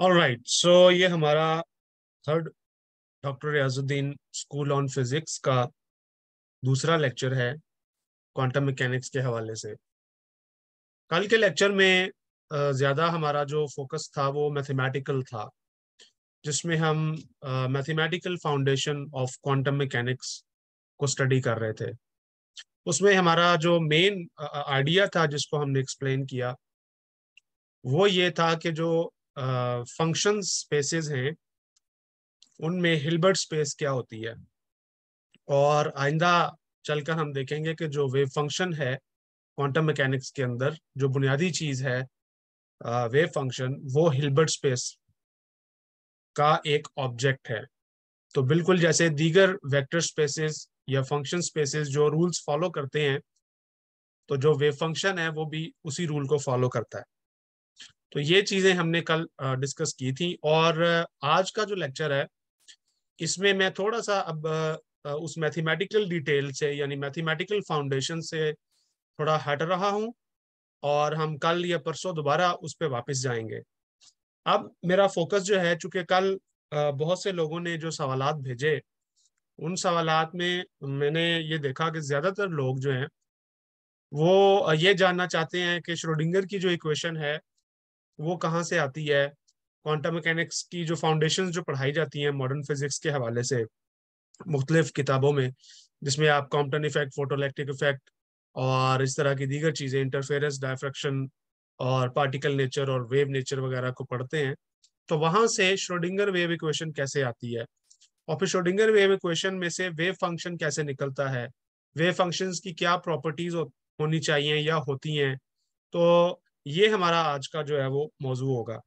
Alright, सो ये हमारा third doctor Riyazuddin school on physics का दूसरा लेक्चर है क्वांटम मैकेनिक्स के हवाले से। कल के लेक्चर में ज़्यादा हमारा जो फोकस था वो मैथमेटिकल था, जिसमें हम mathematical foundation of quantum mechanics को स्टडी कर रहे थे। उसमें हमारा जो मेन आइडिया था जिसको हमने एक्सप्लेन किया वो ये था कि जो फंक्शन स्पेसेस हैं उनमें हिल्बर्ट स्पेस क्या होती है, और आइंदा चलकर हम देखेंगे कि जो वेव फंक्शन है क्वांटम मैकेनिक्स के अंदर जो बुनियादी चीज है वेव फंक्शन, वो हिल्बर्ट स्पेस का एक ऑब्जेक्ट है। तो बिल्कुल जैसे दीगर वेक्टर स्पेसेस या फंक्शन स्पेसेस जो रूल्स फॉलो करते हैं, तो जो वेव फंक्शन है वो भी उसी रूल को फॉलो करता है। तो ये चीजें हमने कल डिस्कस की थी, और आज का जो लेक्चर है इसमें मैं थोड़ा सा अब उस मैथमेटिकल डिटेल से यानी मैथमेटिकल फाउंडेशन से थोड़ा हट रहा हूँ, और हम कल या परसों दोबारा उस पर वापस जाएंगे। अब मेरा फोकस जो है, चूंकि कल बहुत से लोगों ने जो सवालात भेजे, उन सवालात में मैंने ये देखा कि ज्यादातर लोग जो हैं वो ये जानना चाहते हैं कि श्रोडिंगर की जो इक्वेशन है वो कहाँ से आती है। क्वांटम मैकेनिक्स की जो फाउंडेशंस जो पढ़ाई जाती हैं मॉडर्न फिजिक्स के हवाले से मुख्तलिफ किताबों में, जिसमें आप कॉम्पटन इफेक्ट, फोटोइलेक्ट्रिक इफेक्ट और इस तरह की दीगर चीजें, इंटरफेरेंस, डायफ्रैक्शन और पार्टिकल नेचर और वेव नेचर वगैरह को पढ़ते हैं, तो वहां से श्रोडिंगर वेव इक्वेशन कैसे आती है, और फिर श्रोडिंगर वेव इक्वेशन में से वेव फंक्शन कैसे निकलता है, वेव फंक्शंस की क्या प्रॉपर्टीज होनी चाहिए या होती हैं। तो ये हमारा आज का जो है वो मौजू होगा।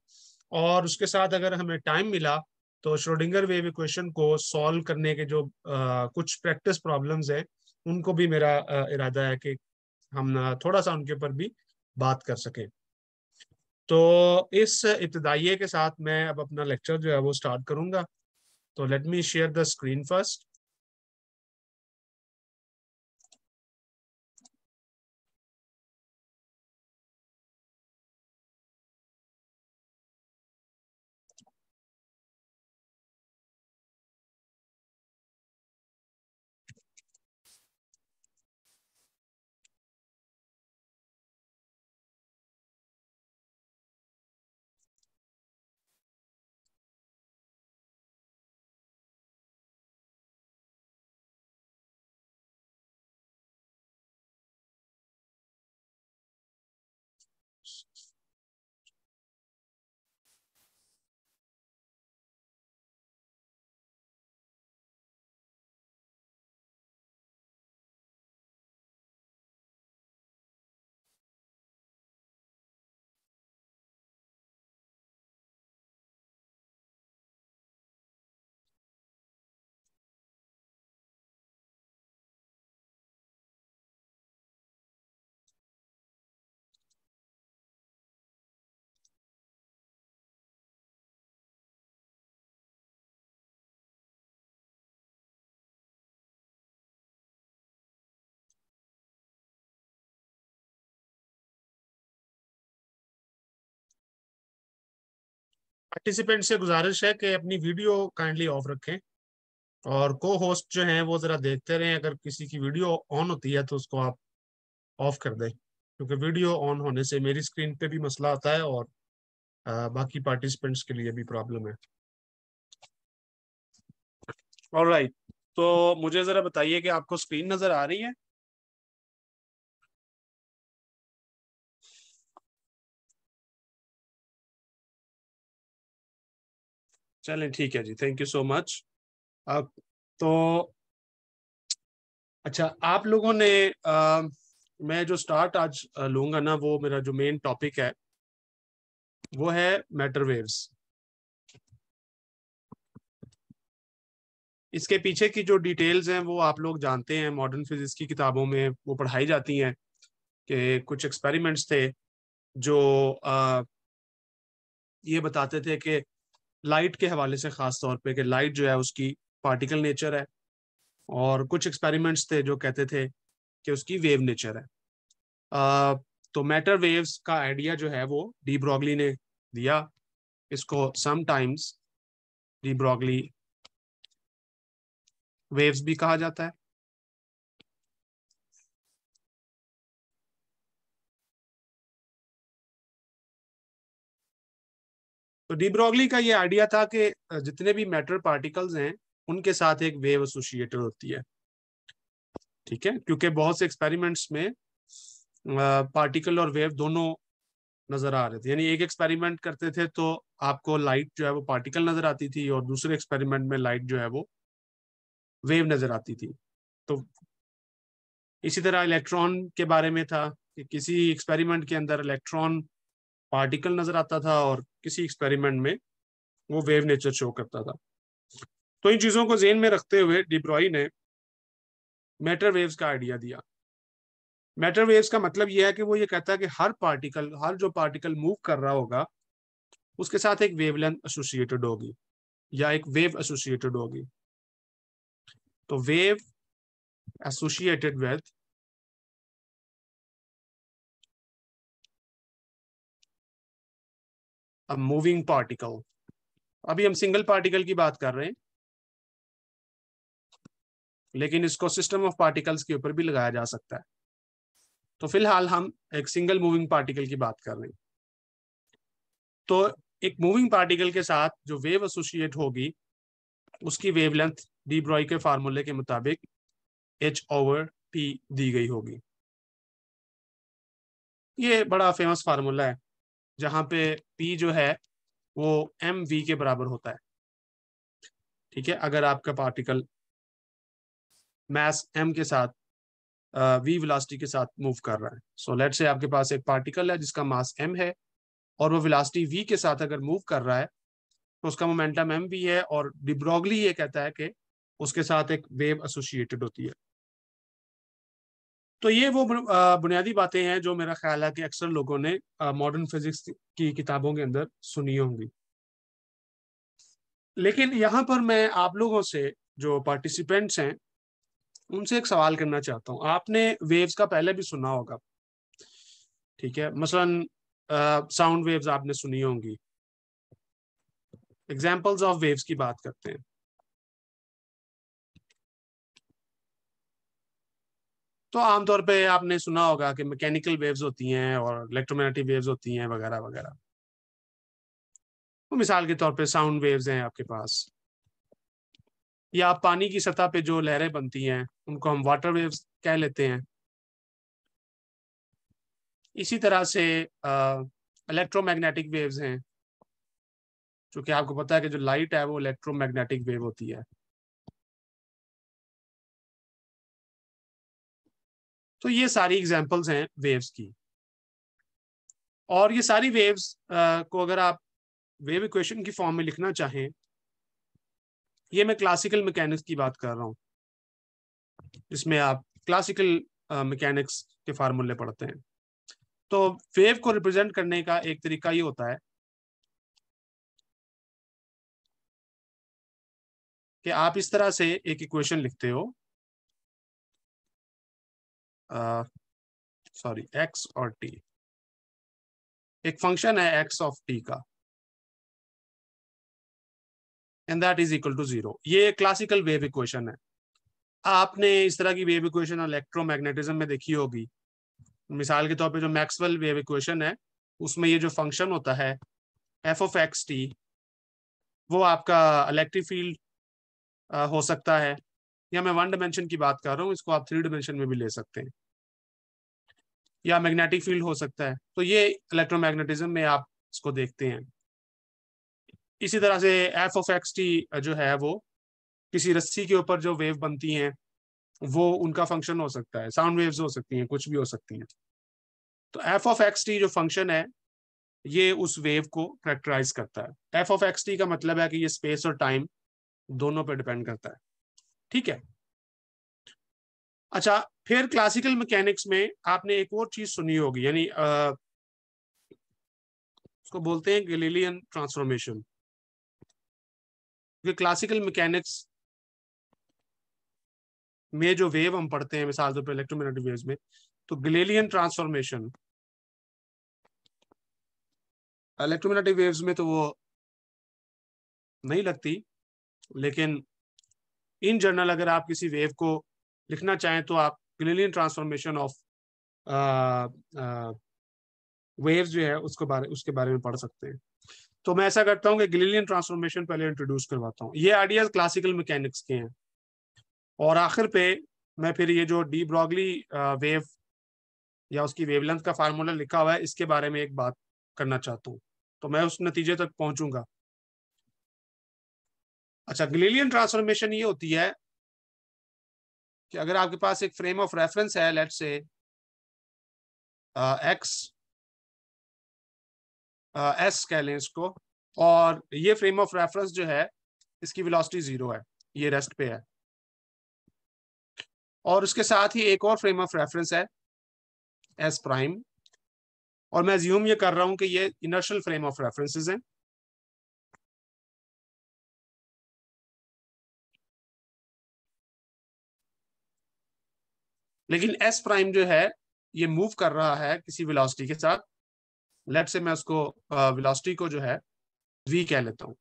और उसके साथ अगर हमें टाइम मिला तो श्रोडिंगर वेव इक्वेशन को सॉल्व करने के जो कुछ प्रैक्टिस प्रॉब्लम्स हैं उनको भी मेरा इरादा है कि हम थोड़ा सा उनके ऊपर भी बात कर सकें। तो इस इब्तिदाइये के साथ मैं अब अपना लेक्चर जो है वो स्टार्ट करूंगा। तो let me share the screen first. Participant से गुजारिश है कि अपनी वीडियो काइंडली ऑफ रखें, और को होस्ट जो हैं वो जरा देखते रहें, अगर किसी की वीडियो ऑन होती है तो उसको आप ऑफ कर दें, क्योंकि वीडियो ऑन होने से मेरी स्क्रीन पे भी मसला आता है और बाकी पार्टिसिपेंट्स के लिए भी प्रॉब्लम है। ऑलराइट, तो मुझे जरा बताइए कि आपको स्क्रीन नजर आ रही है। चलें, ठीक है जी, थैंक यू सो मच। अब तो अच्छा, आप लोगों ने मैं जो स्टार्ट आज लूंगा ना, वो मेरा जो मेन टॉपिक है वो है मैटर वेव्स। इसके पीछे की जो डिटेल्स हैं वो आप लोग जानते हैं, मॉडर्न फिजिक्स की किताबों में वो पढ़ाई जाती हैं कि कुछ एक्सपेरिमेंट्स थे जो ये बताते थे कि लाइट के हवाले से, खास तौर पे कि लाइट जो है उसकी पार्टिकल नेचर है, और कुछ एक्सपेरिमेंट्स थे जो कहते थे कि उसकी वेव नेचर है। अ, तो मैटर वेव्स का आइडिया जो है वो डी ब्रॉगली ने दिया, इसको समटाइम्स डी ब्रॉगली वेव्स भी कहा जाता है। तो डी ब्रॉगली का ये आइडिया था कि जितने भी मैटर पार्टिकल्स हैं उनके साथ एक वेव एसोसिएटेड होती है। ठीक है, क्योंकि बहुत से एक्सपेरिमेंट्स में पार्टिकल और वेव दोनों नजर आ रहे थे। यानी एक एक्सपेरिमेंट करते थे तो आपको लाइट जो है वो पार्टिकल नजर आती थी, और दूसरे एक्सपेरिमेंट में लाइट जो है वो वेव नजर आती थी। तो इसी तरह इलेक्ट्रॉन के बारे में था कि किसी एक्सपेरिमेंट के अंदर इलेक्ट्रॉन पार्टिकल नजर आता था, और किसी एक्सपेरिमेंट में वो वेव नेचर शो करता था। तो इन चीजों को जेन में रखते हुए डी ब्रॉई ने मैटर वेव्स का आइडिया दिया। मैटर वेव्स का मतलब यह है कि वो ये कहता है कि हर जो पार्टिकल मूव कर रहा होगा उसके साथ एक वेवलेंथ एसोसिएटेड होगी, या एक वेव एसोसिएटेड होगी। तो wave associated with a moving particle. अभी हम सिंगल पार्टिकल की बात कर रहे हैं, लेकिन इसको सिस्टम ऑफ पार्टिकल्स के ऊपर भी लगाया जा सकता है। तो फिलहाल हम एक सिंगल मूविंग पार्टिकल की बात कर रहे हैं। तो एक मूविंग पार्टिकल के साथ जो वेव एसोसिएट होगी उसकी वेवलेंथ डी ब्रॉय के फार्मूले के मुताबिक h/p दी गई होगी। ये बड़ा फेमस फार्मूला है, जहां पे p जो है वो mv के बराबर होता है। ठीक है, अगर आपका पार्टिकल मास m के साथ v वेलोसिटी के साथ मूव कर रहा है। सो लेट्स से आपके पास एक पार्टिकल है जिसका मास m है, और वो वेलोसिटी v के साथ अगर मूव कर रहा है तो उसका मोमेंटम m भी है, और डी ब्रॉगली ये कहता है कि उसके साथ एक वेव एसोसिएटेड होती है। तो ये वो बुनियादी बातें हैं जो मेरा ख्याल है कि अक्सर लोगों ने मॉडर्न फिजिक्स की किताबों के अंदर सुनी होंगी। लेकिन यहाँ पर मैं आप लोगों से, जो पार्टिसिपेंट्स हैं, उनसे एक सवाल करना चाहता हूँ। आपने वेव्स का पहले भी सुना होगा, ठीक है, मसलन साउंड वेव्स आपने सुनी होंगी। एग्जाम्पल्स ऑफ वेव्स की बात करते हैं। तो आमतौर पे आपने सुना होगा कि मैकेनिकल वेव्स होती हैं और इलेक्ट्रोमैग्नेटिक वेव्स होती हैं वगैरह वगैरह। तो मिसाल के तौर पे साउंड वेव्स हैं आपके पास, या पानी की सतह पे जो लहरें बनती हैं उनको हम वाटर वेव्स कह लेते हैं। इसी तरह से इलेक्ट्रोमैग्नेटिक वेव्स हैं, क्योंकि आपको पता है कि जो लाइट है वो इलेक्ट्रोमैग्नेटिक वेव होती है। तो ये सारी एग्जांपल्स हैं वेव्स की। और ये सारी वेव्स को अगर आप वेव इक्वेशन की फॉर्म में लिखना चाहें, ये मैं क्लासिकल मैकेनिक्स की बात कर रहा हूँ, जिसमें आप क्लासिकल मैकेनिक्स के फार्मूले पढ़ते हैं। तो वेव को रिप्रेजेंट करने का एक तरीका ये होता है कि आप इस तरह से एक इक्वेशन लिखते हो, सॉरी, एक्स और टी, एक फंक्शन है एक्स ऑफ टी का, and that is equal to 0। ये क्लासिकल वेव इक्वेशन है। आपने इस तरह की वेव इक्वेशन इलेक्ट्रोमैग्नेटिज्म में देखी होगी। मिसाल के तौर पे जो मैक्सवेल वेव इक्वेशन है, उसमें ये जो फंक्शन होता है एफ ऑफ एक्स टी, वो आपका इलेक्ट्रिक फील्ड हो सकता है, या मैं वन डायमेंशन की बात कर रहा हूँ, इसको आप थ्री डायमेंशन में भी ले सकते हैं, या मैग्नेटिक फील्ड हो सकता है। तो ये इलेक्ट्रोमैग्नेटिज्म में आप इसको देखते हैं। इसी तरह से एफ ऑफ एक्स टी जो है वो किसी रस्सी के ऊपर जो वेव बनती हैं वो उनका फंक्शन हो सकता है। साउंड वेव्स हो सकती हैं, कुछ भी हो सकती हैं। तो एफ ऑफ एक्स टी जो फंक्शन है ये उस वेव को करेक्टराइज करता है। एफ ऑफ एक्स टी का मतलब है कि ये स्पेस और टाइम दोनों पर डिपेंड करता है। ठीक है। अच्छा, फिर क्लासिकल मैकेनिक्स में आपने एक और चीज सुनी होगी, यानी उसको बोलते हैं गैलीलियन ट्रांसफॉर्मेशन। क्लासिकल मैकेनिक्स में जो वेव हम पढ़ते हैं, मिसाल तौर पर इलेक्ट्रोमैग्नेटिक वेव्स में, तो गैलीलियन ट्रांसफॉर्मेशन इलेक्ट्रोमैग्नेटिक वेव्स में तो वो नहीं लगती, लेकिन इन जनरल अगर आप किसी वेव को लिखना चाहें तो आप गिलिलियन ट्रांसफॉर्मेशन ऑफ वेव्स जो है उसके बारे में पढ़ सकते हैं। तो मैं ऐसा करता हूँ कि गिलिलियन ट्रांसफॉर्मेशन पहले इंट्रोड्यूस करवाता हूँ। ये आइडियाज क्लासिकल मैकेनिक्स के हैं, और आखिर पे मैं फिर ये जो डी ब्रॉगली वेव या उसकी वेवलेंथ का फार्मूला लिखा हुआ है इसके बारे में एक बात करना चाहता हूँ, तो मैं उस नतीजे तक पहुंचूंगा। अच्छा, गिलिलियन ट्रांसफॉर्मेशन ये होती है कि अगर आपके पास एक फ्रेम ऑफ रेफरेंस है, लेट्स से एक्स एस कह लें इसको, और ये फ्रेम ऑफ रेफरेंस जो है इसकी वेलोसिटी 0 है, ये रेस्ट पे है, और उसके साथ ही एक और फ्रेम ऑफ रेफरेंस है एस प्राइम, और मैं अज्यूम ये कर रहा हूं कि ये इनर्शियल फ्रेम ऑफ रेफरेंसेस हैं। लेकिन एस प्राइम जो है ये मूव कर रहा है किसी वेलोसिटी के साथ, लेट से मैं उसको वेलोसिटी को जो है v कह लेता हूं।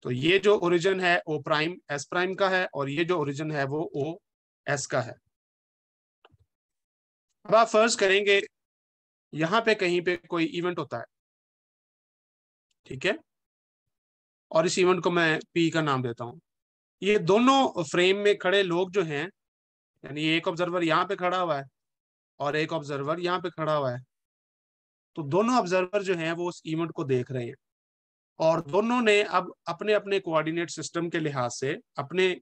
तो ये जो ओरिजिन है ओ प्राइम एस प्राइम का है, और ये जो ओरिजिन है वो ओ एस का है। अब आप फर्ज करेंगे यहां पे कहीं पे कोई इवेंट होता है, ठीक है, और इस इवेंट को मैं पी का नाम देता हूं। ये दोनों फ्रेम में खड़े लोग जो हैं, यानी एक ऑब्जर्वर यहाँ पे खड़ा हुआ है और एक ऑब्जर्वर यहाँ पे खड़ा हुआ है, तो दोनों ऑब्जर्वर जो हैं वो उस इवेंट को देख रहे हैं, और दोनों ने अब अपने अपने कोऑर्डिनेट सिस्टम के लिहाज से, अपने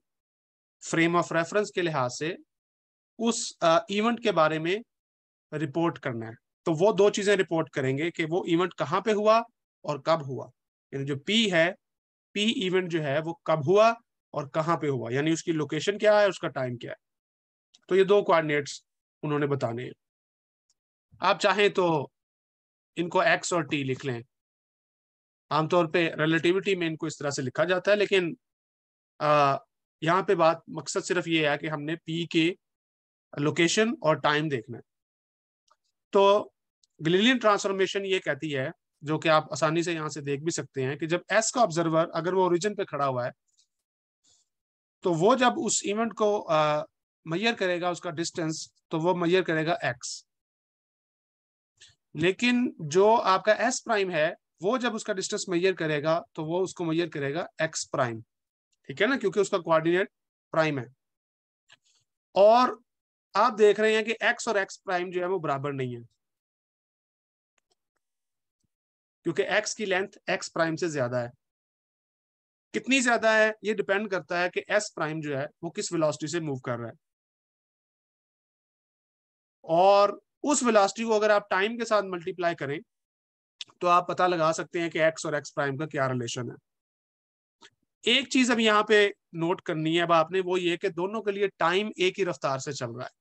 फ्रेम ऑफ रेफरेंस के लिहाज से उस इवेंट के बारे में रिपोर्ट करना है। तो वो दो चीजें रिपोर्ट करेंगे कि वो इवेंट कहाँ पे हुआ और कब हुआ, यानी जो पी है, पी इवेंट जो है वो कब हुआ और कहाँ पे हुआ, यानी उसकी लोकेशन क्या है, उसका टाइम क्या है। तो ये दो कोऑर्डिनेट्स उन्होंने बताने हैं। आप चाहें तो इनको एक्स और टी लिख लें, आमतौर पे रिलेटिविटी में इनको इस तरह से लिखा जाता है, लेकिन यहाँ पे बात मकसद सिर्फ ये है कि हमने पी के लोकेशन और टाइम देखना है। तो गिलिलियन ट्रांसफॉर्मेशन ये कहती है, जो कि आप आसानी से यहाँ से देख भी सकते हैं, कि जब एस का ऑब्जर्वर अगर वो ओरिजिन पे खड़ा हुआ है, तो वो जब उस इवेंट को मैयर करेगा उसका डिस्टेंस, तो वो मैयर करेगा एक्स। लेकिन जो आपका एस प्राइम है वो जब उसका डिस्टेंस मैयर करेगा तो वो उसको मैयर करेगा एक्स प्राइम, ठीक है ना, क्योंकि उसका कोऑर्डिनेट प्राइम है। और आप देख रहे हैं कि एक्स और एक्स प्राइम जो है वो बराबर नहीं है, क्योंकि एक्स की लेंथ एक्स प्राइम से ज्यादा है। कितनी ज्यादा है ये डिपेंड करता है कि एस प्राइम जो है वो किस वेलोसिटी से मूव कर रहा है, और उस वेलोसिटी को अगर आप टाइम के साथ मल्टीप्लाई करें तो आप पता लगा सकते हैं कि एक्स और एक्स प्राइम का क्या रिलेशन है। एक चीज अब यहाँ पे नोट करनी है अब आपने, वो ये कि दोनों के लिए टाइम एक ही रफ्तार से चल रहा है,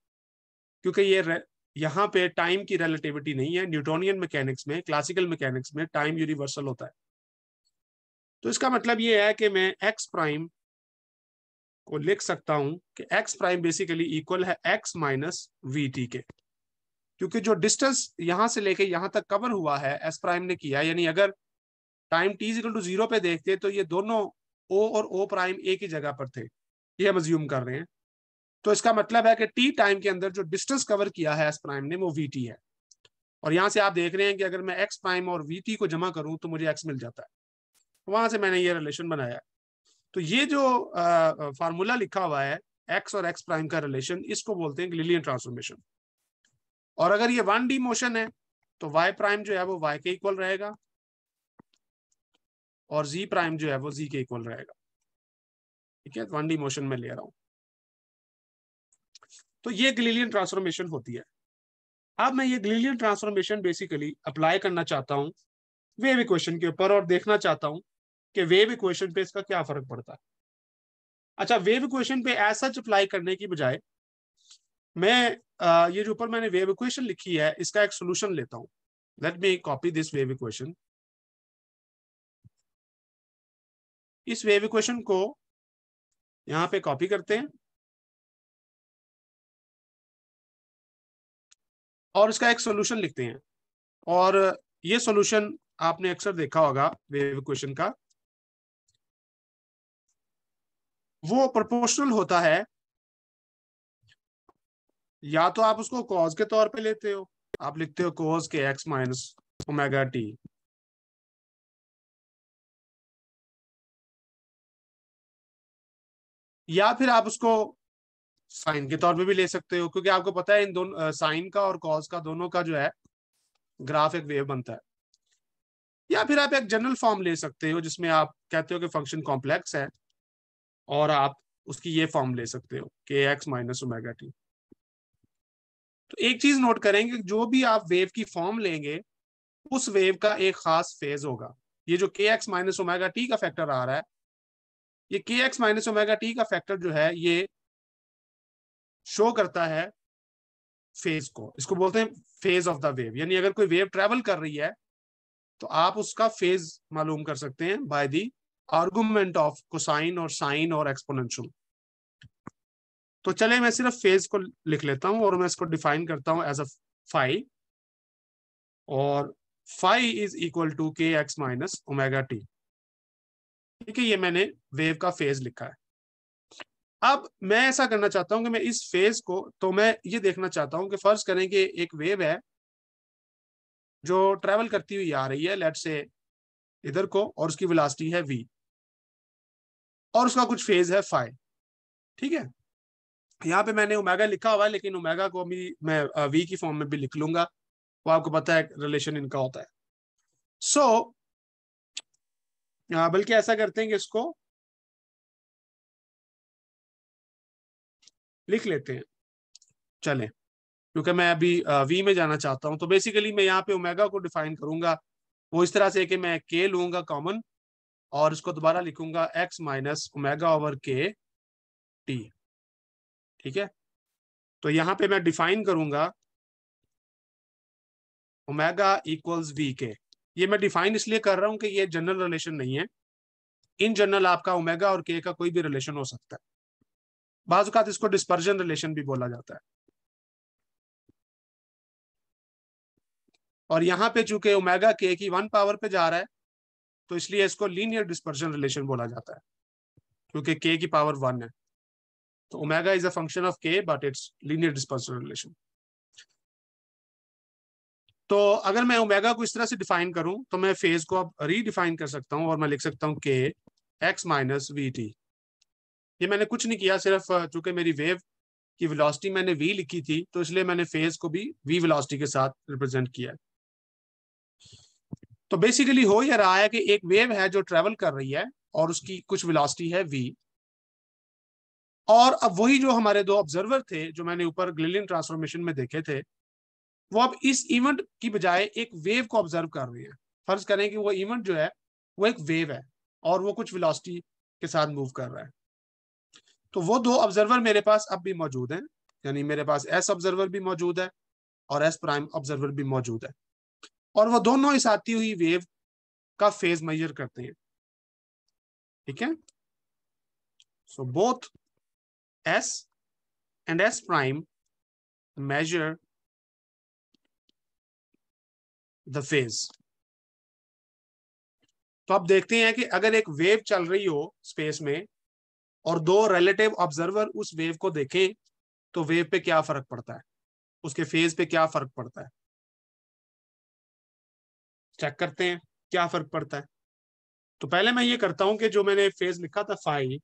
क्योंकि ये यहाँ पे टाइम की रिलेटिविटी नहीं है। न्यूटोनियन मैकेनिक्स में, क्लासिकल मैकेनिक्स में टाइम यूनिवर्सल होता है। तो इसका मतलब ये है कि मैं एक्स प्राइम को लिख सकता हूं कि एक्स प्राइम बेसिकली इक्वल है एक्स माइनस वी टी के, क्योंकि जो डिस्टेंस यहां से लेके यहां तक कवर हुआ है एस प्राइम ने किया, यानी अगर टाइम टी इक्वल टू 0 पे देखते तो ये दोनों ओ और ओ प्राइम एक ही जगह पर थे, ये हम अज्यूम कर रहे हैं। तो इसका मतलब है कि टी टाइम के अंदर जो डिस्टेंस कवर किया है एस प्राइम ने वो वी टी है, और यहां से आप देख रहे हैं कि अगर मैं एक्स प्राइम और वी टी को जमा करूं तो मुझे एक्स मिल जाता है। वहां से मैंने ये रिलेशन बनाया। तो ये जो फार्मूला लिखा हुआ है एक्स और एक्स प्राइम का रिलेशन, इसको बोलते हैं गिलिलियन ट्रांसफॉर्मेशन। और अगर ये 1D मोशन है तो वाई प्राइम जो है वो वाई के इक्वल रहेगा, और जी प्राइम जो है वो जी के इक्वल रहेगा, ठीक है। 1D मोशन में ले रहा हूं। तो ये गिलिलियन ट्रांसफॉर्मेशन होती है। अब मैं ये गिलिलियन ट्रांसफॉर्मेशन बेसिकली अप्लाई करना चाहता हूं वेव इक्वेशन के ऊपर, और देखना चाहता हूं कि वेव इक्वेशन पे इसका क्या फर्क पड़ता है। अच्छा, वेव इक्वेशन पे ऐसा अप्लाई करने की बजाय मैं ये जो ऊपर मैंने वेव इक्वेशन लिखी है इसका एक सोल्यूशन लेता हूं। Let me copy this wave equation. इस वेव इक्वेशन को यहां पे कॉपी करते हैं, और इसका एक सोल्यूशन लिखते हैं। और ये सोल्यूशन आपने अक्सर देखा होगा वेव इक्वेशन का, वो प्रोपोर्शनल होता है, या तो आप उसको कॉज के तौर पे लेते हो, आप लिखते हो कॉज के एक्स माइनस ओमेगा टी, या फिर आप उसको साइन के तौर पे भी ले सकते हो, क्योंकि आपको पता है इन दोनों साइन का और कॉस का दोनों का जो है ग्राफ एक वेव बनता है। या फिर आप एक जनरल फॉर्म ले सकते हो जिसमें आप कहते हो कि फंक्शन कॉम्प्लेक्स है, और आप उसकी ये फॉर्म ले सकते हो के एक्स माइनस ओमेगा टी। तो एक चीज नोट करेंगे, जो भी आप वेव की फॉर्म लेंगे उस वेव का एक खास फेज होगा। ये जो के एक्स माइनस ओमेगा टी का फैक्टर आ रहा है, ये के एक्स माइनस ओमेगा टी का फैक्टर जो है ये शो करता है फेज को, इसको बोलते हैं फेज ऑफ द वेव। यानी अगर कोई वेव ट्रेवल कर रही है तो आप उसका फेज मालूम कर सकते हैं by the argument of cosine और साइन और एक्सपोनेंशियल। तो चले मैं सिर्फ फेज को लिख लेता हूं और मैं इसको डिफाइन करता हूं एज अ फाई, और phi is equal to K X minus omega T. ठीक है, ये मैंने वेव का फेज लिखा है। अब मैं ऐसा करना चाहता हूं कि मैं इस फेज को, तो मैं ये देखना चाहता हूं कि फर्ज करें कि एक वेव है जो ट्रेवल करती हुई आ रही है लेट से इधर को, और उसकी वेलोसिटी है v, और उसका कुछ फेज है फाई। ठीक है, यहाँ पे मैंने ओमेगा लिखा हुआ है, लेकिन ओमेगा को भी मैं v की फॉर्म में भी लिख लूंगा, वो आपको पता है रिलेशन इनका होता है। सो बल्कि ऐसा करते हैं कि इसको लिख लेते हैं, चलें, क्योंकि मैं अभी v में जाना चाहता हूं। तो बेसिकली मैं यहाँ पे ओमेगा को डिफाइन करूंगा वो इस तरह से कि मैं k लूंगा कॉमन, और इसको दोबारा लिखूंगा x माइनस ओमेगा ओवर के टी। ठीक है, तो यहाँ पे मैं डिफाइन करूंगा ओमेगा इक्वल्स वी के। ये मैं डिफाइन इसलिए कर रहा हूं कि ये जनरल रिलेशन नहीं है। इन जनरल आपका ओमेगा और के का कोई भी रिलेशन हो सकता है, बाज़ औक़ात इसको डिस्पर्जन रिलेशन भी बोला जाता है। और यहाँ पे चूंकि ओमेगा के की 1 पावर पे जा रहा है, तो इसलिए इसको लीनियर डिस्पर्जन रिलेशन बोला जाता है, क्योंकि के की पावर 1 है। तो omega is a function of K but it's linear dispersion relation. तो अगर मैं ओमेगा को इस तरह से डिफाइन करूं तो मैं फेज को अब रीडिफाइन कर सकता हूं, और मैं लिख सकता हूं के एक्स माइनस वी टी। ये मैंने कुछ नहीं किया, सिर्फ चूंकि मेरी वेव की वेलोसिटी मैंने वी लिखी थी, तो इसलिए मैंने फेज को भी वी वेलोसिटी के साथ रिप्रेजेंट किया। तो बेसिकली हो यह रहा है कि एक वेव है जो ट्रेवल कर रही है और उसकी कुछ वेलोसिटी है वी, और अब वही जो हमारे दो ऑब्जर्वर थे जो मैंने ऊपर ग्लिलियन ट्रांसफॉर्मेशन में देखे थे, वो अब इस इवेंट की बजाय एक वेव को ऑब्जर्व कर रहे हैं। फर्ज करें कि वो इवेंट जो है वो एक वेव है और वो कुछ वेलोसिटी के साथ मूव कर रहा है। तो वो दो ऑब्जर्वर मेरे पास अब भी मौजूद हैं, यानी मेरे पास एस ऑब्जर्वर भी मौजूद है और एस प्राइम ऑब्जर्वर भी मौजूद है, और वो दोनों इस आती हुई वेव का फेज मेजर करते हैं। ठीक है, so both S and S prime measure the phase। तो आप देखते हैं कि अगर एक वेव चल रही हो स्पेस में और दो रिलेटिव ऑब्जर्वर उस वेव को देखें, तो वेव पे क्या फर्क पड़ता है, उसके फेज पे क्या फर्क पड़ता है, चेक करते हैं क्या फर्क पड़ता है। तो पहले मैं ये करता हूं कि जो मैंने फेज लिखा था phi,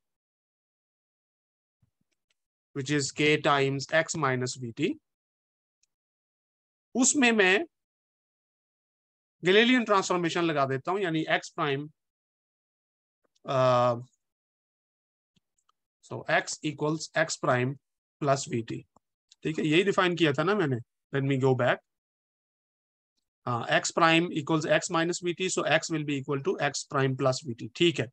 which is K times X minus V T, उसमें मैं गैलीलियन ट्रांसफॉर्मेशन लगा देता हूं, यानी X prime, so X equals X prime plus V T. ठीक है, यही डिफाइन किया था ना मैंने। Let me go back. X prime equals X minus V T, so X will be equal to X prime plus V T. ठीक है,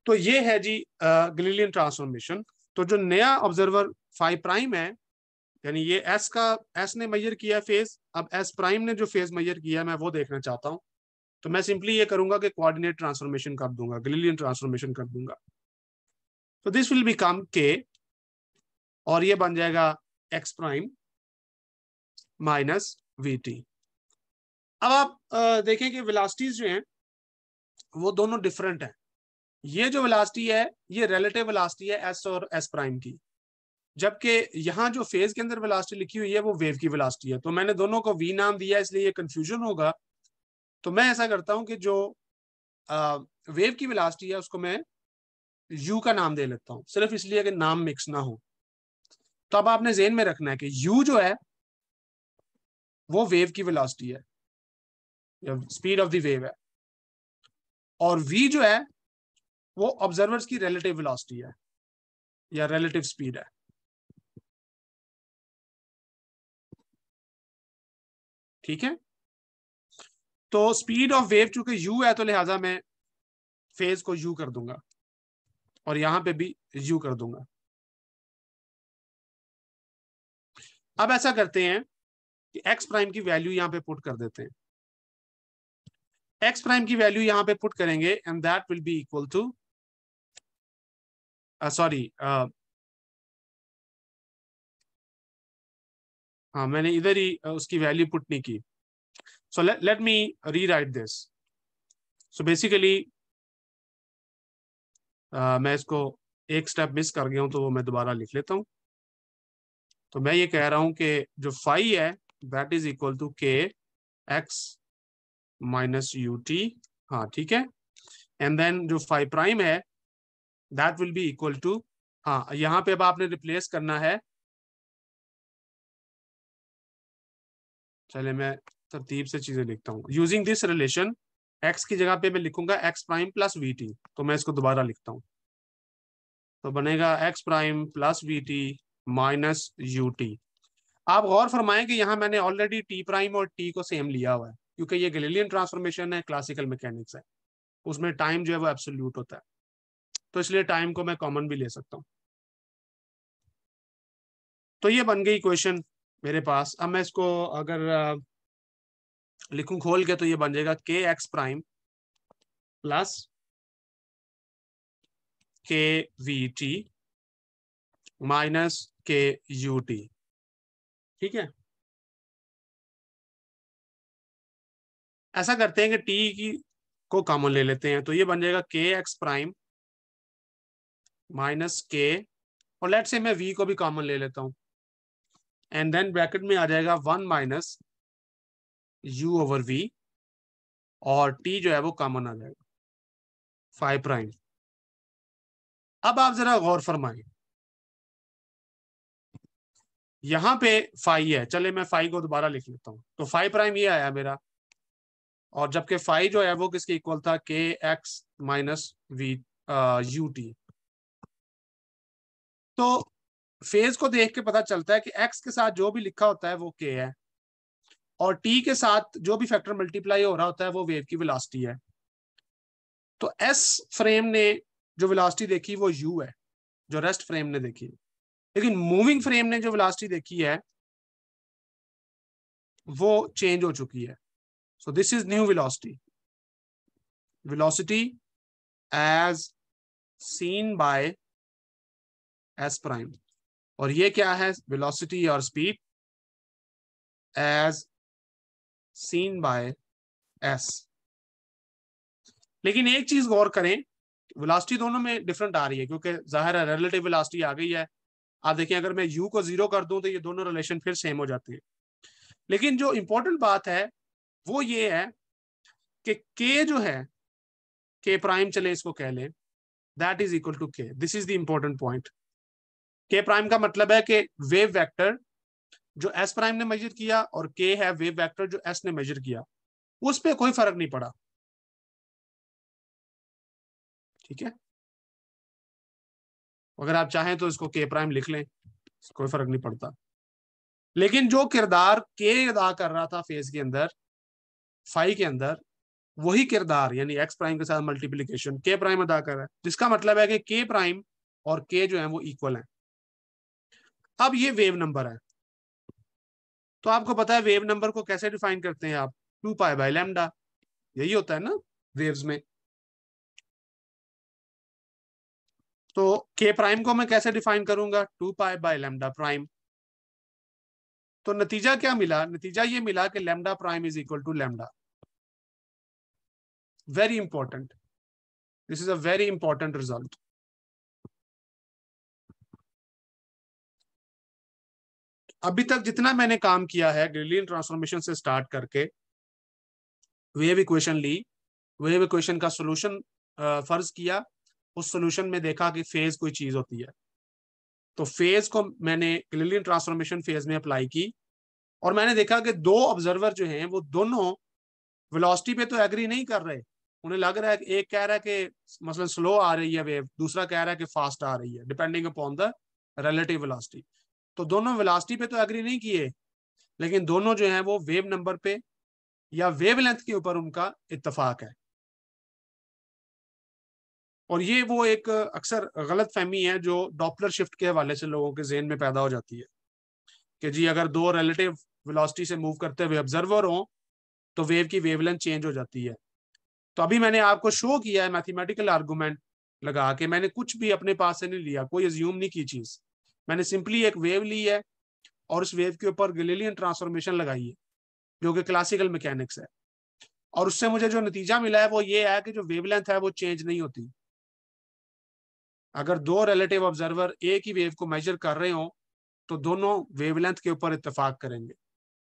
तो ये है जी गैलीलियन ट्रांसफॉर्मेशन। तो जो नया ऑब्जर्वर फाई प्राइम है, यानी ये एस का, एस ने मेजर किया फेज, अब एस प्राइम ने जो फेज मेजर किया मैं वो देखना चाहता हूं। तो मैं सिंपली ये करूंगा कि कोऑर्डिनेट ट्रांसफॉर्मेशन कर दूंगा, गैलीलियन ट्रांसफॉर्मेशन कर दूंगा। तो दिस विल बिकम के, और ये बन जाएगा ex prime minus V T. अब आप देखें कि वेलोसिटीज जो हैं वो दोनों डिफरेंट हैं। ये जो वेलोसिटी है ये रिलेटिव वेलोसिटी है एस और एस प्राइम की, जबकि यहाँ जो फेज के अंदर वेलोसिटी लिखी हुई है वो वेव की वेलोसिटी है। तो मैंने दोनों को वी नाम दिया इसलिए ये कंफ्यूजन होगा। तो मैं ऐसा करता हूं कि जो वेव की वेलोसिटी है उसको मैं यू का नाम दे लेता हूं, सिर्फ इसलिए कि नाम मिक्स ना हो। तो अब आपने जेहन में रखना है कि यू जो है वो वेव की वेलोसिटी है या स्पीड ऑफ द वेव है, और वी जो है वो ऑब्जर्वर्स की रिलेटिव वेलोसिटी है या रिलेटिव स्पीड है। ठीक है, तो स्पीड ऑफ वेव चूंकि यू है तो लिहाजा मैं फेज को यू कर दूंगा और यहां पे भी यू कर दूंगा। अब ऐसा करते हैं कि एक्स प्राइम की वैल्यू यहां पे पुट कर देते हैं। एक्स प्राइम की वैल्यू यहां पे पुट करेंगे and that will be equal to sorry हाँ मैंने इधर ही उसकी वैल्यू पुट नहीं की। So let me rewrite this. So basically मैं इसको एक स्टेप मिस कर गया हूं तो वो मैं दोबारा लिख लेता हूं। तो मैं ये कह रहा हूं कि जो फाई है that is equal to K X minus U T. हाँ ठीक है, एंड देन जो फाई प्राइम है that will be equal to, हाँ यहां पे अब आपने रिप्लेस करना है। चले मैं तरतीब से चीजें लिखता हूँ। यूजिंग दिस रिलेशन एक्स की जगह पे मैं लिखूंगा x prime plus V T. तो मैं इसको दोबारा लिखता हूँ, तो बनेगा x prime plus V T minus U T. आप गौर फरमाएं कि यहाँ मैंने ऑलरेडी टी प्राइम और टी को सेम लिया हुआ है, क्योंकि ये गैलीलियन ट्रांसफॉर्मेशन है, क्लासिकल मैकेनिक्स है, उसमें टाइम जो है वो एब्सोल्यूट होता है, तो इसलिए टाइम को मैं कॉमन भी ले सकता हूँ। तो ये बन गई इक्वेशन मेरे पास। अब मैं इसको अगर लिखूं खोल के तो ये बन जाएगा के एक्स प्राइम प्लस के वी टी माइनस के यू टी। ठीक है, ऐसा करते हैं कि टी की को कॉमन ले लेते हैं, तो ये बन जाएगा के एक्स प्राइम माइनस के, और लेट से मैं वी को भी कॉमन ले लेता हूं, एंड देन ब्रैकेट में आ जाएगा 1 माइनस यू ओवर वी, और टी जो है वो कॉमन आ जाएगा फाइव प्राइम। अब आप जरा गौर फरमाएं, यहां पे फाई है, चले मैं फाई को दोबारा लिख लेता हूं, तो फाइव प्राइम ये आया मेरा, और जबकि फाई जो है वो किसके इक्वल था, K X minus V U T. तो फेज को देख के पता चलता है कि एक्स के साथ जो भी लिखा होता है वो के है, और टी के साथ जो भी फैक्टर मल्टीप्लाई हो रहा होता है वो वेव की वेलोसिटी है। तो एस फ्रेम ने जो वेलोसिटी देखी वो यू है, जो रेस्ट फ्रेम ने देखी, लेकिन मूविंग फ्रेम ने जो वेलोसिटी देखी है वो चेंज हो चुकी है। So this is new velocity, velocity as seen by S prime. और ये क्या है, वेलोसिटी और speed as seen by S. लेकिन एक चीज गौर करें, वेलोसिटी दोनों में डिफरेंट आ रही है, क्योंकि जाहिर है रिलेटिव वेलोसिटी आ गई है। आप देखिए अगर मैं यू को जीरो कर दूं तो ये दोनों रिलेशन फिर सेम हो जाते हैं। लेकिन जो इंपॉर्टेंट बात है वो ये है कि के जो है, के प्राइम चले इसको कह लें, दैट इज इक्वल टू के। This is the important point. के प्राइम का मतलब है कि वेव वेक्टर जो एस प्राइम ने मेजर किया, और के है वेव वेक्टर जो एस ने मेजर किया, उस पर कोई फर्क नहीं पड़ा। ठीक है, अगर आप चाहें तो इसको के प्राइम लिख लें, कोई फर्क नहीं पड़ता। लेकिन जो किरदार के अदा कर रहा था फेज के अंदर, फाई के अंदर, वही किरदार यानी एक्स प्राइम के साथ मल्टीप्लीकेशन के प्राइम अदा कर रहा है, जिसका मतलब है कि के प्राइम और के जो है वो इक्वल है। अब ये वेव नंबर है, तो आपको पता है वेव नंबर को कैसे डिफाइन करते हैं आप, 2 पाई बाय लैम्डा, यही होता है ना वेव्स में। तो के प्राइम को मैं कैसे डिफाइन करूंगा, 2 पाई बाय लैम्डा प्राइम। तो नतीजा क्या मिला, नतीजा ये मिला कि lambda prime is equal to lambda. Very important, this is a very important result. अभी तक जितना मैंने काम किया है गैलीलियन ट्रांसफॉर्मेशन से स्टार्ट करके, वेव इक्वेशन ली, वेव इक्वेशन का सोल्यूशन फर्ज किया, उस सोल्यूशन में देखा कि फेज कोई चीज होती है, तो फेज को मैंने गैलीलियन ट्रांसफॉर्मेशन फेज में अप्लाई की, और मैंने देखा कि दो ऑब्जर्वर जो हैं वो दोनों वेलोसिटी पे तो एग्री नहीं कर रहे। उन्हें लग रहा है कि एक कह रहा है कि मसलन स्लो आ रही है वेव, दूसरा कह रहा है कि फास्ट आ रही है, depending upon the relative velocity. तो दोनों वेलोसिटी पे तो एग्री नहीं किए, लेकिन दोनों जो है वो वेव नंबर पे या वेव लेंथ के ऊपर उनका इत्तेफाक है। और ये वो एक अक्सर गलत फहमी है जो डॉपलर शिफ्ट के हवाले से लोगों के जहन में पैदा हो जाती है कि जी अगर दो रिलेटिव वेलोसिटी से मूव करते हुए ऑब्जर्वर हो तो वेव की वेवलेंथ चेंज हो जाती है। तो अभी मैंने आपको शो किया है मैथमेटिकल आर्गूमेंट लगा के, मैंने कुछ भी अपने पास से नहीं लिया, कोई अज्यूम नहीं की चीज, मैंने सिंपली एक वेव ली है और उस वेव के ऊपर गैलीलियन ट्रांसफॉर्मेशन लगाई है जो कि क्लासिकल मैकेनिक्स है, और उससे मुझे जो नतीजा मिला है वो ये है कि जो वेवलेंथ है वो चेंज नहीं होती। अगर दो रिलेटिव ऑब्जर्वर एक ही वेव को मेजर कर रहे हो तो दोनों वेवलेंथ के ऊपर इत्तेफाक करेंगे।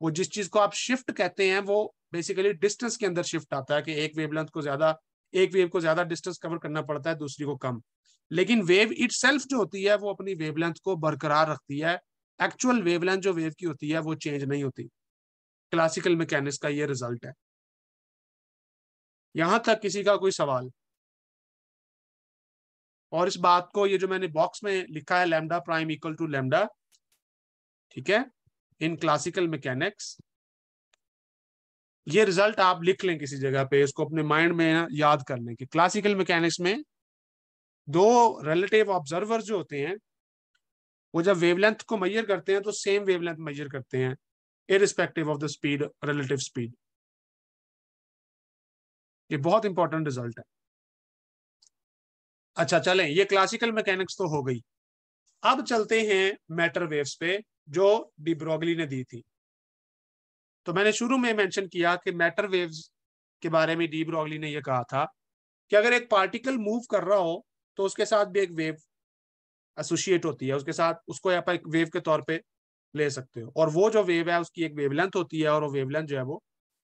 वो जिस चीज को आप शिफ्ट कहते हैं वो बेसिकली डिस्टेंस के अंदर शिफ्ट आता है कि एक वेव को ज्यादा डिस्टेंस कवर करना पड़ता है, दूसरी को कम। लेकिन वेव इटसेल्फ जो होती है वो अपनी वेवलेंथ को बरकरार रखती है। एक्चुअल वेवलेंथ जो वेव की होती है वो चेंज नहीं होती। क्लासिकल मैकेनिक्स का ये रिजल्ट है। यहां तक किसी का कोई सवाल? और इस बात को, ये जो मैंने बॉक्स में लिखा है lambda prime equal to lambda, ठीक है, इन क्लासिकल मैकेनिक्स, ये रिजल्ट आप लिख लें किसी जगह पे, इसको अपने माइंड में याद कर लें कि क्लासिकल मैकेनिक्स में दो रिलेटिव ऑब्जर्वर जो होते हैं वो जब वेवलेंथ को मेजर करते हैं तो सेम वेवलेंथ मेजर करते हैं irrespective of the speed, relative speed. ये बहुत इंपॉर्टेंट रिजल्ट है। अच्छा चलें, ये क्लासिकल मैकेनिक्स तो हो गई। अब चलते हैं मैटर वेव्स पे जो डी ब्रोगली ने दी थी। तो मैंने शुरू में मेंशन किया कि मैटर वेव्स के बारे में डी ब्रोगली ने यह कहा था कि अगर एक पार्टिकल मूव कर रहा हो तो उसके साथ भी एक वेव एसोसिएट होती है, उसके साथ उसको आप एक वेव के तौर पे ले सकते हो, और वो जो वेव है उसकी एक वेवलेंथ होती है, और वो वेवलेंथ जो है वो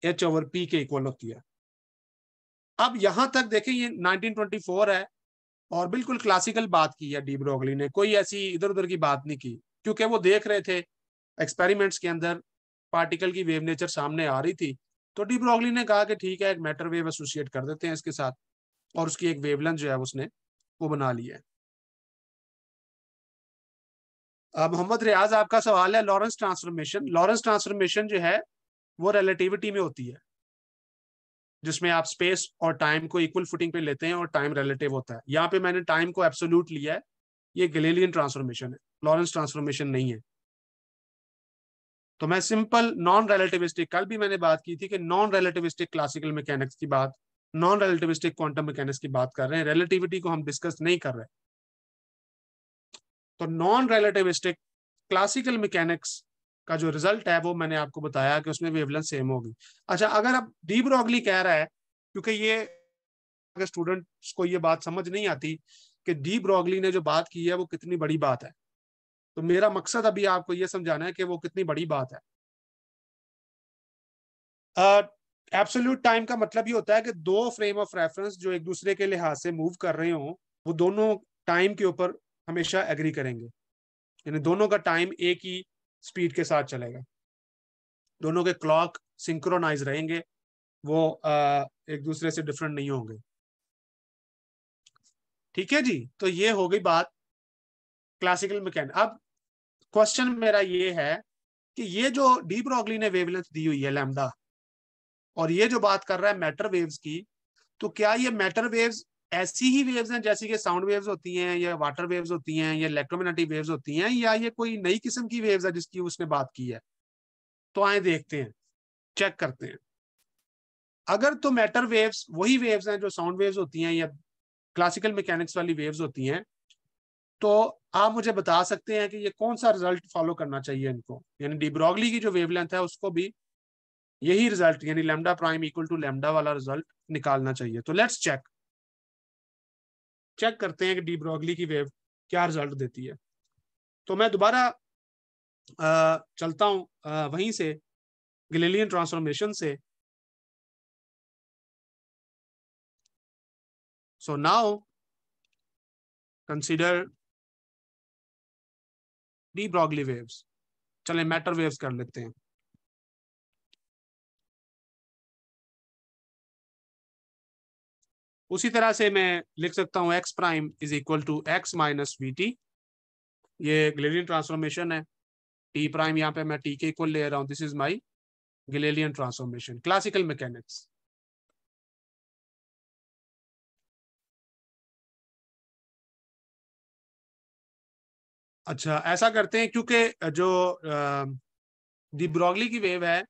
h/p के इक्वल होती है। अब यहां तक देखें ये 1924 है और बिल्कुल क्लासिकल बात की है डी ब्रोगली ने, कोई ऐसी इधर उधर की बात नहीं की, क्योंकि वो देख रहे थे एक्सपेरिमेंट्स के अंदर पार्टिकल की वेव नेचर सामने आ रही थी। तो डी ब्रोगली ने कहा कि ठीक है एक मैटर वेव एसोसिएट कर देते हैं इसके साथ, और उसकी एक वेवलेंथ जो है उसने वो बना ली है। मोहम्मद रियाज, आपका सवाल है लॉरेंस ट्रांसफॉर्मेशन। लॉरेंस ट्रांसफॉर्मेशन जो है वो रिलेटिविटी में होती है, जिसमें आप स्पेस और टाइम को इक्वल फुटिंग पे लेते हैं और टाइम रिलेटिव होता है। यहाँ पे मैंने टाइम को एब्सोल्यूट लिया है, ये गैलीलियन ट्रांसफॉर्मेशन है, लॉरेंस ट्रांसफॉर्मेशन नहीं है। तो मैं सिंपल नॉन रिलेटिविस्टिक, कल भी मैंने बात की थी कि नॉन रिलेटिविस्टिक क्लासिकल मैकेनिक्स की बात, नॉन रिलेटिविस्टिक क्वांटम मैकेनिक्स की बात कर रहे हैं, रिलेटिविटी को हम डिस्कस नहीं कर रहे। तो नॉन रिलेटिविस्टिक क्लासिकल मैकेनिक्स का जो रिजल्ट है वो मैंने आपको बताया कि उसमें वेवलेंथ सेम होगी। अच्छा, अगर अब डी ब्रोगली कह रहा है, क्योंकि ये अगर स्टूडेंट्स को ये बात समझ नहीं आती कि डी ब्रोगली ने जो बात की है वो कितनी बड़ी बात है, तो मेरा मकसद अभी आपको ये समझाना है कि वो कितनी बड़ी बात है। एब्सोल्यूट टाइम का मतलब ये होता है कि दो फ्रेम ऑफ रेफरेंस जो एक दूसरे के लिहाज से मूव कर रहे हो वो दोनों टाइम के ऊपर हमेशा एग्री करेंगे, यानी दोनों का टाइम एक ही स्पीड के साथ चलेगा, दोनों के क्लॉक सिंक्रोनाइज रहेंगे, वो एक दूसरे से डिफरेंट नहीं होंगे। ठीक है जी, तो ये हो गई बात क्लासिकल मैकेनिक्स। अब क्वेश्चन मेरा ये है कि ये जो डी ब्रोगली ने वेवलेंथ दी हुई है लैम्डा, और ये जो बात कर रहा है मैटर वेव्स की, तो क्या ये मैटर वेव्स ऐसी ही वेव्स हैं जैसी कि साउंड वेव्स होती हैं, या वाटर वेव्स होती हैं, या इलेक्ट्रोमैग्नेटिक वेव्स होती हैं, या ये कोई नई किस्म की वेव्स है जिसकी उसने बात की है? तो आए देखते हैं, चेक करते हैं। अगर तो मैटर वेव्स वही वेव्स हैं जो साउंड वेव्स होती हैं या क्लासिकल मैकेनिक्स वाली वेव्स होती हैं, तो आप मुझे बता सकते हैं कि ये कौन सा रिजल्ट फॉलो करना चाहिए इनको, यानी डी ब्रोगली की जो वेवलेंथ है उसको भी यही रिजल्ट यानी lambda prime equal to lambda वाला रिजल्ट निकालना चाहिए। तो लेट्स चेक। चेक करते हैं कि डी ब्रॉगली की वेव क्या रिजल्ट देती है। तो मैं दोबारा चलता हूं वहीं से, गैलीलियन ट्रांसफॉर्मेशन से। So now consider de Broglie waves. चलें मैटर वेव्स कर लेते हैं। उसी तरह से मैं लिख सकता हूं X prime is equal to X minus V T. ये गैलीलियन ट्रांसफॉर्मेशन है। टी प्राइम यहाँ पे मैं टी के इक्वल ले रहा हूं। This is my Galilean transformation, classical mechanics. अच्छा, ऐसा करते हैं क्योंकि जो दी ब्रॉगली की वेव है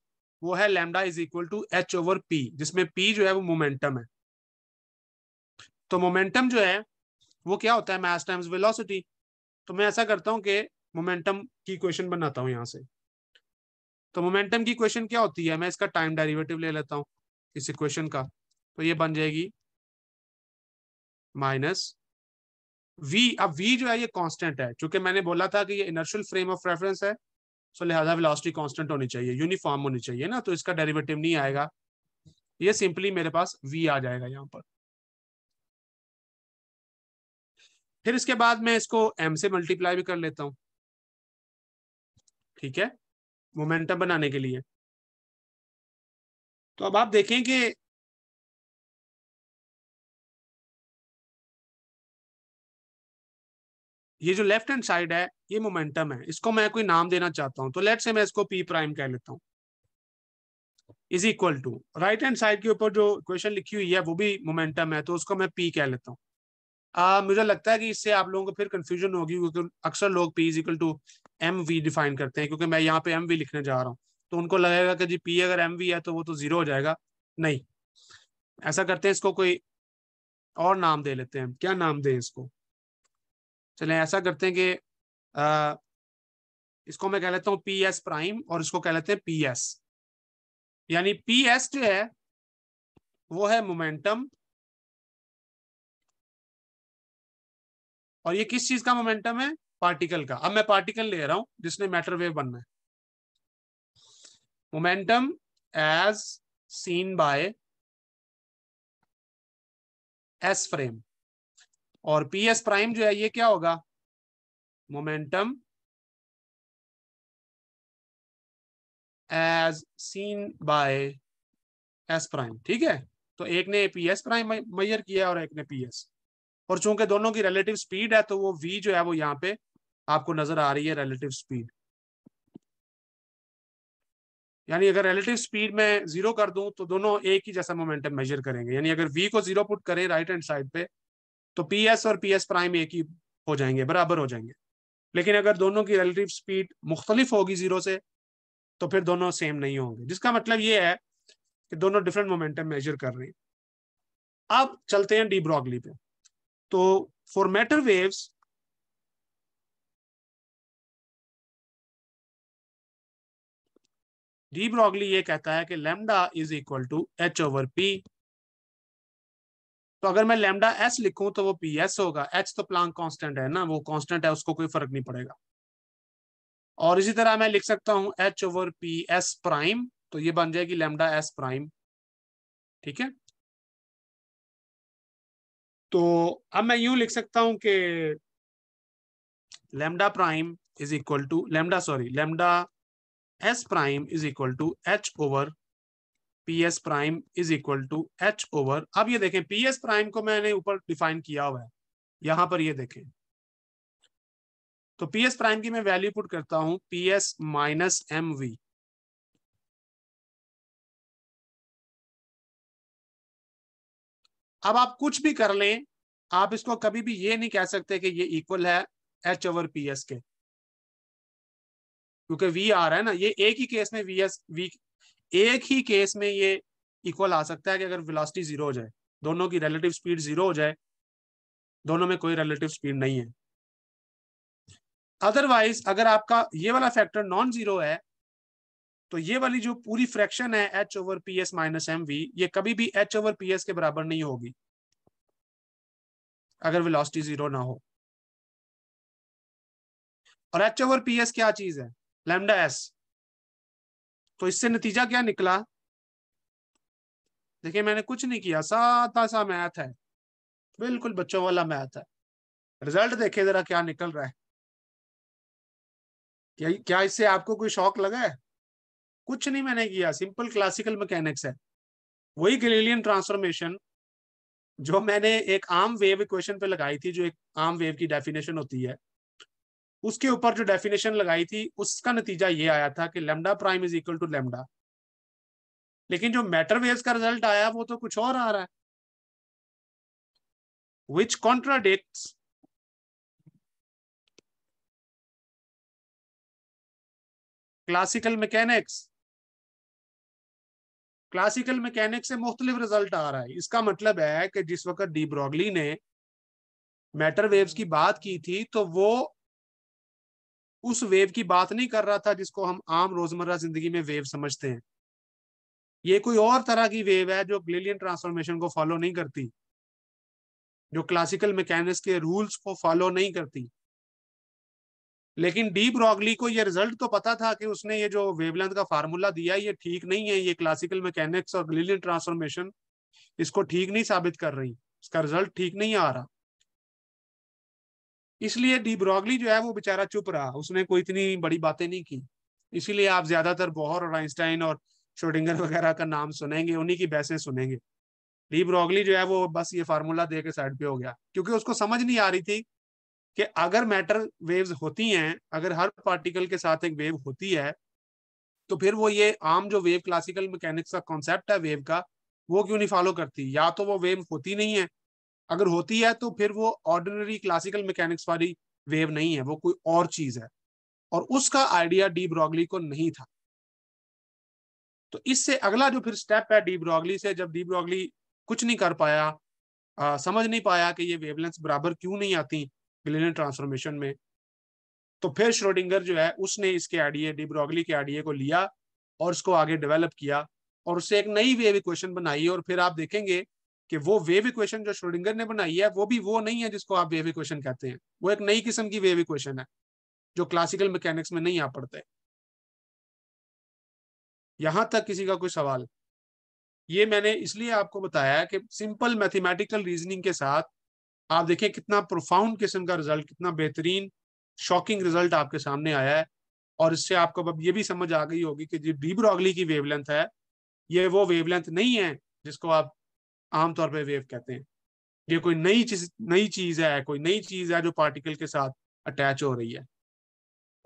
वो है lambda is equal to H over P, जिसमें पी जो है वो मोमेंटम है। तो मोमेंटम जो है वो क्या होता है, मास टाइम्स वेलोसिटी। तो मैं ऐसा करता हूं कि मोमेंटम की इक्वेशन बनाता हूं यहां से। तो मोमेंटम की इक्वेशन क्या होती है, मैं इसका टाइम डेरिवेटिव ले लेता हूं इस इक्वेशन का। तो ये बन जाएगी माइनस वी। अब वी जो है ये कांस्टेंट है, क्योंकि मैंने बोला था कि ये इनर्शियल फ्रेम ऑफ रेफरेंस है, सो लिहाजा वेलोसिटी कांस्टेंट होनी चाहिए, यूनिफॉर्म होनी चाहिए ना, तो इसका डेरिवेटिव नहीं आएगा, ये सिंपली मेरे पास वी आ जाएगा यहाँ पर। फिर इसके बाद मैं इसको एम से मल्टीप्लाई भी कर लेता हूँ, ठीक है, मोमेंटम बनाने के लिए। तो अब आप देखें कि ये जो लेफ्ट हैंड साइड है ये मोमेंटम है, इसको मैं कोई नाम देना चाहता हूं, तो लेट से मैं इसको पी प्राइम कह लेता हूं, is equal to right hand side के ऊपर जो इक्वेशन लिखी हुई है वो भी मोमेंटम है, तो उसको मैं पी कह लेता हूँ। मुझे लगता है कि इससे आप लोगों को फिर कंफ्यूजन होगी, क्योंकि अक्सर लोग P is equal to M V define करते हैं, क्योंकि मैं यहाँ पे एम वी लिखने जा रहा हूँ, तो उनको लगेगा कि जी पी अगर एम वी है तो वो तो जीरो हो जाएगा। नहीं, ऐसा करते हैं, इसको कोई और नाम दे लेते हैं। क्या नाम दें इसको, चलें ऐसा करते हैं कि आ, इसको मैं कह लेता हूँ पी एस प्राइम, और इसको कह लेते हैं पी एस। यानी पी एस जो है वो है मोमेंटम, और ये किस चीज का मोमेंटम है, पार्टिकल का। अब मैं पार्टिकल ले रहा हूं जिसने मैटर वेव बनना है। Momentum as seen by S frame, और पी एस प्राइम जो है ये क्या होगा, momentum as seen by S prime, ठीक है। तो एक ने पी एस प्राइम मेजर किया और एक ने पी एस, और चूंकि दोनों की रिलेटिव स्पीड है तो वो v जो है वो यहाँ पे आपको नजर आ रही है, रिलेटिव स्पीड। यानी अगर रिलेटिव स्पीड में जीरो कर दूं तो दोनों एक ही जैसा मोमेंटम मेजर करेंगे। यानी अगर v को जीरो पुट करें राइट हैंड साइड पे तो पी एस और पी एस प्राइम एक ही हो जाएंगे, बराबर हो जाएंगे। लेकिन अगर दोनों की रिलेटिव स्पीड मुख्तलिफ होगी जीरो से तो फिर दोनों सेम नहीं होंगे, जिसका मतलब ये है कि दोनों डिफरेंट मोमेंटम मेजर कर रहे हैं। अब चलते हैं डी ब्रॉगली पे। तो for matter waves de Broglie ये कहता है कि lambda is equal to H over P. तो अगर मैं लैम्डा एस लिखूं तो वो पी एस होगा, एच तो प्लांक कांस्टेंट है ना, वो कांस्टेंट है, उसको कोई फर्क नहीं पड़ेगा। और इसी तरह मैं लिख सकता हूं H over P S prime, तो ये बन जाएगी लैम्डा एस प्राइम, ठीक है। तो अब मैं यूं लिख सकता हूं कि lambda prime is equal to lambda S prime is equal to H over P S prime is equal to H over. अब ये देखें पी एस प्राइम को मैंने ऊपर डिफाइन किया हुआ है, यहां पर ये देखें। तो पी एस प्राइम की मैं वैल्यू पुट करता हूं P S minus M V. अब आप कुछ भी कर लें, आप इसको कभी भी ये नहीं कह सकते कि ये इक्वल है एच ओवर पी एस के, क्योंकि वी आ रहा है ना, ये एक ही केस में वी एस वी, एक ही केस में ये इक्वल आ सकता है कि अगर वेलोसिटी जीरो हो जाए, दोनों की रिलेटिव स्पीड जीरो हो जाए, दोनों में कोई रिलेटिव स्पीड नहीं है। अदरवाइज अगर आपका ये वाला फैक्टर नॉन जीरो है तो ये वाली जो पूरी फ्रैक्शन है H over P S minus M V, ये कभी भी एच ओवर पी एस के बराबर नहीं होगी। अगर वेलोसिटी जीरो ना हो। और एच ओवर पी एस क्या चीज है? Lambda S. तो इससे नतीजा क्या निकला? देखिए मैंने कुछ नहीं किया, सादा सा मैथ है, बिल्कुल बच्चों वाला मैथ है। रिजल्ट देखे जरा क्या निकल रहा है। क्या इससे आपको कोई शौक लगा है? कुछ नहीं मैंने किया, सिंपल क्लासिकल मैकेनिक्स है। वही गैलीलियन ट्रांसफॉर्मेशन जो मैंने एक आम वेव इक्वेशन पे लगाई थी, जो एक आम वेव की डेफिनेशन होती है, उसके ऊपर जो डेफिनेशन लगाई थी उसका नतीजा ये आया था कि lambda prime is equal to lambda. लेकिन जो मैटर वेव्स का रिजल्ट आया वो तो कुछ और आ रहा है, which contradicts classical mechanics. Classical mechanics से मुख्तलिफ रिजल्ट आ रहा है। इसका मतलब है कि जिस वक्त डी ब्रॉगली ने मैटर वेव्स की बात की थी तो वो उस वेव की बात नहीं कर रहा था जिसको हम आम रोजमर्रा जिंदगी में वेव समझते हैं। ये कोई और तरह की वेव है जो गैलीलियन ट्रांसफॉर्मेशन को फॉलो नहीं करती, जो क्लासिकल मैकेनिक्स के रूल्स को फॉलो नहीं करती। लेकिन डी ब्रॉगली को ये रिजल्ट तो पता था कि उसने ये जो वेवलेंथ का फार्मूला दिया ये ठीक नहीं है, ये क्लासिकल मैकेनिक्स और गैलीलियन ट्रांसफॉर्मेशन इसको ठीक नहीं साबित कर रही, इसका रिजल्ट ठीक नहीं आ रहा। इसलिए डी ब्रॉगली जो है वो बेचारा चुप रहा, उसने कोई इतनी बड़ी बातें नहीं की। इसीलिए आप ज्यादातर बोहर और आइंस्टाइन और श्रोडिंगर वगैरह का नाम सुनेंगे, उन्हीं की बहसें सुनेंगे। डी ब्रॉगली जो है वो बस ये फार्मूला दे के साइड पे हो गया, क्योंकि उसको समझ नहीं आ रही थी कि अगर मैटर वेव्स होती हैं, अगर हर पार्टिकल के साथ एक वेव होती है, तो फिर वो ये आम जो वेव क्लासिकल मैकेनिक्स का कॉन्सेप्ट है वेव का, वो क्यों नहीं फॉलो करती। या तो वो वेव होती नहीं है, अगर होती है तो फिर वो ऑर्डिनरी क्लासिकल मैकेनिक्स वाली वेव नहीं है, वो कोई और चीज है। और उसका आइडिया डी ब्रॉगली को नहीं था। तो इससे अगला जो फिर स्टेप है डी ब्रॉगली से, जब डी ब्रॉगली कुछ नहीं कर पाया, समझ नहीं पाया कि ये वेवलेंथ बराबर क्यों नहीं आती गैलीलियन ट्रांसफॉर्मेशन में, तो फिर श्रोडिंगर जो है उसने इसके आइडिया, डी ब्रॉगली के आइडिया को लिया और उसको आगे डेवलप किया और उससे एक नई वेव इक्वेशन बनाई। और फिर आप देखेंगे कि वो वेव इक्वेशन जो श्रोडिंगर ने बनाई है वो भी वो नहीं है जिसको आप वेव इक्वेशन कहते हैं, वो एक नई किस्म की वेव इक्वेशन है जो क्लासिकल मैकेनिक्स में नहीं आ पड़ते। यहां तक किसी का कोई सवाल? ये मैंने इसलिए आपको बताया कि सिंपल मैथमेटिकल रीजनिंग के साथ आप देखिए कितना प्रोफाउंड किस्म का रिजल्ट, कितना बेहतरीन शॉकिंग रिजल्ट आपके सामने आया है। और इससे आपको अब ये भी समझ आ गई होगी कि जो डी ब्रॉगली की वेवलेंथ है ये वो वेवलेंथ नहीं है जिसको आप आमतौर पर वेव कहते हैं। ये कोई नई चीज है, कोई नई चीज है जो पार्टिकल के साथ अटैच हो रही है।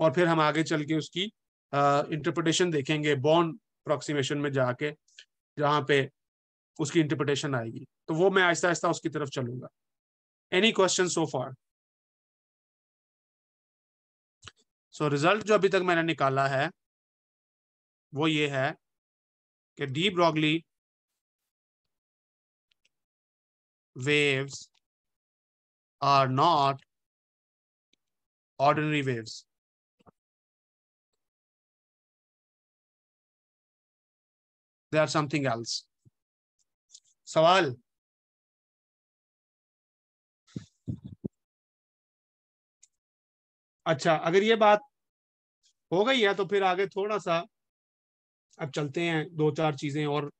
और फिर हम आगे चल के उसकी इंटरप्रिटेशन देखेंगे बॉन्ड अप्रोक्सीमेशन में जाके, जहाँ पे उसकी इंटरप्रिटेशन आएगी। तो वो मैं आहिस्ता आहिस्ता उसकी तरफ चलूंगा। एनी क्वेश्चन सो फार? सो रिजल्ट जो अभी तक मैंने निकाला है वो ये है कि de Broglie waves are not ordinary waves. They are something else. सवाल? अच्छा, अगर ये बात हो गई है तो फिर आगे थोड़ा सा अब चलते हैं, दो चार चीजें और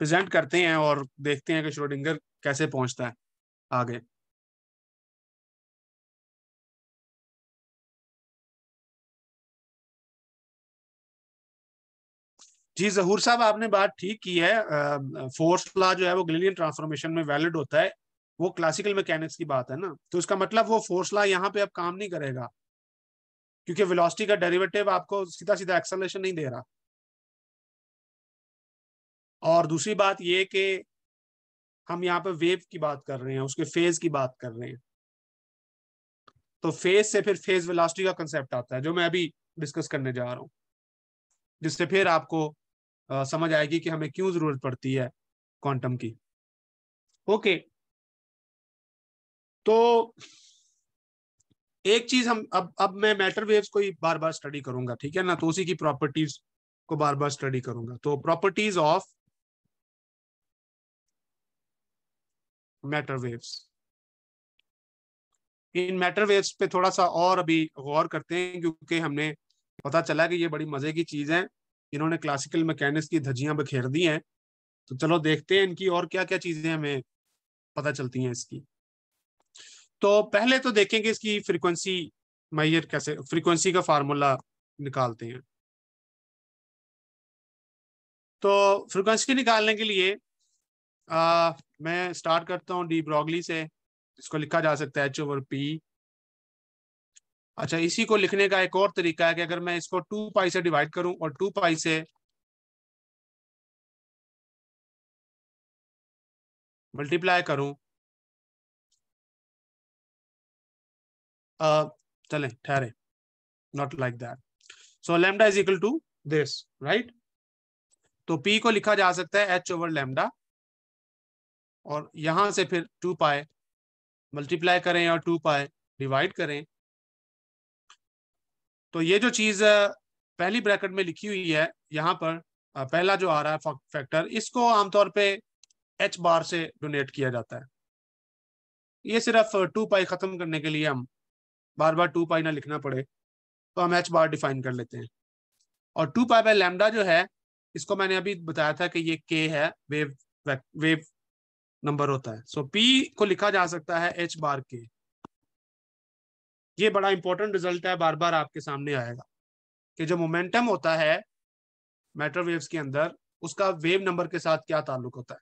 प्रेजेंट करते हैं और देखते हैं कि श्रोडिंगर कैसे पहुंचता है आगे। जी जहूर साहब, आपने बात ठीक की है। फोर्स लॉ जो है वो गैलीलियन ट्रांसफॉर्मेशन में वैलिड होता है, वो क्लासिकल मैकेनिक्स की बात है ना, तो इसका मतलब वो फोर्स लॉ यहाँ पे अब काम नहीं करेगा, क्योंकि वेलोसिटी का डेरिवेटिव आपको सीधा सीधा एक्सेलरेशन नहीं दे रहा। और दूसरी बात ये कि हम यहाँ पे वेव की बात कर रहे हैं, उसके फेज की बात कर रहे हैं, तो फेज से फिर फेज वेलोसिटी का कंसेप्ट आता है जो मैं अभी डिस्कस करने जा रहा हूँ, जिससे फिर आपको समझ आएगी कि हमें क्यों जरूरत पड़ती है क्वांटम की। ओके, तो एक चीज हम अब मैं मैटर वेव्स को ही बार बार स्टडी करूंगा, ठीक है ना, तो उसी की प्रॉपर्टीज को बार बार स्टडी करूंगा। तो properties of matter waves, in matter waves पे थोड़ा सा और अभी गौर करते हैं, क्योंकि हमने पता चला कि ये बड़ी मजे की चीज है, इन्होंने क्लासिकल मैकेनिक्स की धज्जियां बखेर दी हैं। तो चलो देखते हैं इनकी और क्या क्या चीजें हमें पता चलती हैं इसकी। तो पहले तो देखेंगे इसकी फ्रीक्वेंसी मेजर कैसे, फ्रीक्वेंसी का फार्मूला निकालते हैं। तो फ्रीक्वेंसी निकालने के लिए मैं स्टार्ट करता हूँ डी ब्रॉगली से। इसको लिखा जा सकता है H/P। अच्छा, इसी को लिखने का एक और तरीका है कि अगर मैं इसको 2 पाई से डिवाइड करूं और 2 पाई से मल्टीप्लाई करूं, चलें ठहरे, not like that. So lambda is equal to this, right. तो P को लिखा जा सकता है H/λ, और यहां से फिर 2 पाई मल्टीप्लाई करें और 2 पाई डिवाइड करें। तो ये जो चीज पहली ब्रैकेट में लिखी हुई है यहाँ पर, पहला जो आ रहा है फैक्टर, इसको आमतौर पे H बार से डोनेट किया जाता है। ये सिर्फ 2 पाई खत्म करने के लिए, हम बार बार 2 पाई ना लिखना पड़े, तो हम H बार डिफाइन कर लेते हैं। और 2 पाई/λ जो है, इसको मैंने अभी बताया था कि ये K है, वेव नंबर होता है। सो P को लिखा जा सकता है H/K। ये बड़ा इंपॉर्टेंट रिजल्ट है, बार बार आपके सामने आएगा कि जो मोमेंटम होता है मैटर वेव्स के अंदर, उसका वेव नंबर के साथ क्या ताल्लुक होता है।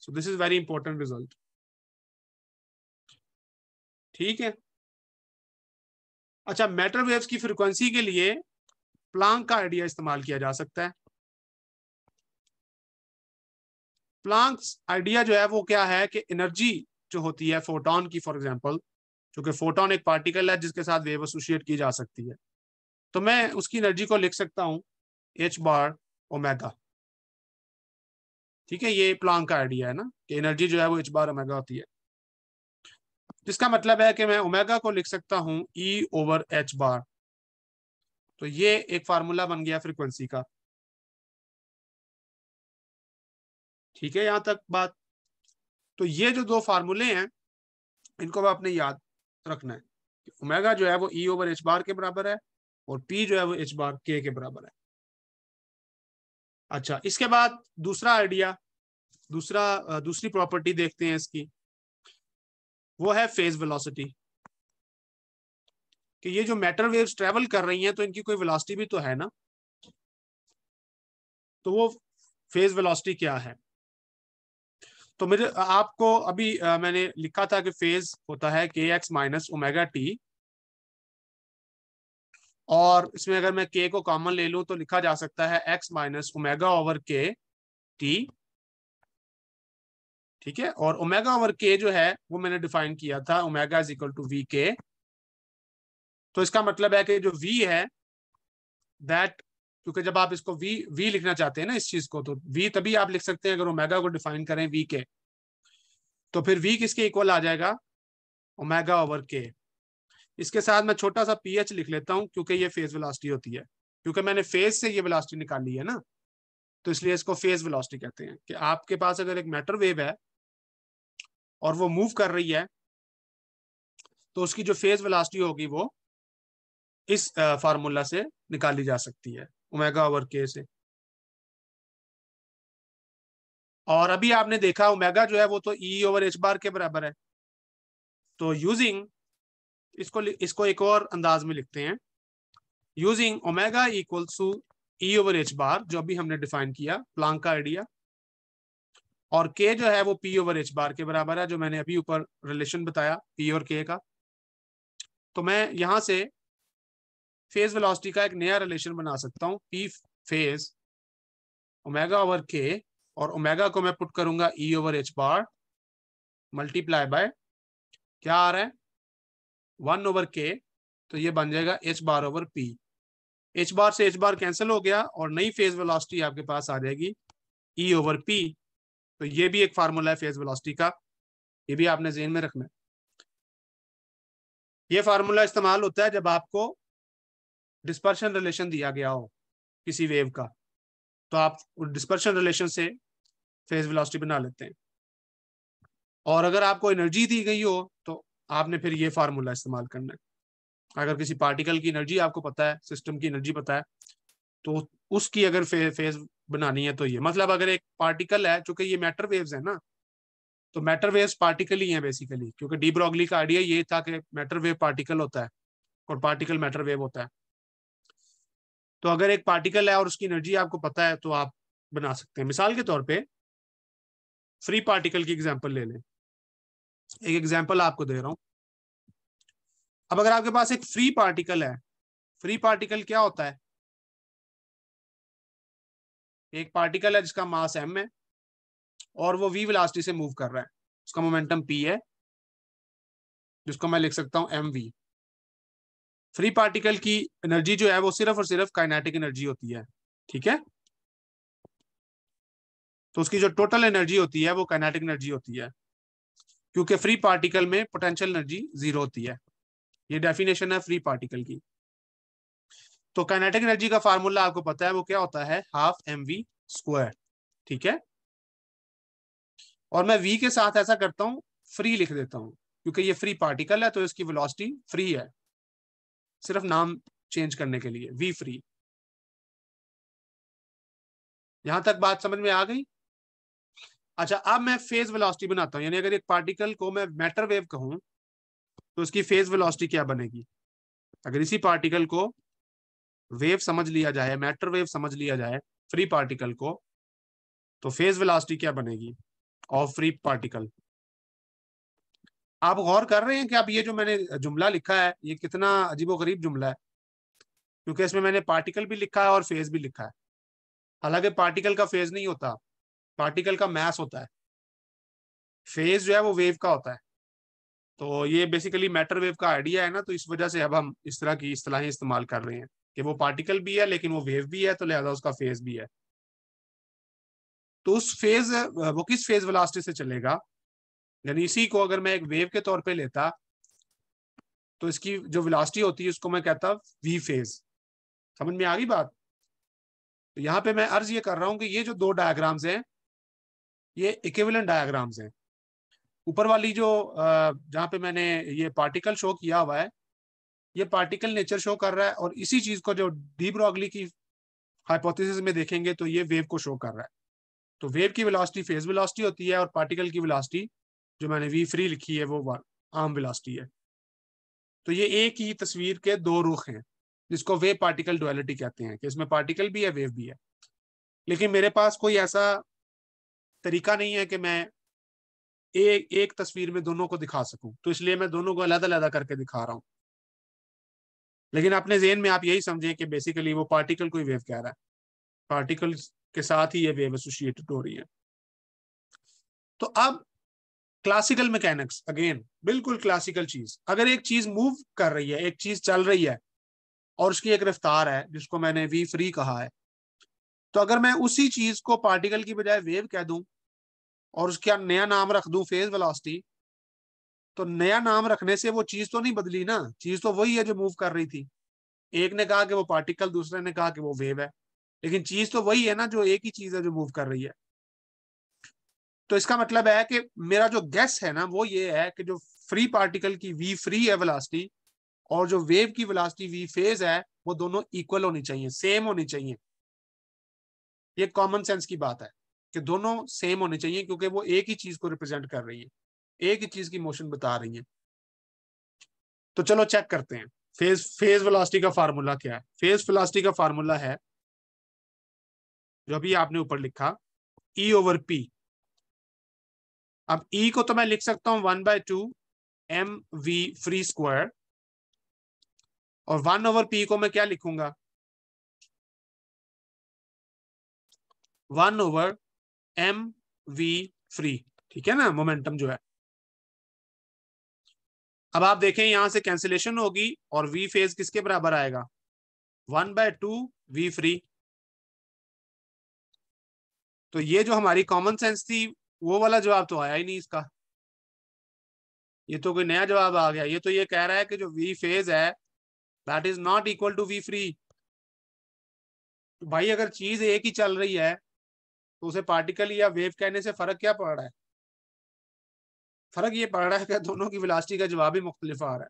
So this is very important result. ठीक है। अच्छा, मैटर वेव्स की फ्रीक्वेंसी के लिए प्लांक का आइडिया इस्तेमाल किया जा सकता है। प्लांक्स आइडिया जो है वो क्या है कि एनर्जी जो होती है फोटोन की, फॉर एग्जांपल, क्योंकि फोटोन एक पार्टिकल है जिसके साथ वेव एसोसिएट की जा सकती है, तो मैं उसकी एनर्जी को लिख सकता हूं H/ω। ठीक है, ये प्लांक का आइडिया है ना कि एनर्जी जो है वो H/ω होती है, जिसका मतलब है कि मैं ओमेगा को लिख सकता हूं E/H बार। तो ये एक फार्मूला बन गया फ्रीक्वेंसी का। ठीक है, यहां तक बात। तो ये जो दो फार्मूले हैं, इनको आपने याद रखना है। ओमेगा जो है वो E/H बार के बराबर है, और P जो है वो H/K के बराबर है। अच्छा, इसके बाद दूसरा आइडिया, दूसरी प्रॉपर्टी देखते हैं इसकी, वो है फेज वेलोसिटी। कि ये जो मैटर वेव्स ट्रेवल कर रही हैं, तो इनकी कोई वेलोसिटी भी तो है ना। तो वो फेज वेलोसिटी क्या है। तो मेरे आपको अभी मैंने लिखा था कि फेज होता है KX-ω-t, और इसमें अगर मैं K को कॉमन ले लूं तो लिखा जा सकता है X-ω/K-T। ठीक है, और ω/K जो है वो मैंने डिफाइन किया था, ω इज इक्वल टू VK। तो इसका मतलब है कि जो V है दैट, क्योंकि जब आप इसको V लिखना चाहते हैं ना इस चीज को, तो V तभी आप लिख सकते हैं अगर ओमेगा को डिफाइन करें VK। तो फिर V किसके इक्वल आ जाएगा, ω/K। इसके साथ मैं छोटा सा PH लिख लेता हूं, क्योंकि ये फेज वेलोसिटी होती है, क्योंकि मैंने फेज से ये वेलोसिटी निकाली है ना, तो इसलिए इसको फेज वेलोसिटी कहते हैं। कि आपके पास अगर एक मैटर वेव है और वो मूव कर रही है, तो उसकी जो फेज वेलोसिटी होगी वो इस फार्मूला से निकाली जा सकती है, ω/K से। और अभी आपने देखा ओमेगा जो है वो तो E/H बार के बराबर है। तो यूजिंग इसको एक और अंदाज में लिखते हैं, using omega equals to E/H bar, जो अभी हमने डिफाइन किया प्लांक का आइडिया, और K जो है वो P/H बार के बराबर है, जो मैंने अभी ऊपर रिलेशन बताया P और K का। तो मैं यहां से फेज वेलोसिटी का एक नया रिलेशन बना सकता हूं, P फेज ω/K, और ओमेगा को मैं पुट करूंगा E/H बार मल्टीप्लाई बाय क्या आ रहा है 1/K। तो ये बन जाएगा H/P। H बार से H बार कैंसिल हो गया, और नई फेज वेलोसिटी आपके पास आ जाएगी E/P। तो ये भी एक फार्मूला है फेज वेलोसिटी का, ये भी आपने ज़हन में रखना है। ये फार्मूला इस्तेमाल होता है जब आपको डिस्पर्शन रिलेशन दिया गया हो किसी वेव का, तो आप डिस्पर्शन रिलेशन से फेज वेलोसिटी बना लेते हैं। और अगर आपको एनर्जी दी गई हो, तो आपने फिर ये फार्मूला इस्तेमाल करना है। अगर किसी पार्टिकल की एनर्जी आपको पता है, सिस्टम की एनर्जी पता है, तो उसकी अगर फेज बनानी है तो ये मतलब अगर एक पार्टिकल है, चूंकि ये मैटर वेव्स है ना, तो मैटर वेव्स पार्टिकल ही है बेसिकली, क्योंकि डी ब्रॉगली का आइडिया ये था कि मैटर वेव पार्टिकल होता है और पार्टिकल मैटर वेव होता है। तो अगर एक पार्टिकल है और उसकी एनर्जी आपको पता है तो आप बना सकते हैं। मिसाल के तौर पे फ्री पार्टिकल की एग्जांपल ले लें। एक एग्जांपल आपको दे रहा हूं। अब अगर आपके पास एक फ्री पार्टिकल है, फ्री पार्टिकल क्या होता है? एक पार्टिकल है जिसका मास m है और वो v वेलोसिटी से मूव कर रहा है, उसका मोमेंटम p है, जिसको मैं लिख सकता हूं mv। फ्री पार्टिकल की एनर्जी जो है वो सिर्फ और सिर्फ काइनेटिक एनर्जी होती है, ठीक है? तो उसकी जो टोटल एनर्जी होती है वो काइनेटिक एनर्जी होती है, क्योंकि फ्री पार्टिकल में पोटेंशियल एनर्जी 0 होती है। ये डेफिनेशन है फ्री पार्टिकल की। तो काइनेटिक एनर्जी का फार्मूला आपको पता है, वो क्या होता है? हाफ mv², ठीक है? और मैं v के साथ ऐसा करता हूं, फ्री लिख देता हूं, क्योंकि ये फ्री पार्टिकल है तो इसकी वेलोसिटी फ्री है, सिर्फ नाम चेंज करने के लिए v फ्री। यहां तक बात समझ में आ गई? अच्छा, अब मैं फेज वेलोसिटी बनाता हूं, यानी अगर एक पार्टिकल को मैं मैटर वेव कहूं तो उसकी फेज वेलोसिटी क्या बनेगी? अगर इसी पार्टिकल को वेव समझ लिया जाए, मैटर वेव समझ लिया जाए फ्री पार्टिकल को, तो फेज वेलोसिटी क्या बनेगी ऑफ फ्री पार्टिकल? आप गौर कर रहे हैं कि अब ये जो मैंने जुमला लिखा है ये कितना अजीबोगरीब जुमला है, क्योंकि इसमें मैंने पार्टिकल भी लिखा है और फेज भी लिखा है। हालांकि पार्टिकल का फेज नहीं होता, पार्टिकल का मास होता है, फेज जो है वो वेव का होता है। तो ये बेसिकली मैटर वेव का आइडिया है ना, तो इस वजह से अब हम इस तरह की इस्तेलाहें इस्तेमाल कर रहे हैं कि वो पार्टिकल भी है लेकिन वो वेव भी है, तो लिहाजा उसका फेज भी है। तो उस फेज, वो किस फेज वेलोसिटी से चलेगा, यानी इसी को अगर मैं एक वेव के तौर पे लेता तो इसकी जो वेलोसिटी होती है उसको मैं कहता वी फेज। समझ में आ गई बात? तो यहाँ पे मैं अर्ज ये कर रहा हूं कि ये जो दो डायग्राम्स हैं ये इक्विवेलेंट डायग्राम्स हैं। ऊपर वाली जो जहाँ पे मैंने ये पार्टिकल शो किया हुआ है, ये पार्टिकल नेचर शो कर रहा है, और इसी चीज को जो डी ब्रॉगली की हाइपोथेसिस में देखेंगे तो ये वेव को शो कर रहा है। तो वेव की वेलोसिटी फेज वेलोसिटी होती है और पार्टिकल की वेलोसिटी जो मैंने वी फ्री लिखी है वो आर्म वेलोसिटी है। तो ये एक ही तस्वीर के दो रुख हैं, जिसको वेव पार्टिकल डुअलिटी कहते हैं, कि इसमें पार्टिकल भी है वेव भी है। लेकिन मेरे पास कोई ऐसा तरीका नहीं है कि मैं एक एक तस्वीर में दोनों को दिखा सकूं, तो इसलिए मैं दोनों को अलग अलग करके दिखा रहा हूं। लेकिन अपने जेहन में आप यही समझें कि बेसिकली वो पार्टिकल को ही वेव कह रहा है, पार्टिकल के साथ ही ये वेव एसोसिएटेड हो रही है। तो अब क्लासिकल मैकेनिक्स, अगेन बिल्कुल क्लासिकल चीज, अगर एक चीज मूव कर रही है, एक चीज चल रही है और उसकी एक रफ्तार है जिसको मैंने वी फ्री कहा है, तो अगर मैं उसी चीज को पार्टिकल की बजाय वेव कह दूं और उसका नया नाम रख दूं फेज वेलोसिटी, तो नया नाम रखने से वो चीज तो नहीं बदली ना, चीज तो वही है जो मूव कर रही थी। एक ने कहा कि वो पार्टिकल, दूसरे ने कहा कि वो वेव है, लेकिन चीज तो वही है ना, जो एक ही चीज है जो मूव कर रही है। तो इसका मतलब है कि मेरा जो गेस है ना वो ये है कि जो फ्री पार्टिकल की वी फ्री है वेलोसिटी और जो वेव की वेलोसिटी वी फेज है वो दोनों इक्वल होनी चाहिए, सेम होनी चाहिए। ये कॉमन सेंस की बात है कि दोनों सेम होने चाहिए, क्योंकि वो एक ही चीज को रिप्रेजेंट कर रही है, एक ही चीज की मोशन बता रही है। तो चलो चेक करते हैं फेज फेज वेलोसिटी का फार्मूला क्या है। फेज वेलोसिटी का फार्मूला है जो अभी आपने ऊपर लिखा, E/P। अब E को तो मैं लिख सकता हूं 1/2 mv फ्री स्क्वायर, और 1/P को मैं क्या लिखूंगा? 1/mv फ्री, ठीक है ना, मोमेंटम जो है। अब आप देखें यहां से कैंसिलेशन होगी और वी फेज किसके बराबर आएगा? 1/2 वी फ्री। तो ये जो हमारी कॉमन सेंस थी वो वाला जवाब तो आया ही नहीं इसका, ये तो कोई नया जवाब आ गया। ये तो ये कह रहा है कि जो वी फेज है that is not equal to V free. तो भाई अगर चीज एक ही चल रही है तो उसे पार्टिकल या वेव कहने से फर्क क्या पड़ रहा है? फर्क ये पड़ रहा है कि दोनों की वेलोसिटी का जवाब ही मुख्तलिफ आ रहा है।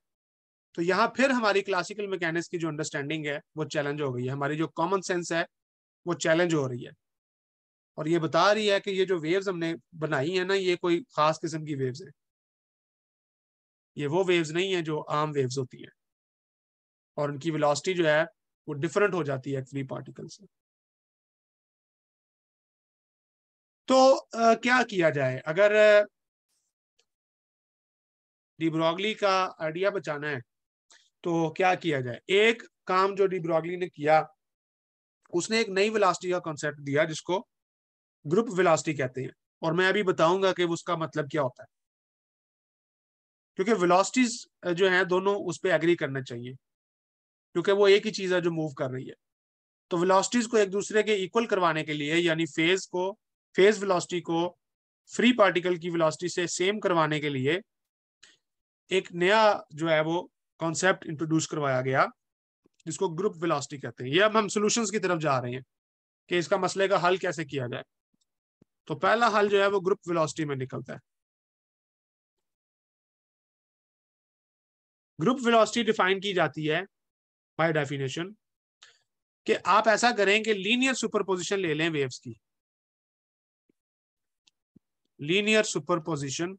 तो यहाँ फिर हमारी क्लासिकल मैकेनिक्स की जो अंडरस्टैंडिंग है वो चैलेंज हो गई है, हमारी जो कॉमन सेंस है वो चैलेंज हो रही है, और ये बता रही है कि ये जो वेव्स हमने बनाई है ना, ये कोई खास किस्म की वेव्स है, ये वो वेव्स नहीं है जो आम वेव्स होती है, और उनकी वेलोसिटी जो है वो डिफरेंट हो जाती है फ्री पार्टिकल से। तो क्या किया जाए अगर डी ब्रॉगली का आइडिया बचाना है, तो क्या किया जाए? एक काम जो डी ब्रॉगली ने किया, उसने एक नई वेलोसिटी का कॉन्सेप्ट दिया जिसको ग्रुप वेलोसिटी कहते हैं, और मैं अभी बताऊंगा कि उसका मतलब क्या होता है, क्योंकि वेलोसिटीज जो है दोनों उस पर एग्री करना चाहिए, क्योंकि वो एक ही चीज है जो मूव कर रही है। तो वेलोसिटीज को एक दूसरे के इक्वल करवाने के लिए, यानी फेज वेलोसिटी को फ्री पार्टिकल की वेलोसिटी से सेम करवाने के लिए एक नया जो है वो कॉन्सेप्ट इंट्रोड्यूस करवाया गया, जिसको ग्रुप वेलोसिटी कहते हैं। ये अब हम सॉल्यूशंस की तरफ जा रहे हैं कि इसका मसले का हल कैसे किया जाए। तो पहला हल जो है वो ग्रुप वेलोसिटी में निकलता है। ग्रुप वेलोसिटी डिफाइन की जाती है बाय डेफिनेशन कि आप ऐसा करें कि लीनियर सुपरपोजिशन ले लें वेव्स की, linear superposition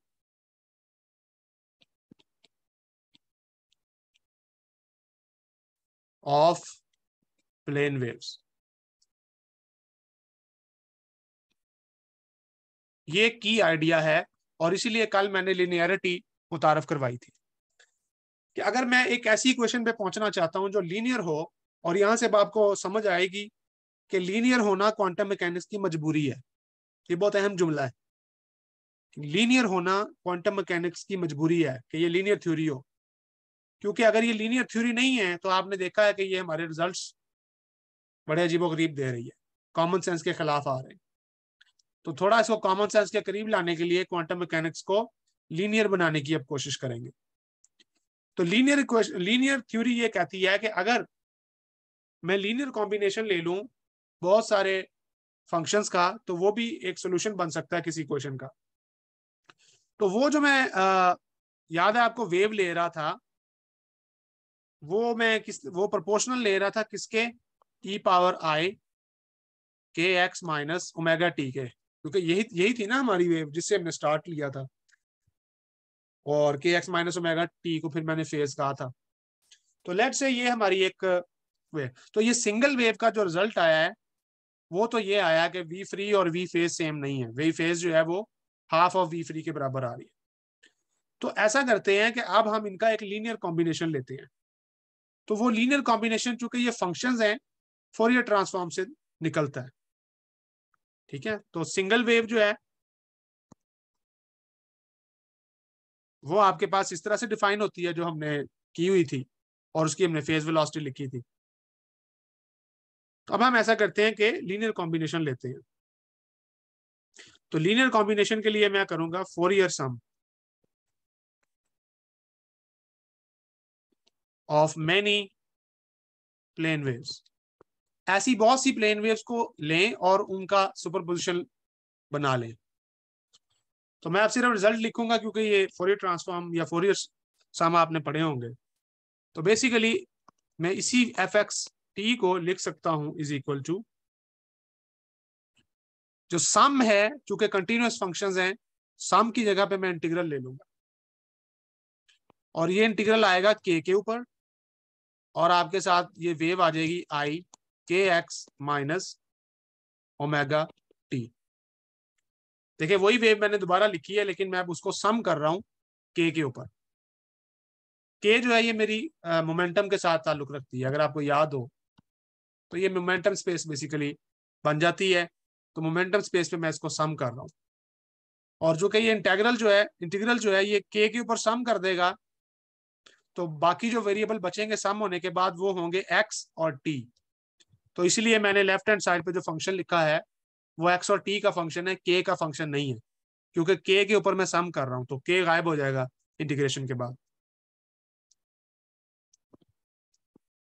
of plane waves. ये की आइडिया है, और इसीलिए कल मैंने लिनियरिटी मुतारफ करवाई थी कि अगर मैं एक ऐसी इक्वेशन पे पहुंचना चाहता हूं जो लीनियर हो, और यहां से आपको समझ आएगी कि लीनियर होना क्वांटम मैकेनिक्स की मजबूरी है। ये बहुत अहम जुमला है, लीनियर होना क्वांटम मैकेनिक्स की मजबूरी है कि ये लीनियर थ्योरी हो, क्योंकि अगर ये लीनियर थ्योरी नहीं है तो आपने देखा है कि ये हमारे रिजल्ट्स बड़े अजीबोगरीब दे रही है, कॉमन सेंस के खिलाफ आ रहे हैं। तो थोड़ा इसको कॉमन सेंस के करीब लाने के लिए क्वांटम मैकेनिक्स को लीनियर बनाने की अब कोशिश करेंगे। तो लीनियर थ्योरी ये कहती है कि अगर मैं लीनियर कॉम्बिनेशन ले लूं बहुत सारे फंक्शंस का, तो वो भी एक सोल्यूशन बन सकता है किसी क्वेश्चन का। तो वो जो मैं याद है आपको वेव ले रहा था, वो प्रोपोर्शनल ले रहा था किसके? ई पावर आई के एक्स माइनस ओमेगा टी के, क्योंकि यही यही थी ना हमारी वेव जिससे हमने स्टार्ट लिया था, और के एक्स माइनस ओमेगा टी को फिर मैंने फेज कहा था। तो लेट से ये हमारी एक वेव, तो ये सिंगल वेव का जो रिजल्ट आया है वो तो ये आया कि वी फ्री और वी फेज सेम नहीं है, वी फेज जो है वो हाफ ऑफ वी फ्री के बराबर आ रही है। तो ऐसा करते हैं कि अब हम इनका एक लीनियर कॉम्बिनेशन लेते हैं। तो वो लीनियर कॉम्बिनेशन चूंकि ये फंक्शंस हैं, फोरियर ट्रांसफॉर्म से निकलता है। ठीक है, तो सिंगल वेव जो है वो आपके पास इस तरह से डिफाइन होती है जो हमने की हुई थी, और उसकी हमने फेज वेलोसिटी लिखी थी। तो अब हम ऐसा करते हैं कि लीनियर कॉम्बिनेशन लेते हैं। तो लीनियर कॉम्बिनेशन के लिए मैं करूंगा Fourier sum of many plane waves. ऐसी बहुत सी प्लेन वेव्स को लें और उनका सुपरपोजिशन बना लें। तो मैं अब सिर्फ रिजल्ट लिखूंगा क्योंकि ये फोरियर ट्रांसफॉर्म या फोरियर सम आपने पढ़े होंगे। तो बेसिकली मैं इसी एफ एक्स टी को लिख सकता हूं इज इक्वल टू, जो सम है चूंकि कंटिन्यूअस फंक्शंस हैं, सम की जगह पे मैं इंटीग्रल ले लूंगा, और ये इंटीग्रल आएगा के ऊपर, और आपके साथ ये वेव आ जाएगी आई के एक्स माइनस ओमेगा टी। देखिए वही वेव मैंने दोबारा लिखी है, लेकिन मैं अब उसको सम कर रहा हूं के ऊपर। के जो है ये मेरी मोमेंटम के साथ ताल्लुक रखती है, अगर आपको याद हो तो ये मोमेंटम स्पेस बेसिकली बन जाती है। तो मोमेंटम स्पेस पे मैं इसको सम कर रहा हूं, और जो कि ये इंटीग्रल जो है ये के ऊपर सम कर देगा। तो बाकी जो वेरिएबल बचेंगे सम होने के बाद वो होंगे एक्स और टी। तो इसलिए मैंने लेफ्ट हैंड साइड पे जो फंक्शन लिखा है वो एक्स और टी का फंक्शन है, के का फंक्शन नहीं है, क्योंकि के ऊपर मैं सम कर रहा हूं, तो के गायब हो जाएगा इंटीग्रेशन के बाद।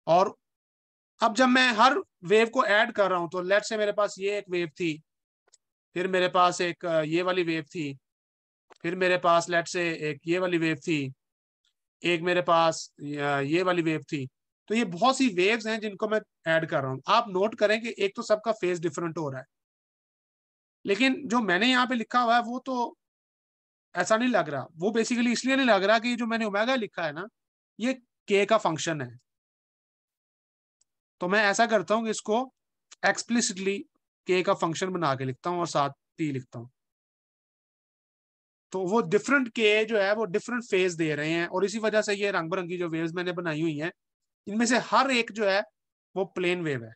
और अब जब मैं हर वेव को ऐड कर रहा हूं, तो लेट से मेरे पास ये एक वेव थी, फिर मेरे पास एक ये वाली वेव थी, फिर मेरे पास लेट से एक ये वाली वेव थी, एक मेरे पास ये वाली वेव थी। तो ये बहुत सी वेव्स हैं जिनको मैं ऐड कर रहा हूँ। आप नोट करें कि एक तो सबका फेज डिफरेंट हो रहा है, लेकिन जो मैंने यहाँ पे लिखा हुआ है वो तो ऐसा नहीं लग रहा। वो बेसिकली इसलिए नहीं लग रहा कि जो मैंने ओमेगा लिखा है ना, ये के का फंक्शन है। तो मैं ऐसा करता हूँ कि इसको एक्सप्लिसिटली के का फंक्शन बना के लिखता हूँ और साथ टी लिखता हूँ। तो वो डिफरेंट के जो है वो डिफरेंट फेज दे रहे हैं, और इसी वजह से ये रंग बिरंगी जो वेव्स मैंने बनाई हुई हैं, इनमें से हर एक जो है वो प्लेन वेव है,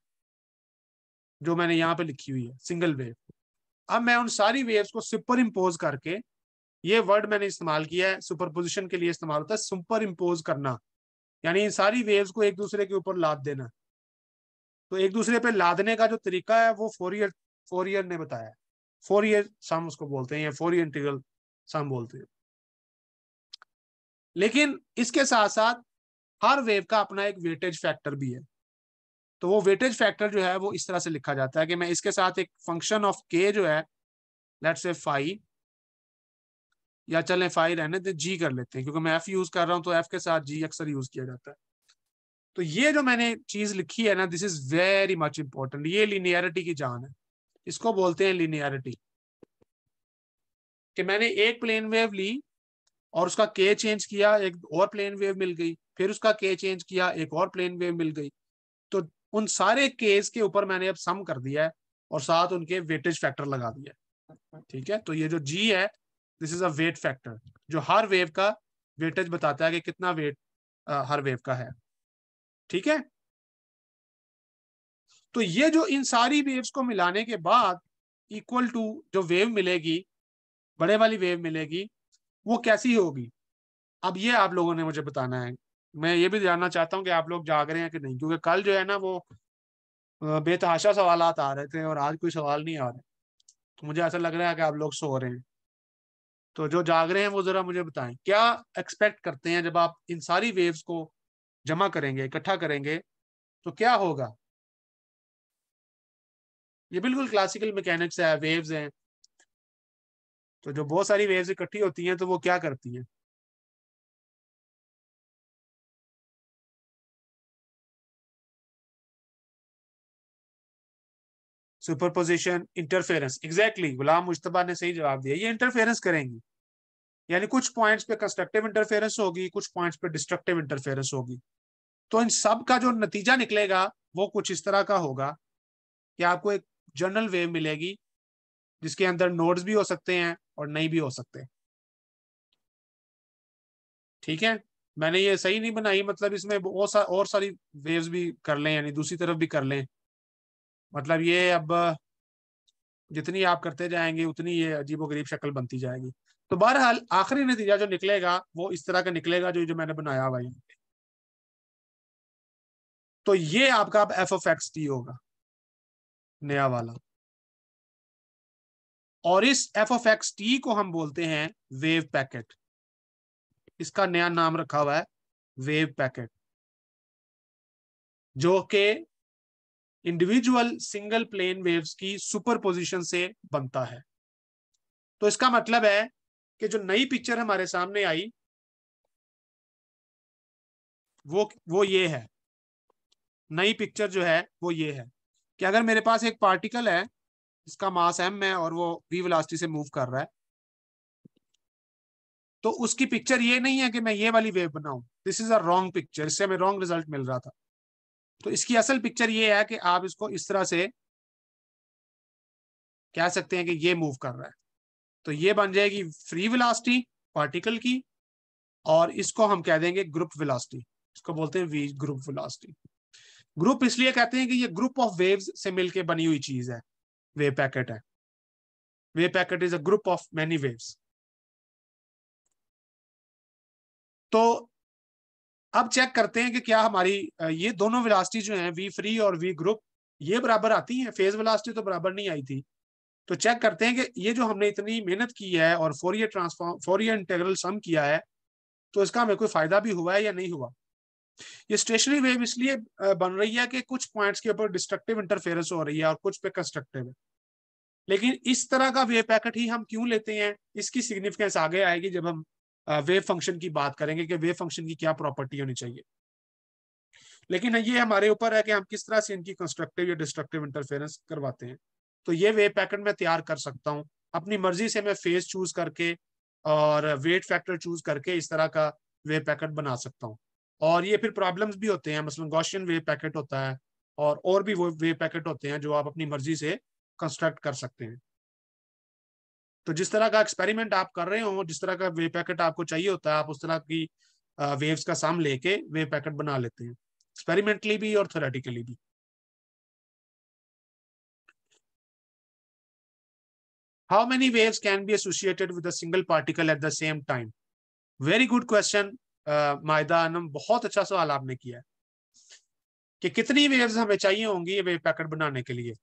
जो मैंने यहाँ पे लिखी हुई है सिंगल वेव। अब मैं उन सारी वेव्स को सुपर इम्पोज करके, ये वर्ड मैंने इस्तेमाल किया है, सुपरपोजिशन के लिए इस्तेमाल होता है, सुपर इम्पोज करना, यानी इन सारी वेव्स को एक दूसरे के ऊपर लाद देना। तो एक दूसरे पे लादने का जो तरीका है वो फोरियर ने बताया। फोरियर सम उसको बोलते हैं, या फोरियर इंटीग्रल सम बोलते हैं। लेकिन इसके साथ साथ हर वेव का अपना एक वेटेज फैक्टर भी है। तो वो वेटेज फैक्टर जो है वो इस तरह से लिखा जाता है कि मैं इसके साथ एक फंक्शन ऑफ के जो है, लेट्स से फाई, या चलें फाई रहने दे, जी कर लेते हैं, क्योंकि मैं एफ यूज कर रहा हूं तो एफ के साथ जी अक्सर यूज किया जाता है। तो ये जो मैंने चीज लिखी है ना, this is very much important. ये लिनियरिटी की जान है, इसको बोलते हैं लिनियरिटी। कि मैंने एक प्लेन वेव ली और उसका के चेंज किया, एक और प्लेन वेव मिल गई, फिर उसका के चेंज किया, एक और प्लेन वेव मिल गई। तो उन सारे केस के ऊपर मैंने अब सम कर दिया है और साथ उनके वेटेज फैक्टर लगा दिया है। ठीक है, तो ये जो जी है, this is a weight factor, जो हर वेव का वेटेज बताता है कि कितना वेट हर वेव का है। ठीक है, तो ये जो इन सारी वेव्स को मिलाने के बाद इक्वल टू जो वेव मिलेगी, बड़े वाली वेव मिलेगी, वो कैसी होगी, अब ये आप लोगों ने मुझे बताना है। मैं ये भी जानना चाहता हूँ कि आप लोग जाग रहे हैं कि नहीं, क्योंकि कल जो है ना वो बेतहाशा सवालात आ रहे थे और आज कोई सवाल नहीं आ रहे। तो मुझे ऐसा लग रहा है कि आप लोग सो रहे हैं। तो जो जाग रहे हैं वो जरा मुझे बताएं, क्या एक्सपेक्ट करते हैं जब आप इन सारी वेव्स को जमा करेंगे, इकट्ठा करेंगे, तो क्या होगा। ये बिल्कुल क्लासिकल मैकेनिक्स है, वेव्स हैं। तो जो बहुत सारी वेव्स इकट्ठी होती हैं तो वो क्या करती हैं। सुपरपोजिशन, इंटरफेरेंस, एग्जैक्टली गुलाम मुश्तबा ने सही जवाब दिया, ये इंटरफेरेंस करेंगी। यानी कुछ पॉइंट्स पे कंस्ट्रक्टिव इंटरफेरेंस होगी, कुछ पॉइंट्स पे डिस्ट्रक्टिव इंटरफेरेंस होगी। तो इन सब का जो नतीजा निकलेगा वो कुछ इस तरह का होगा कि आपको एक जनरल वेव मिलेगी जिसके अंदर नोड्स भी हो सकते हैं और नहीं भी हो सकते। ठीक है, मैंने ये सही नहीं बनाई, मतलब इसमें और सारी वेव्स भी कर लें, यानी दूसरी तरफ भी कर लें। मतलब ये अब जितनी आप करते जाएंगे उतनी ये अजीबोगरीब शक्ल बनती जाएगी। तो बहरहाल आखिरी नतीजा जो निकलेगा वो इस तरह का निकलेगा, जो मैंने बनाया हुआ है। तो ये आपका अब एफ ऑफ एक्स टी होगा, नया वाला। और इस एफ ऑफ एक्स टी को हम बोलते हैं वेव पैकेट। इसका नया नाम रखा हुआ है वेव पैकेट, जो कि इंडिविजुअल सिंगल प्लेन वेव्स की सुपरपोजिशन से बनता है। तो इसका मतलब है कि जो नई पिक्चर हमारे सामने आई वो ये है। नई पिक्चर जो है वो ये है कि अगर मेरे पास एक पार्टिकल है, इसका मास m है और वो v वेलोसिटी से मूव कर रहा है, तो उसकी पिक्चर ये नहीं है कि मैं ये वाली वेव बनाऊं। This is a wrong picture, इससे हमें रॉन्ग रिजल्ट मिल रहा था। तो इसकी असल पिक्चर ये है कि आप इसको इस तरह से कह सकते हैं कि ये मूव कर रहा है। तो ये बन जाएगी फ्री वेलोसिटी पार्टिकल की, और इसको हम कह देंगे ग्रुप वेलोसिटी। इसको बोलते हैं वी ग्रुप वेलोसिटी। ग्रुप इसलिए कहते हैं कि ये ग्रुप ऑफ वेव्स से मिलकर बनी हुई चीज है, वेव पैकेट है। Wave packet is a group of many waves. तो अब चेक करते हैं कि क्या हमारी ये दोनों वेलोसिटी जो हैं, वी फ्री और वी ग्रुप, ये बराबर आती हैं। फेज वेलोसिटी तो बराबर नहीं आई थी। तो चेक करते हैं कि ये जो हमने इतनी मेहनत की है और Fourier transform, Fourier integral sum किया है, तो इसका हमें कोई फायदा भी हुआ है या नहीं हुआ। ये स्टेशनरी वेव इसलिए बन रही है कि कुछ पॉइंट्स के ऊपर डिस्ट्रक्टिव इंटरफेरेंस हो रही है और कुछ पे कंस्ट्रक्टिव है। लेकिन इस तरह का वेव पैकेट ही हम क्यों लेते हैं, इसकी सिग्निफिकेंस आगे आएगी जब हम वेव फंक्शन की बात करेंगे कि वेव फंक्शन की क्या प्रॉपर्टी होनी चाहिए। लेकिन ये हमारे ऊपर है कि हम किस तरह से इनकी कंस्ट्रक्टिव या डिस्ट्रक्टिव इंटरफेरेंस करवाते हैं। तो ये वेव पैकेट मैं तैयार कर सकता हूँ अपनी मर्जी से, मैं फेज चूज करके और वेट फैक्टर चूज करके इस तरह का वेव पैकेट बना सकता हूँ। और ये फिर प्रॉब्लम्स भी होते हैं, मसलन गॉसियन वेव पैकेट होता है और भी वो वेव पैकेट होते हैं जो आप अपनी मर्जी से कंस्ट्रक्ट कर सकते हैं। तो जिस तरह का एक्सपेरिमेंट आप कर रहे हो, जिस तरह का वेव पैकेट आपको चाहिए होता है, आप उस तरह की वेव्स का सम लेके वेव पैकेट बना लेते हैं, एक्सपेरिमेंटली भी और थ्योरेटिकली भी। How many waves can be associated with a single particle at the same time? Very good question मायदा अनम, बहुत अच्छा सवाल आपने किया है कि कितनी वेव्स हमें चाहिए होंगी ये वेव पैकेट बनाने के लिए।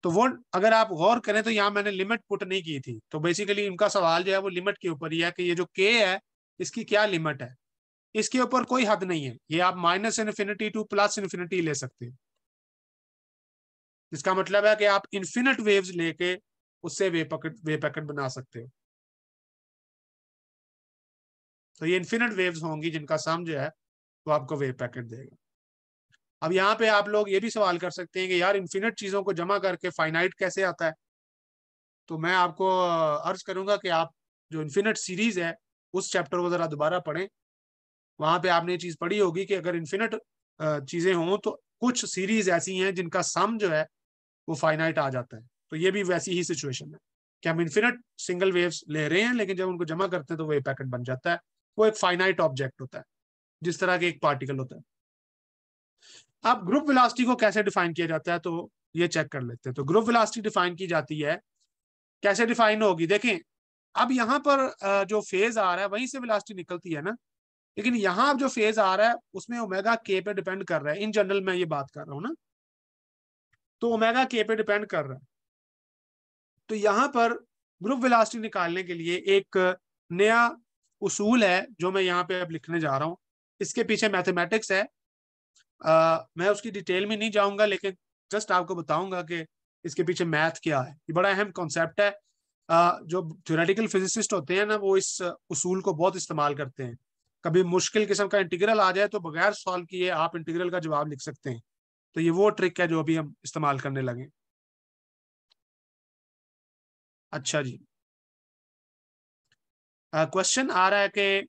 तो वो अगर आप गौर करें तो यहाँ मैंने लिमिट पुट नहीं की थी, तो बेसिकली इनका सवाल जो है वो लिमिट के ऊपर ही है कि ये जो के है इसकी क्या लिमिट है। इसके ऊपर कोई हद नहीं है, ये आप minus infinity two plus infinity ले सकते हैं। इसका मतलब है कि आप इन्फिनिट वेव्स लेके उससे वेव पैकेट बना सकते हो। तो ये इन्फिनिट वेव्स होंगी जिनका सम जो है वो आपको वेव पैकेट देगा। अब यहाँ पे आप लोग ये भी सवाल कर सकते हैं कि यार इन्फिनिट चीजों को जमा करके फाइनाइट कैसे आता है। तो मैं आपको अर्ज करूंगा कि आप जो इन्फिनिट सीरीज है उस चैप्टर को जरा दोबारा पढ़ें। वहां पे आपने ये चीज पढ़ी होगी कि अगर इन्फिनिट चीजें हों तो कुछ सीरीज ऐसी हैं जिनका सम जो है वो फाइनाइट आ जाता है। तो ये भी वैसी ही सिचुएशन है कि हम इन्फिनिट सिंगल वेव्स ले रहे हैं, लेकिन जब उनको जमा करते हैं तो वेव पैकेट बन जाता है। वो एक फाइनाइट ऑब्जेक्ट होता है जिस तरह के एक पार्टिकल होता है। अब ग्रुप वेलोसिटी को कैसे डिफाइन किया जाता है तो ये चेक कर लेते हैं। तो ग्रुप वेलोसिटी डिफाइन की जाती है, कैसे डिफाइन होगी देखें। अब यहाँ पर जो फेज आ रहा है वहीं से वेलोसिटी निकलती है ना, लेकिन यहाँ अब जो फेज आ रहा है उसमें ओमेगा के पे डिपेंड कर रहा है। इन जनरल मैं ये बात कर रहा हूँ ना, तो ओमेगा के पे डिपेंड कर रहा है। तो यहाँ पर ग्रुप वेलोसिटी निकालने के लिए एक नया उसूल है जो मैं यहाँ पे अब लिखने जा रहा हूँ। इसके पीछे मैथमेटिक्स है, मैं उसकी डिटेल में नहीं जाऊंगा, लेकिन जस्ट आपको बताऊंगा कि इसके पीछे मैथ क्या है। ये बड़ा अहम कॉन्सेप्ट है। जो थ्योरेटिकल फिजिसिस्ट होते हैं ना वो इस उसूल को बहुत इस्तेमाल करते हैं। कभी मुश्किल किस्म का इंटीग्रल आ जाए तो बगैर सॉल्व किए आप इंटीग्रल का जवाब लिख सकते हैं। तो ये वो ट्रिक है जो अभी हम इस्तेमाल करने लगे। अच्छा जी, क्वेश्चन आ रहा है कि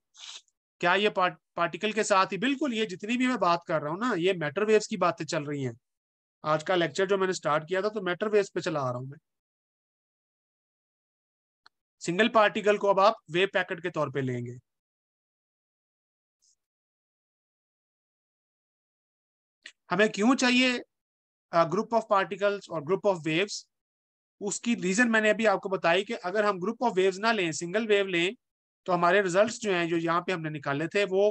क्या ये पार्टिकल के साथ ही, बिल्कुल ये जितनी भी मैं बात कर रहा हूँ ना ये मैटर वेव्स की बातें चल रही हैं। आज का लेक्चर जो मैंने स्टार्ट किया था तो मैटर वेव्स पे चला आ रहा हूँ मैं। सिंगल पार्टिकल को अब आप वेव पैकेट के तौर पे लेंगे। हमें क्यों चाहिए ग्रुप ऑफ पार्टिकल्स और ग्रुप ऑफ वेव्स, उसकी रीजन मैंने अभी आपको बताई कि अगर हम ग्रुप ऑफ वेव्स ना लें, सिंगल वेव लें, तो हमारे रिजल्ट्स जो हैं जो यहाँ पे हमने निकाले थे वो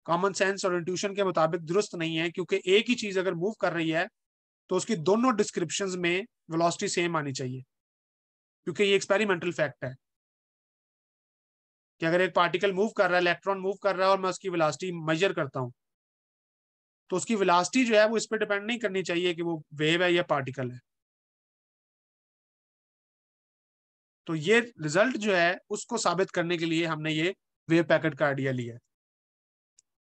कॉमन सेंस और इंट्यूशन के मुताबिक दुरुस्त नहीं है। क्योंकि एक ही चीज अगर मूव कर रही है तो उसकी दोनों डिस्क्रिप्शंस में वेलोसिटी सेम आनी चाहिए, क्योंकि ये एक्सपेरिमेंटल फैक्ट है कि अगर एक पार्टिकल मूव कर रहा है, इलेक्ट्रॉन मूव कर रहा है और मैं उसकी वेलोसिटी मेजर करता हूं तो उसकी वेलोसिटी जो है वो इस पर डिपेंड नहीं करनी चाहिए कि वो वेव है या पार्टिकल है। तो ये रिजल्ट जो है उसको साबित करने के लिए हमने ये वेव पैकेट का आइडिया लिया है।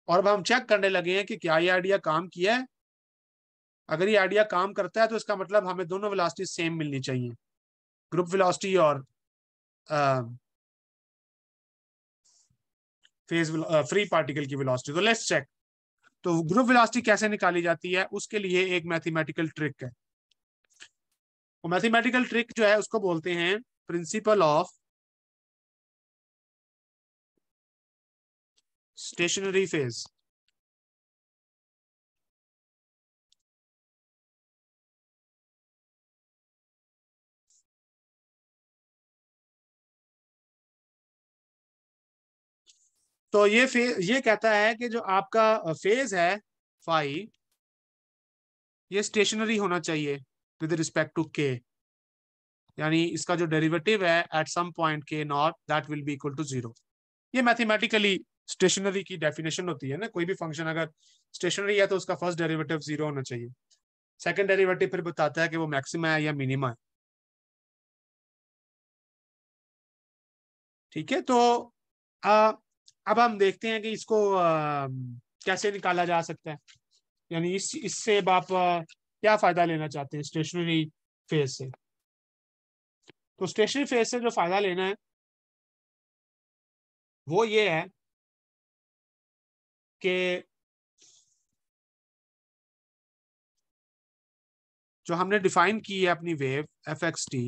और अब हम चेक करने लगे हैं कि क्या ये आइडिया काम किया है। अगर ये आइडिया काम करता है तो इसका मतलब हमें दोनों वेलोसिटी सेम मिलनी चाहिए, ग्रुप वेलोसिटी और फेज फ्री पार्टिकल की वेलोसिटी। तो लेट्स चेक। तो ग्रुप वेलोसिटी कैसे निकाली जाती है उसके लिए एक मैथमेटिकल ट्रिक है। वो मैथमेटिकल ट्रिक जो है उसको बोलते हैं प्रिंसिपल ऑफ स्टेशनरी फेज। तो ये कहता है कि जो आपका फेज है फाई, ये स्टेशनरी होना चाहिए विद रिस्पेक्ट टू के, यानी इसका जो डेरिवेटिव है at some point K naught that will be equal to zero. ये मैथमेटिकली स्टेशनरी की डेफिनेशन होती है ना, कोई भी फंक्शन अगर स्टेशनरी है तो उसका फर्स्ट डेरिवेटिव जीरो होना चाहिए। सेकंड डेरिवेटिव फिर बताता है कि वो मैक्सिमा है या मिनिमा है। ठीक है, तो अब हम देखते हैं कि इसको कैसे निकाला जा सकता है, यानी इससे अब आप क्या फायदा लेना चाहते हैं स्टेशनरी फेज से। तो स्टेशनरी फेज से जो फायदा लेना है वो ये है कि जो हमने डिफाइन की है अपनी वेव एफ एक्स टी,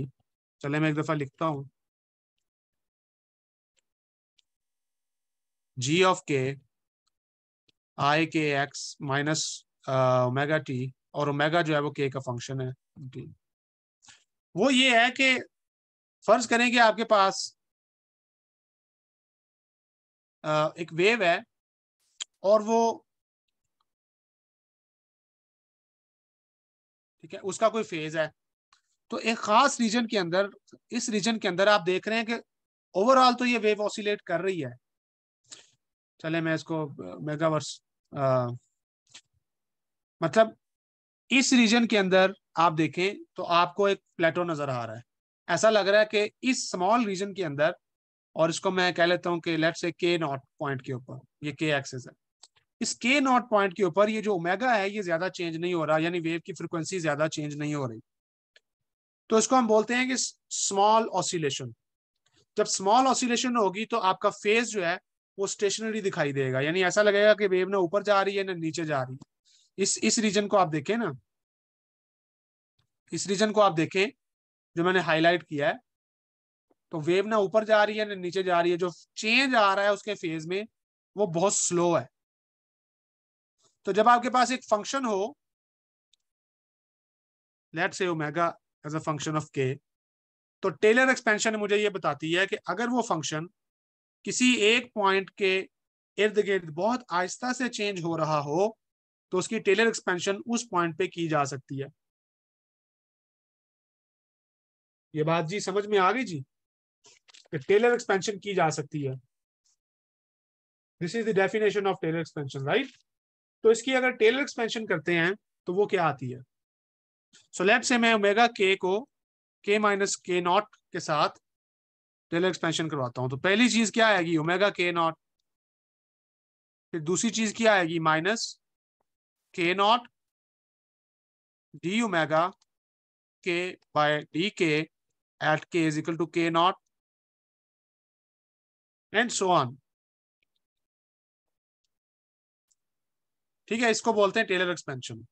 चले मैं एक दफा लिखता हूं, जी ऑफ के आई के एक्स माइनस ओमेगा टी, और ओमेगा जो है वो के का फंक्शन है टी। वो ये है कि फर्ज करें कि आपके पास एक वेव है और वो, ठीक है, उसका कोई फेज है, तो एक खास रीजन के अंदर, इस रीजन के अंदर आप देख रहे हैं कि ओवरऑल तो ये वेव ऑसिलेट कर रही है। चले मैं इसको मेगावर्स, मतलब इस रीजन के अंदर आप देखें तो आपको एक प्लेटो नजर आ रहा है। ऐसा लग रहा है कि इस स्मॉल रीजन के अंदर, और इसको मैं कह लेता हूं कि लेट्स से के नॉट पॉइंट के ऊपर, ये के एक्सेस है, इस के नॉट पॉइंट के ऊपर ये जो ओमेगा है ये ज्यादा चेंज नहीं हो रहा, यानी वेव की फ्रिक्वेंसी ज्यादा चेंज नहीं हो रही। तो इसको हम बोलते हैं कि स्मॉल ऑसिलेशन। जब स्मॉल ऑसिलेशन होगी तो आपका फेज जो है वो स्टेशनरी दिखाई देगा, यानी ऐसा लगेगा कि वेव ना ऊपर जा रही है ना नीचे जा रही है। इस रीजन को आप देखें ना, इस रीजन को आप देखें जो मैंने हाईलाइट किया है, तो वेव ना ऊपर जा रही है ना नीचे जा रही है, जो चेंज आ रहा है उसके फेज में वो बहुत स्लो है। तो जब आपके पास एक फंक्शन हो, let's say omega as a function of K, तो टेलर एक्सपेंशन मुझे ये बताती है कि अगर वो फंक्शन किसी एक पॉइंट के इर्द गिर्द बहुत आहिस्ता से चेंज हो रहा हो तो उसकी टेलर एक्सपेंशन उस पॉइंट पे की जा सकती है। ये बात जी समझ में आ गई जी, कि टेलर एक्सपेंशन की जा सकती है। This is the definition of Taylor expansion, right. तो इसकी अगर टेलर एक्सपेंशन करते हैं तो वो क्या आती है। सो लेट्स से मैं ओमेगा के को के माइनस के नॉट के साथ टेलर एक्सपेंशन करवाता हूं, तो पहली चीज क्या आएगी, ओमेगा के नॉट। फिर दूसरी चीज क्या आएगी, माइनस के नॉट डी ओमेगा के बाय डी के एट के इज इक्वल टू के नॉट एंड सो ऑन। ठीक है, इसको बोलते हैं टेलर एक्सपेंशन।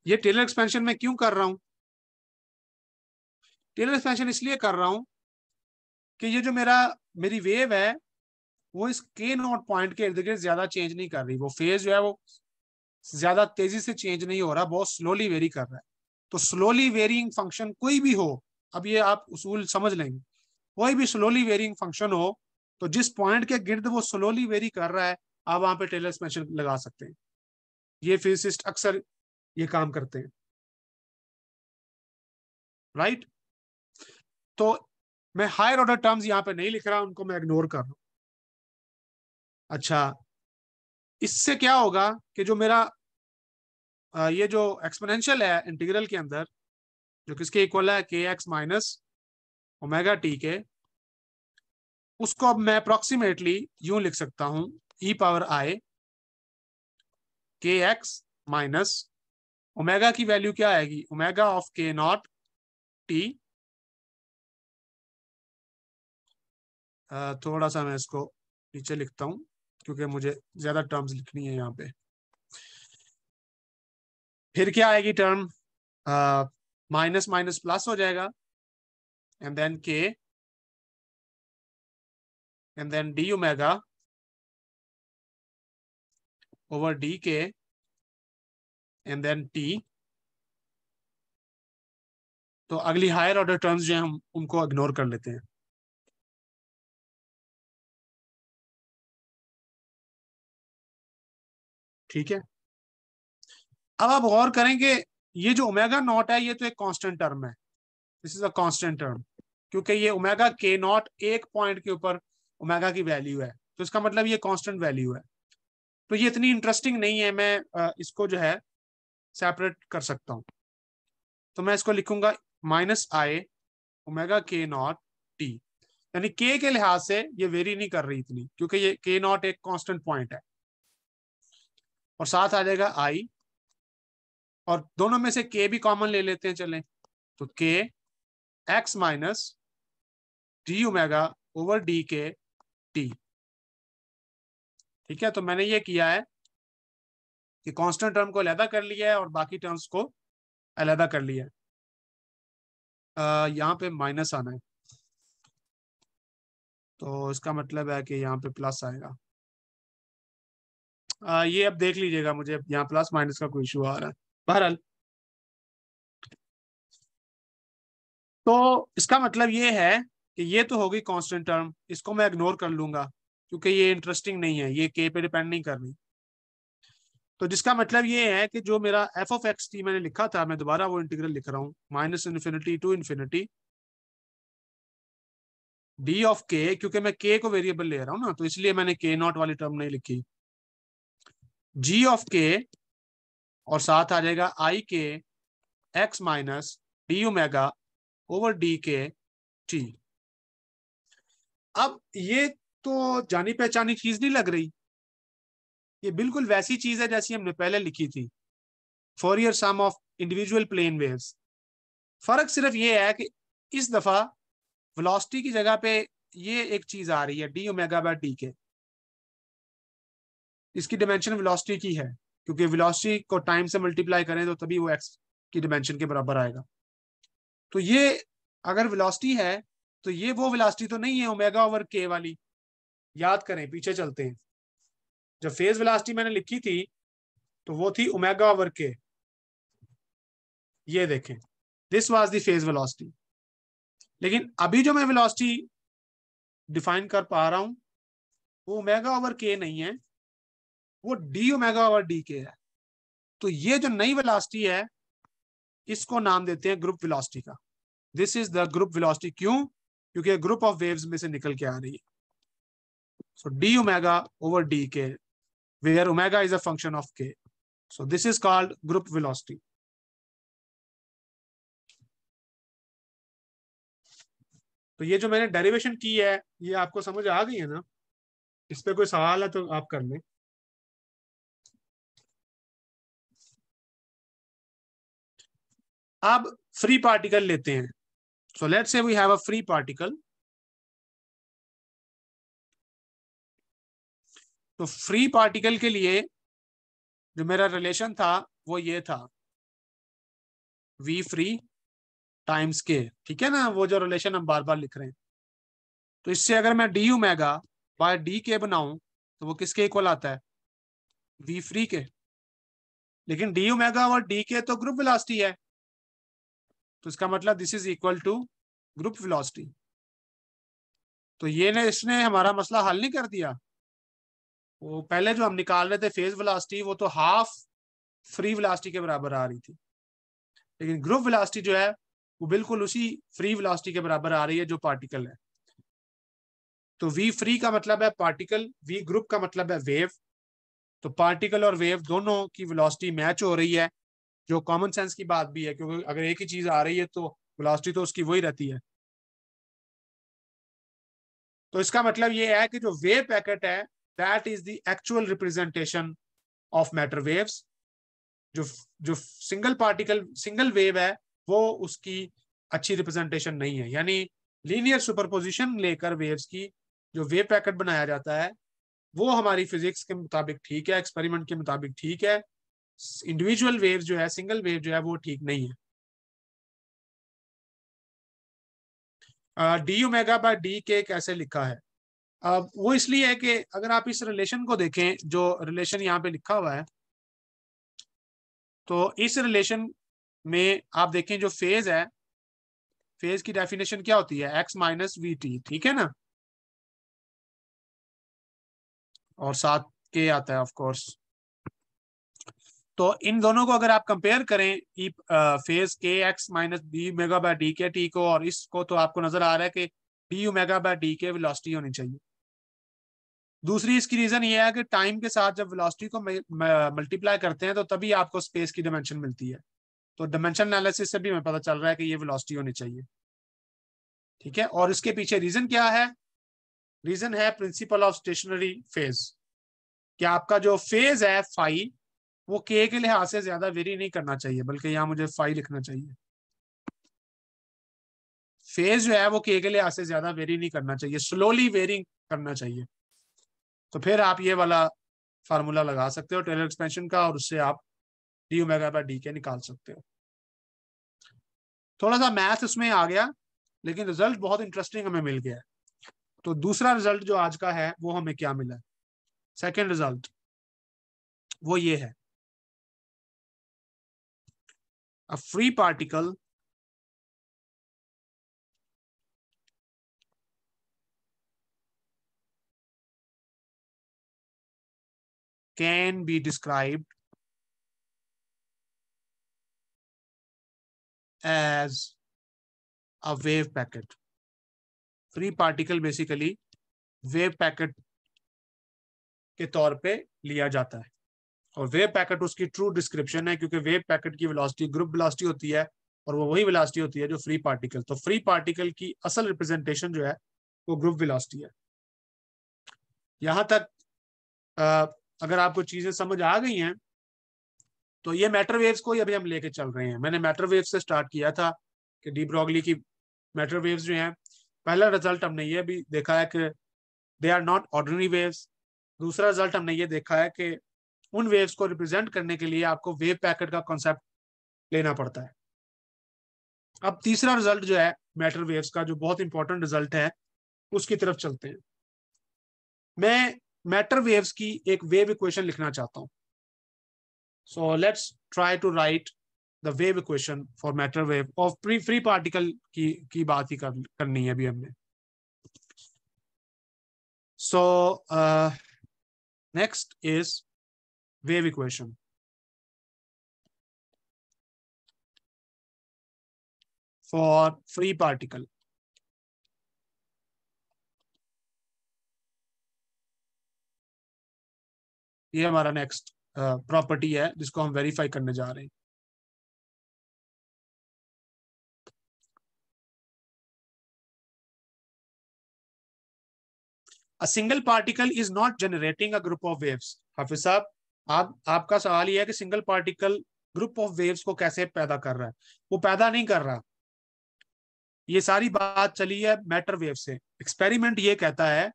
ये टेलर एक्सपेंशन मैं क्यों कर रहा हूं, टेलर एक्सपेंशन इसलिए कर रहा हूं कि ये जो मेरी वेव है वो इस के नॉट पॉइंट के इर्द गिर्द ज्यादा चेंज नहीं कर रही, वो फेज जो है वो ज्यादा तेजी से चेंज नहीं हो रहा, बहुत स्लोली वेरी कर रहा है। तो स्लोली वेरिंग फंक्शन कोई भी हो, अब ये आप उसूल समझ लेंगे, कोई भी स्लोली वेरिंग फंक्शन हो तो जिस पॉइंट के गिर्द वो स्लोली वेरी कर रहा है आप वहां पे टेलर एक्सपेंशन लगा सकते हैं। ये फिजिसिस्ट अक्सर ये काम करते हैं, राइट। तो मैं हायर ऑर्डर टर्म्स यहाँ पे नहीं लिख रहा, उनको मैं इग्नोर कर रहा हूं। अच्छा, इससे क्या होगा कि जो मेरा ये जो एक्सपोनेंशियल है इंटीग्रल के अंदर, जो किसके इक्वल है, के एक्स माइनस ओमेगा टी के, उसको अब मैं अप्रोक्सीमेटली यूं लिख सकता हूं, ई पावर आई के एक्स माइनस ओमेगा की वैल्यू क्या आएगी, ओमेगा ऑफ के नॉट टी। थोड़ा सा मैं इसको नीचे लिखता हूं क्योंकि मुझे ज्यादा टर्म्स लिखनी है यहाँ पे। फिर क्या आएगी टर्म, माइनस माइनस प्लस हो जाएगा, and then K and then D omega over D K and then T. तो अगली हायर ऑर्डर टर्म्स जो है हम उनको इग्नोर कर लेते हैं। ठीक है, अब आप गौर करेंगे ये जो ओमेगा नॉट है ये तो एक कांस्टेंट टर्म है, this is a constant term, क्योंकि ये ओमेगा के नॉट एक पॉइंट के ऊपर ओमेगा की वैल्यू है, तो इसका मतलब ये कांस्टेंट वैल्यू है। तो ये इतनी इंटरेस्टिंग नहीं है, मैं इसको जो है सेपरेट कर सकता हूं। तो मैं इसको लिखूंगा माइनस आई ओमेगा के नॉट टी। यानी के के लिहाज से ये वेरी नहीं कर रही इतनी, क्योंकि ये के नॉट एक कांस्टेंट पॉइंट है। और साथ आ जाएगा आई, और दोनों में से के भी कॉमन ले लेते हैं चलें, तो के X minus D omega over D के टी। ठीक है, तो मैंने ये किया है कि कांस्टेंट टर्म को अलहदा कर लिया है और बाकी टर्म्स को अलहदा कर लिया है। यहाँ पे माइनस आना है, तो इसका मतलब है कि यहाँ पे प्लस आएगा। ये अब देख लीजिएगा, मुझे यहाँ प्लस माइनस का कोई इशू आ रहा है। बहरहाल, तो इसका मतलब ये है कि ये तो होगी कांस्टेंट टर्म, इसको मैं इग्नोर कर लूंगा क्योंकि ये इंटरेस्टिंग नहीं है, ये के पे डिपेंड नहीं कर रही। तो जिसका मतलब ये है कि जो मेरा एफ ऑफ एक्स टी मैंने लिखा था, मैं दोबारा वो इंटीग्रल लिख रहा हूँ, minus infinity to infinity D of K, क्योंकि मैं के को वेरिएबल ले रहा हूँ ना, तो इसलिए मैंने के नॉट वाली टर्म नहीं लिखी, जी ऑफ के, और साथ आ जाएगा आई के X minus D omega over D के टी। अब ये तो जानी पहचानी चीज नहीं लग रही, ये बिल्कुल वैसी चीज है जैसी हमने पहले लिखी थी, Fourier sum of individual plane waves. फर्क सिर्फ ये है कि इस दफा वेलोसिटी की जगह पे ये एक चीज आ रही है, डी ओमेगा बाय डी के। इसकी डिमेंशन वेलोसिटी की है, क्योंकि वेलोसिटी को टाइम से मल्टीप्लाई करें तो तभी वो एक्स की डिमेंशन के बराबर आएगा। तो ये अगर वेलोसिटी है तो ये वो वेलोसिटी तो नहीं है ओमेगा ओवर के वाली। याद करें, पीछे चलते हैं, जब फेज वेलोसिटी मैंने लिखी थी तो वो थी ओमेगा ओवर के। ये देखें, this was the phase velocity. लेकिन अभी जो मैं वेलोसिटी डिफाइन कर पा रहा हूं वो ओमेगा ओवर के नहीं है, वो डी ओमेगा ओवर डी के है। तो ये जो नई वेलोसिटी है इसको नाम देते हैं ग्रुप वेलोसिटी का। This is the group velocity. क्यों? क्योंकि ग्रुप ऑफ वेव्स में से निकल के आ रही है। So D omega over D K, where omega is a function of K, so this is called group velocity. तो ये जो मैंने डेरिवेशन की है ये आपको समझ आ गई है ना? इस पे कोई सवाल है तो आप कर लें। अब फ्री पार्टिकल लेते हैं। So let's say we have a free particle. तो फ्री पार्टिकल के लिए जो मेरा रिलेशन था वो ये था, वी फ्री टाइम्स के। ठीक है ना, वो जो रिलेशन हम बार बार लिख रहे हैं। तो इससे अगर मैं डी ओमेगा बाय डी के बनाऊं तो वो किसके इक्वल आता है? वी फ्री के। लेकिन डी ओमेगा और डी के तो ग्रुप वेलोसिटी है, तो इसका मतलब this is equal to group velocity. तो ये ने इसने हमारा मसला हल नहीं कर दिया। वो पहले जो हम निकाल रहे थे फेज वेलोसिटी, वो तो हाफ फ्री वेलोसिटी के बराबर आ रही थी, लेकिन ग्रुप वेलोसिटी जो है वो बिल्कुल उसी फ्री वेलोसिटी के बराबर आ रही है जो पार्टिकल है। तो वी फ्री का मतलब है पार्टिकल, वी ग्रुप का मतलब है वेव। तो पार्टिकल और वेव दोनों की वेलोसिटी मैच हो रही है, जो कॉमन सेंस की बात भी है, क्योंकि अगर एक ही चीज आ रही है तो वेलोसिटी तो उसकी वही रहती है। तो इसका मतलब ये है कि जो वेव पैकेट है that is the actual representation of matter waves. जो जो सिंगल पार्टिकल सिंगल वेव है वो उसकी अच्छी रिप्रेजेंटेशन नहीं है। यानी लीनियर सुपरपोजिशन लेकर वेव्स की जो वेव पैकेट बनाया जाता है वो हमारी फिजिक्स के मुताबिक ठीक है, एक्सपेरिमेंट के मुताबिक ठीक है। इंडिविजुअल वेव जो है, सिंगल वेव जो है वो ठीक नहीं है। डी ओमेगा बाय डी के कैसे लिखा है? वो इसलिए है कि अगर आप इस रिलेशन को देखें, जो रिलेशन यहाँ पे लिखा हुआ है, तो इस रिलेशन में आप देखें जो फेज है, फेज की डेफिनेशन क्या होती है? एक्स माइनस वी टी, ठीक है ना, और साथ के आता है ऑफ कोर्स। तो इन दोनों को अगर आप कंपेयर करें, फेज के X minus D omega by D के टी को और इसको, तो आपको नजर आ रहा है कि डी ओमेगा बाय डी के वेलोसिटी होनी चाहिए। दूसरी इसकी रीजन ये है कि टाइम के साथ जब वेलोसिटी को मल्टीप्लाई करते हैं तो तभी आपको स्पेस की डायमेंशन मिलती है। तो डायमेंशन एनालिसिस से भी हमें पता चल रहा है कि ये वेलोसिटी होनी चाहिए। ठीक है, और इसके पीछे रीजन क्या है? रीजन है प्रिंसिपल ऑफ स्टेशनरी फेज, कि आपका जो फेज है फाई, वो के लिहाज से ज्यादा वेरी नहीं करना चाहिए, बल्कि यहां मुझे फाई लिखना चाहिए। फेज जो है वो के लिहाज से ज्यादा वेरी नहीं करना चाहिए, स्लोली वेरिंग करना चाहिए। तो फिर आप ये वाला फार्मूला लगा सकते हो टेलर एक्सपेंशन का, और उससे आप डी ओमेगा बाय डी के निकाल सकते हो। थोड़ा सा मैथ उसमें आ गया, लेकिन रिजल्ट बहुत इंटरेस्टिंग हमें मिल गया है। तो दूसरा रिजल्ट जो आज का है वो हमें क्या मिला है? सेकेंड रिजल्ट वो ये है, अ free particle can be described as a wave packet. Free particle basically wave packet के तौर पे लिया जाता है, और वेव पैकेट उसकी ट्रू डिस्क्रिप्शन है, क्योंकि वेव पैकेट की वेलोसिटी ग्रुप वेलोसिटी होती है, और वो वही वेलोसिटी होती है जो फ्री पार्टिकल। तो फ्री पार्टिकल की असल रिप्रेजेंटेशन जो है वो ग्रुप वेलोसिटी है। यहां तक अगर आपको चीजें समझ आ गई हैं, तो ये मैटर वेव्स को ही अभी हम लेके चल रहे हैं। मैंने मैटर वेव से स्टार्ट किया था कि डी ब्रॉगली की मैटर वेव्स जो हैं, पहला रिजल्ट हमने ये भी देखा है कि they are not ordinary waves. दूसरा रिजल्ट हमने ये देखा है कि उन वेव्स को रिप्रेजेंट करने के लिए आपको वेव पैकेट का कॉन्सेप्ट लेना पड़ता है। अब तीसरा रिजल्ट जो है मैटर वेव्स का, जो बहुत इंपॉर्टेंट रिजल्ट है, उसकी तरफ चलते हैं। मैं मैटर वेव्स की एक वेव इक्वेशन लिखना चाहता हूं। So let's try to write the wave equation for matter wave of free particle की बात ही करनी है अभी हमने। So next is wave equation for free particle. ये हमारा नेक्स्ट प्रॉपर्टी है जिसको हम वेरीफाई करने जा रहे हैं। A single particle is not generating a group of waves. हाफिज साहब, आपका सवाल यह है कि single particle group of waves को कैसे पैदा कर रहा है? वो पैदा नहीं कर रहा। ये सारी बात चली है मैटर वेव से। एक्सपेरिमेंट ये कहता है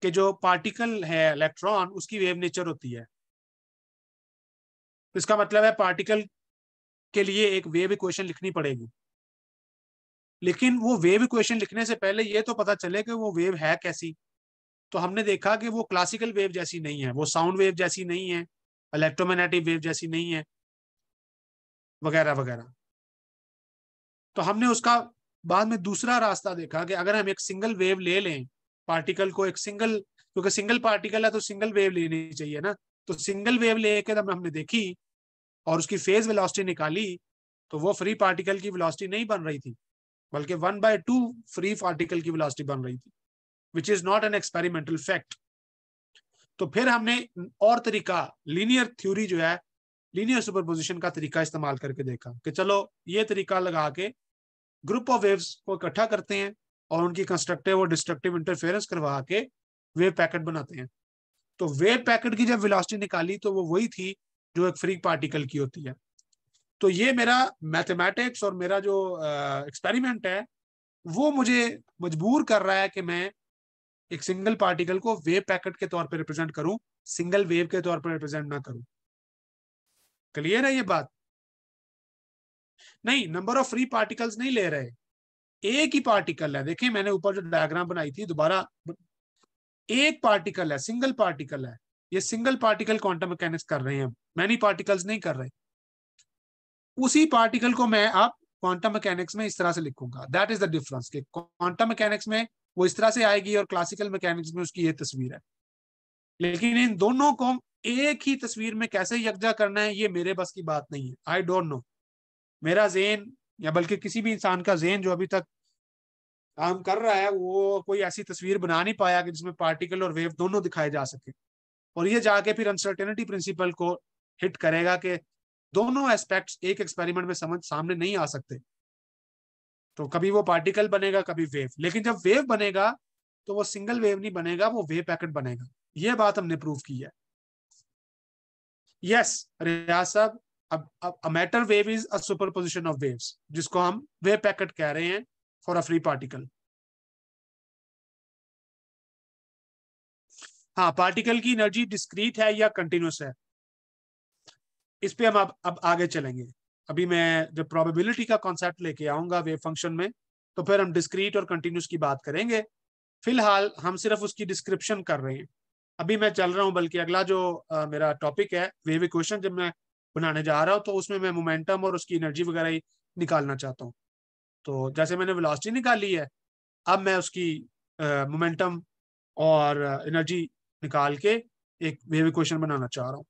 कि जो पार्टिकल है इलेक्ट्रॉन, उसकी वेव नेचर होती है। इसका मतलब है पार्टिकल के लिए एक वेव इक्वेशन लिखनी पड़ेगी, लेकिन वो वेव इक्वेशन लिखने से पहले ये तो पता चले कि वो वेव है कैसी। तो हमने देखा कि वो क्लासिकल वेव जैसी नहीं है, वो साउंड वेव जैसी नहीं है, इलेक्ट्रोमैग्नेटिक वेव जैसी नहीं है, वगैरह वगैरह। तो हमने उसका बाद में दूसरा रास्ता देखा कि अगर हम एक सिंगल वेव ले लें, पार्टिकल को एक सिंगल, क्योंकि सिंगल पार्टिकल है तो सिंगल वेव लेनी चाहिए ना, तो सिंगल वेव लेके जब हमने देखी और उसकी फेज वेलोसिटी निकाली, तो वो फ्री पार्टिकल की वेलोसिटी नहीं बन रही थी, बल्कि 1/2 फ्री पार्टिकल की वेलोसिटी बन रही थी, which is not an experimental fact. तो फिर हमने और तरीका, लीनियर थ्योरी जो है, लीनियर सुपरपोजिशन का तरीका इस्तेमाल करके देखा कि चलो ये तरीका लगा के ग्रुप ऑफ वेव्स को इकट्ठा करते हैं और उनकी कंस्ट्रक्टिव और डिस्ट्रक्टिव इंटरफेरेंस करवा के वेव पैकेट बनाते हैं। तो वेव पैकेट की जब वेलोसिटी निकाली तो वो वही थी जो एक फ्री पार्टिकल की होती है। तो ये मेरा मैथमेटिक्स और मेरा जो एक्सपेरिमेंट है वो मुझे मजबूर कर रहा है कि मैं एक सिंगल पार्टिकल को वेव पैकेट के तौर पर रिप्रेजेंट करूं, सिंगल वेव के तौर पर रिप्रेजेंट ना करूं। क्लियर है ये बात? नहीं, नंबर ऑफ फ्री पार्टिकल्स नहीं ले रहे, एक ही पार्टिकल है। देखिए मैंने ऊपर जो डायग्राम बनाई थी, दोबारा, एक पार्टिकल है, सिंगल पार्टिकल है। ये सिंगल पार्टिकल क्वांटम मैकेनिक्स कर रहे हैं, मैनी पार्टिकल्स नहीं कर रहे। उसी पार्टिकल को मैं अब क्वांटम मैकेनिक्स में इस तरह से लिखूंगा। दैट इज द डिफरेंस, कि क्वांटम मैकेनिक्स में वो इस तरह से आएगी और क्लासिकल मैकेनिक्स में उसकी ये तस्वीर है। लेकिन इन दोनों को एक ही तस्वीर में कैसे यकजा करना है, ये मेरे बस की बात नहीं है। I don't know. मेरा जेन, या बल्कि किसी भी इंसान का जेन जो अभी तक काम कर रहा है, वो कोई ऐसी तस्वीर बना नहीं पाया कि जिसमें पार्टिकल और वेव दोनों दिखाए जा सके। और ये जाके फिर अनसर्टेनिटी प्रिंसिपल को हिट करेगा कि दोनों एस्पेक्ट्स एक एक्सपेरिमेंट में समझ सामने नहीं आ सकते। तो कभी वो पार्टिकल बनेगा, कभी वेव। लेकिन जब वेव बनेगा तो वो सिंगल वेव नहीं बनेगा, वो वेव पैकेट बनेगा। ये बात हमने प्रूव की है। यस रियाज साहब, अब matter wave is a superposition of waves, जिसको हम वेव पैकेट कह रहे हैं फॉर अ फ्री पार्टिकल। हाँ, पार्टिकल की एनर्जी डिस्क्रीट है या कंटिन्यूस है, इस पे हम अब आगे चलेंगे। अभी मैं जब प्रोबेबिलिटी का कॉन्सेप्ट लेके आऊंगा वेव फंक्शन में, तो फिर हम डिस्क्रीट और कंटिन्यूस की बात करेंगे। फिलहाल हम सिर्फ उसकी डिस्क्रिप्शन कर रहे हैं। अभी मैं चल रहा हूं, बल्कि अगला जो मेरा टॉपिक है वेव इक्वेशन, जब मैं बनाने जा रहा हूं तो उसमें मैं मोमेंटम और उसकी एनर्जी वगैरह ही निकालना चाहता हूँ। तो जैसे मैंने वेलोसिटी निकाली है, अब मैं उसकी मोमेंटम और एनर्जी निकाल के एक वेव इक्वेशन बनाना चाह रहा हूँ।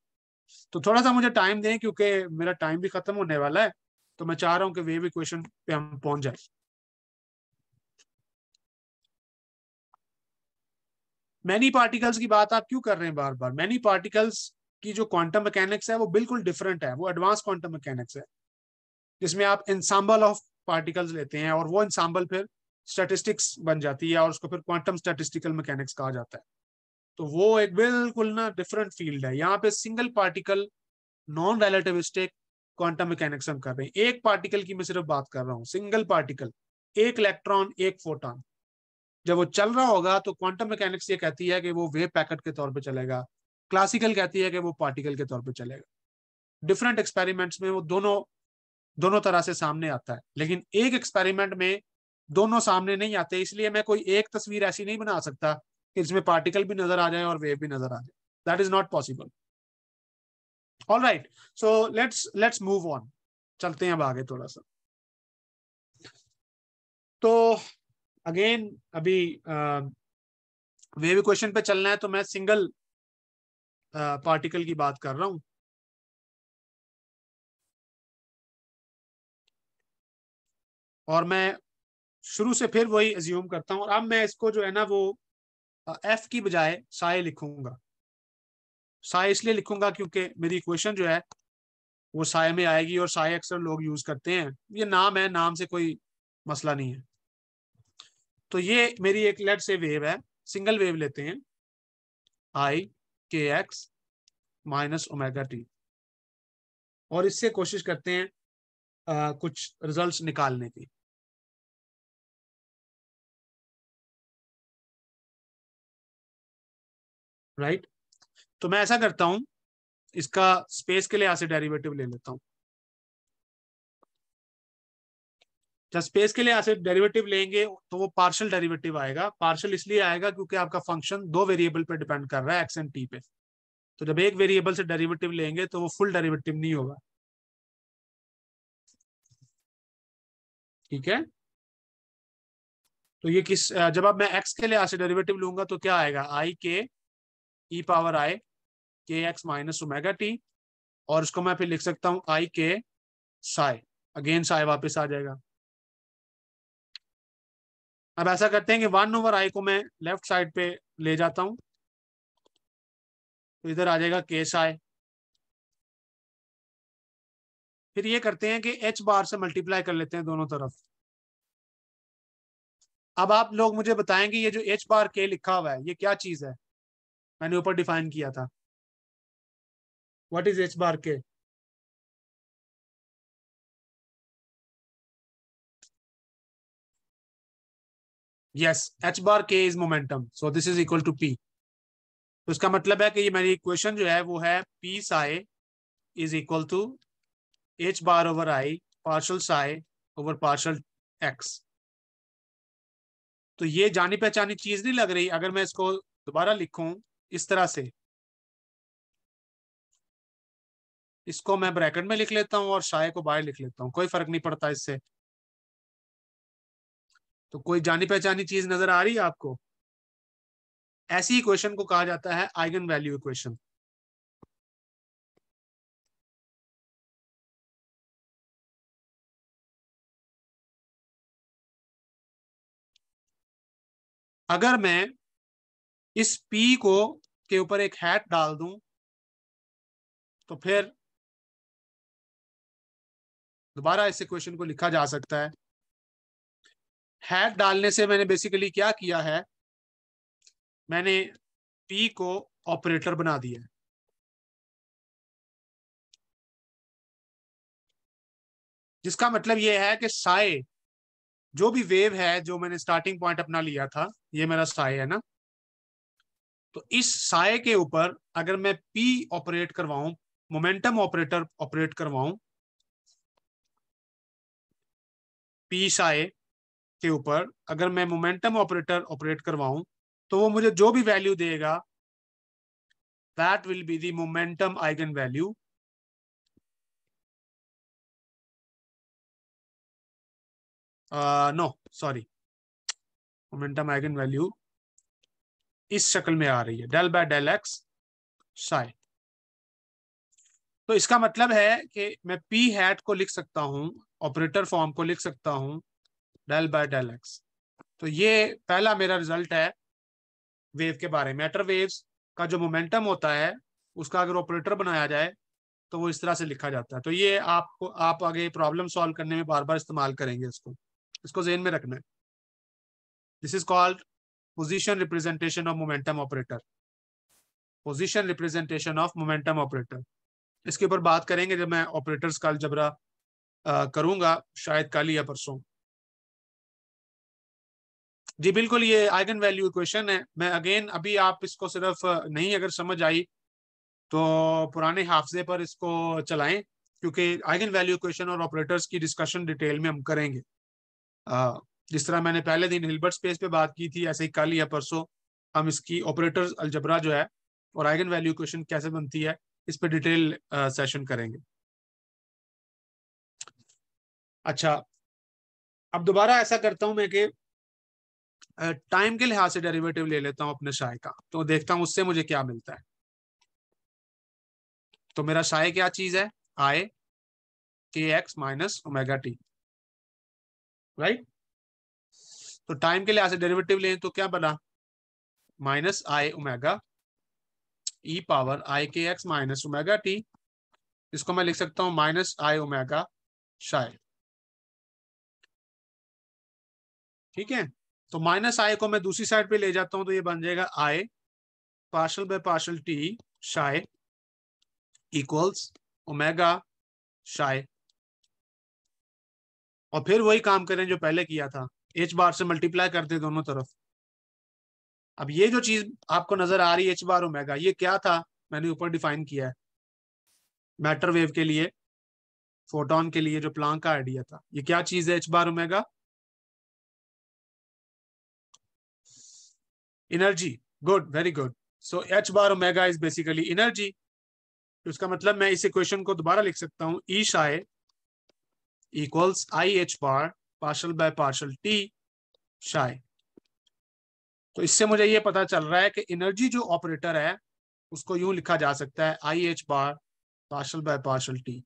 तो थोड़ा सा मुझे टाइम दें, क्योंकि मेरा टाइम भी खत्म होने वाला है। तो मैं चाह रहा हूँ कि वेव इक्वेशन पे हम पहुंच जाए। मैनी पार्टिकल्स की बात आप क्यों कर रहे हैं बार बार? मैनी पार्टिकल्स की जो क्वांटम मैकेनिक्स है वो बिल्कुल डिफरेंट है, वो एडवांस क्वांटम मैकेनिक्स है, जिसमें आप इंसाम्बल ऑफ पार्टिकल्स लेते हैं और वो इंसाम्बल फिर स्टैटिस्टिक्स बन जाती है और उसको फिर क्वांटम स्टैटिस्टिकल मैकेनिक्स कहा जाता है। तो वो एक बिल्कुल ना डिफरेंट फील्ड है। यहाँ पे single particle non relativistic quantum mechanics हम कर रहे हैं। एक पार्टिकल की मैं सिर्फ बात कर रहा हूँ, सिंगल पार्टिकल, एक इलेक्ट्रॉन एक फोटॉन। जब वो चल रहा होगा तो क्वांटम मैकेनिक्स ये कहती है कि वो वेव पैकेट के तौर पे चलेगा, क्लासिकल कहती है कि वो पार्टिकल के तौर पे चलेगा। डिफरेंट एक्सपेरिमेंट्स में वो दोनों दोनों तरह से सामने आता है, लेकिन एक एक्सपेरिमेंट में दोनों सामने नहीं आते। इसलिए मैं कोई एक तस्वीर ऐसी नहीं बना सकता कि जिसमें पार्टिकल भी नजर आ जाए और वेव भी नजर आ जाए। That is not possible. All right, so let's move on. चलते हैं अब आगे थोड़ा सा। तो अगेन अभी वेव इक्वेशन पे चलना है, तो मैं सिंगल पार्टिकल की बात कर रहा हूं। और मैं शुरू से फिर वही एज्यूम करता हूं, और अब मैं इसको जो है ना वो एफ की बजाय साए लिखूंगा। साए इसलिए लिखूंगा क्योंकि मेरी इक्वेशन जो है वो साए में आएगी, और साए अक्सर लोग यूज करते हैं। ये नाम है, नाम से कोई मसला नहीं है। तो ये मेरी एक लेट से वेव है, सिंगल वेव लेते हैं, आई के एक्स माइनस ओमेगा टी, और इससे कोशिश करते हैं कुछ रिजल्ट्स निकालने की। राइट, तो मैं ऐसा करता हूं, इसका स्पेस के लिहाज से डेरिवेटिव ले लेता हूं। जब स्पेस के लिहाज से डेरिवेटिव लेंगे तो वो पार्शियल डेरिवेटिव आएगा। पार्शियल इसलिए आएगा क्योंकि आपका फंक्शन दो वेरिएबल पे डिपेंड कर रहा है, एक्स एंड टी पे। तो जब एक वेरिएबल से डेरिवेटिव लेंगे तो वो फुल डेरिवेटिव नहीं होगा। ठीक है, तो ये किस जब अब मैं एक्स के लिहाज से डेरिवेटिव लूंगा तो क्या आएगा, आई के ई पावर आई के एक्स माइनस ओमेगा टी, और उसको मैं फिर लिख सकता हूं आई के साई, अगेन साई वापस आ जाएगा। अब ऐसा करते हैं कि 1/i को मैं लेफ्ट साइड पे ले जाता हूं, तो इधर आ जाएगा के साई। फिर ये करते हैं कि एच बार से मल्टीप्लाई कर लेते हैं दोनों तरफ। अब आप लोग मुझे बताएंगे ये जो एच बार के लिखा हुआ है ये क्या चीज है? मैंने ऊपर डिफाइन किया था। व्हाट इज एच बार के? Yes, H bar K is momentum, so this is equal to P. तो इसका मतलब है कि ये मेरी इक्वेशन जो है वो है P psi is equal to H bar over I partial psi over partial X. तो ये जानी पहचानी चीज नहीं लग रही? अगर मैं इसको दोबारा लिखूं इस तरह से, इसको मैं ब्रैकेट में लिख लेता हूं और साय को बाहर लिख लेता हूं, कोई फर्क नहीं पड़ता इससे। तो कोई जानी पहचानी चीज नजर आ रही है आपको? ऐसी इक्वेशन को कहा जाता है आइगन वैल्यू इक्वेशन। अगर मैं इस P को के ऊपर एक हैट डाल दूं तो फिर दोबारा इस इक्वेशन को लिखा जा सकता है हैट डालने से मैंने बेसिकली क्या किया है, मैंने पी को ऑपरेटर बना दिया है। जिसका मतलब ये है कि साए, जो भी वेव है जो मैंने स्टार्टिंग पॉइंट अपना लिया था, ये मेरा साए है ना, तो इस साए के ऊपर अगर मैं पी ऑपरेट करवाऊं, मोमेंटम ऑपरेटर ऑपरेट करवाऊं पी साए के ऊपर, अगर मैं मोमेंटम ऑपरेटर ऑपरेट करवाऊं, तो वो मुझे जो भी वैल्यू देगा, that will be the momentum eigen value. No sorry, momentum eigen value इस शक्ल में आ रही है, del by del X psi. तो इसका मतलब है कि मैं पी हैट को लिख सकता हूं, ऑपरेटर फॉर्म को लिख सकता हूं डेल बाय डेल एक्स। तो ये पहला मेरा रिजल्ट है वेव के बारे में। मैटर वेव्स का जो मोमेंटम होता है उसका अगर ऑपरेटर बनाया जाए तो वो इस तरह से लिखा जाता है। तो ये आपको, आप आगे प्रॉब्लम सॉल्व करने में बार बार इस्तेमाल करेंगे इसको, इसको ज़हन में रखना है। This is called position representation of momentum operator, position representation of momentum operator. इसके ऊपर बात करेंगे जब मैं ऑपरेटर्स का अलजबरा करूंगा, शायद कल या परसों। जी बिल्कुल, ये आइगन वैल्यू इक्वेशन है। मैं अगेन, अभी आप इसको सिर्फ नहीं अगर समझ आई तो पुराने हाफजे पर इसको चलाएं, क्योंकि आइगन वैल्यू इक्वेशन और ऑपरेटर्स की डिस्कशन डिटेल में हम करेंगे। जिस तरह मैंने पहले दिन हिल्बर्ट स्पेस पे बात की थी, ऐसे ही कल या परसों हम इसकी ऑपरेटर्स अलजबरा जो है और आइगन वैल्यू इक्वेशन कैसे बनती है, इस पर डिटेल सेशन करेंगे। अच्छा, अब दोबारा ऐसा करता हूं मैं कि टाइम के लिहाज से डेरिवेटिव ले लेता हूं अपने शाय का, तो देखता हूं उससे मुझे क्या मिलता है। तो मेरा शाय क्या चीज है, आई के X minus omega T, right. तो टाइम के लिहाज से डेरिवेटिव लें तो क्या बना, माइनस आई ओमेगा ई पावर आई के एक्स माइनस ओमेगा टी। इसको मैं लिख सकता हूं माइनस आई ओमेगा शाय, ठीक है। तो माइनस आई को मैं दूसरी साइड पे ले जाता हूं तो ये बन जाएगा I partial by partial T psi equals omega psi. और फिर वही काम करें जो पहले किया था, एच बार से मल्टीप्लाई करते दोनों तरफ। अब ये जो चीज आपको नजर आ रही है एच बार ओमेगा, ये क्या था, मैंने ऊपर डिफाइन किया है मैटर वेव के लिए, फोटोन के लिए जो प्लांक का आइडिया था। ये क्या चीज है H bar omega, energy. Good, very good. So H bar omega is basically energy. तो इसका मतलब मैं इस इक्वेशन को दोबारा लिख सकता हूं, E psi equals I H bar partial by partial T psi. तो इससे मुझे ये पता चल रहा है कि एनर्जी जो ऑपरेटर है उसको यूं लिखा जा सकता है आई H bar partial by partial T.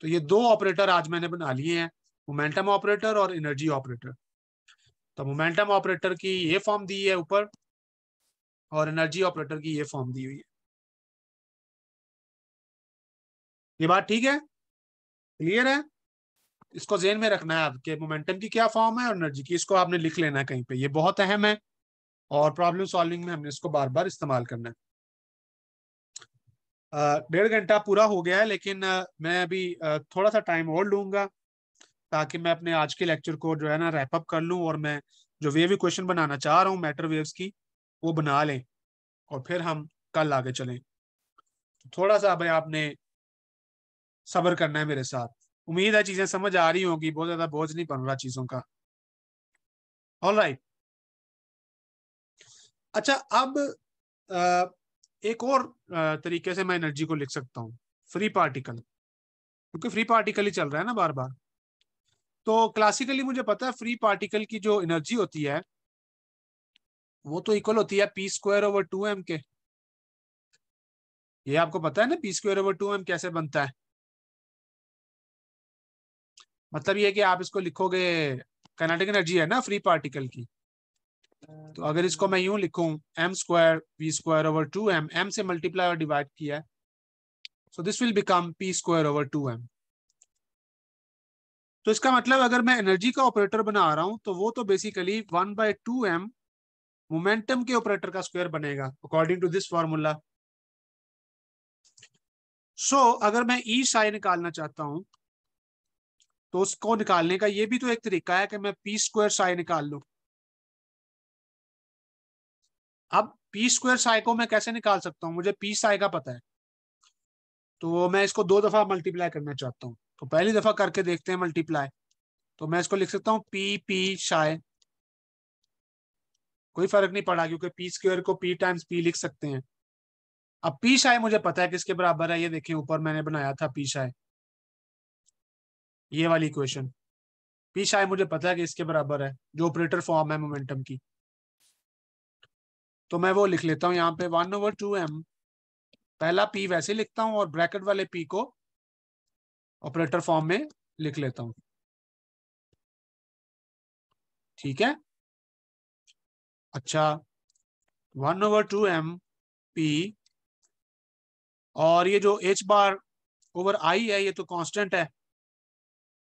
तो ये दो ऑपरेटर आज मैंने बना लिए हैं, मोमेंटम ऑपरेटर और एनर्जी ऑपरेटर। तो मोमेंटम ऑपरेटर की ये फॉर्म दी है ऊपर और एनर्जी ऑपरेटर की ये फॉर्म दी हुई है। ये बात ठीक है, क्लियर है। इसको जेन में रखना है आपके, मोमेंटम की क्या फॉर्म है और एनर्जी की, इसको आपने लिख लेना है कहीं पे, ये बहुत अहम है और प्रॉब्लम सॉल्विंग में हमने इसको बार बार इस्तेमाल करना है। 1.5 घंटा पूरा हो गया है, लेकिन मैं अभी थोड़ा सा टाइम और लूंगा ताकि मैं अपने आज के लेक्चर को जो है ना रैप अप कर लूं, और मैं जो वेव इक्वेशन बनाना चाह रहा हूँ मैटर वेव्स की, वो बना लें और फिर हम कल आगे चलें। थोड़ा सा भाई आपने सब्र करना है मेरे साथ। उम्मीद है चीजें समझ आ रही होगी, बहुत ज्यादा बोझ नहीं बन रहा चीजों का। All right. अच्छा, अब एक और तरीके से मैं एनर्जी को लिख सकता हूँ, फ्री पार्टिकल, क्योंकि फ्री पार्टिकल ही चल रहा है ना बार बार। तो क्लासिकली मुझे पता है फ्री पार्टिकल की जो एनर्जी होती है वो तो इक्वल होती है पी स्क्वायर ओवर 2m के। ये आपको पता है ना, पी स्क्वायर ओवर 2m कैसे बनता है। मतलब ये कि आप इसको लिखोगे, काइनेटिक एनर्जी है ना फ्री पार्टिकल की, तो अगर इसको मैं यूं लिखूं M square V square over 2m, m से मल्टीप्लाई और डिवाइड किया है, so this will become P square over 2m। तो इसका मतलब अगर मैं एनर्जी का ऑपरेटर बना रहा हूं तो वो तो बेसिकली 1/2m मोमेंटम के ऑपरेटर का स्क्वायर बनेगा अकॉर्डिंग टू दिस फॉर्मूला। सो अगर मैं ई साई निकालना चाहता हूं तो उसको निकालने का ये भी तो एक तरीका है कि मैं पी स्क्वायर साई निकाल लूं। अब पी स्क्वायर साई को मैं कैसे निकाल सकता हूं, मुझे पी साई का पता है, तो मैं इसको 2 दफा मल्टीप्लाई करना चाहता हूं। तो पहली दफा करके देखते हैं मल्टीप्लाई। तो मैं इसको लिख सकता हूँ पी पी साई, कोई फर्क नहीं पड़ा क्योंकि पी स्क्वायर को पी टाइम्स पी लिख सकते हैं। अब पी शाय मुझे पता है किसके बराबर है, ये देखिए ऊपर मैंने बनाया था पी शाय, ये वाली इक्वेशन। पी शाय मुझे पता है कि इसके बराबर है, जो ऑपरेटर फॉर्म है मोमेंटम की। तो मैं वो लिख लेता हूँ यहाँ पे 1/2m, पहला पी वैसे लिखता हूँ और ब्रैकेट वाले पी को ऑपरेटर फॉर्म में लिख लेता हूँ। ठीक है, अच्छा 1/2m पी, और ये जो h बार ओवर आई है ये तो कांस्टेंट है,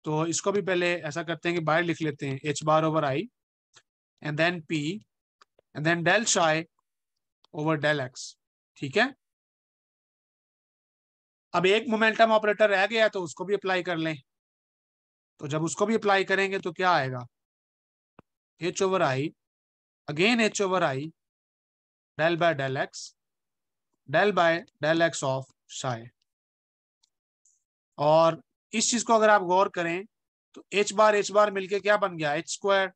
तो इसको भी पहले ऐसा करते हैं कि बाहर लिख लेते हैं h bar over I and then p and then del psi over del X. ठीक है, अब एक मोमेंटम ऑपरेटर रह गया तो उसको भी अप्लाई कर लें। तो जब उसको भी अप्लाई करेंगे तो क्या आएगा, h over I, again h over I, del by del X, del by del X of psi. और इस चीज को अगर आप गौर करें तो h बार मिलके क्या बन गया, h square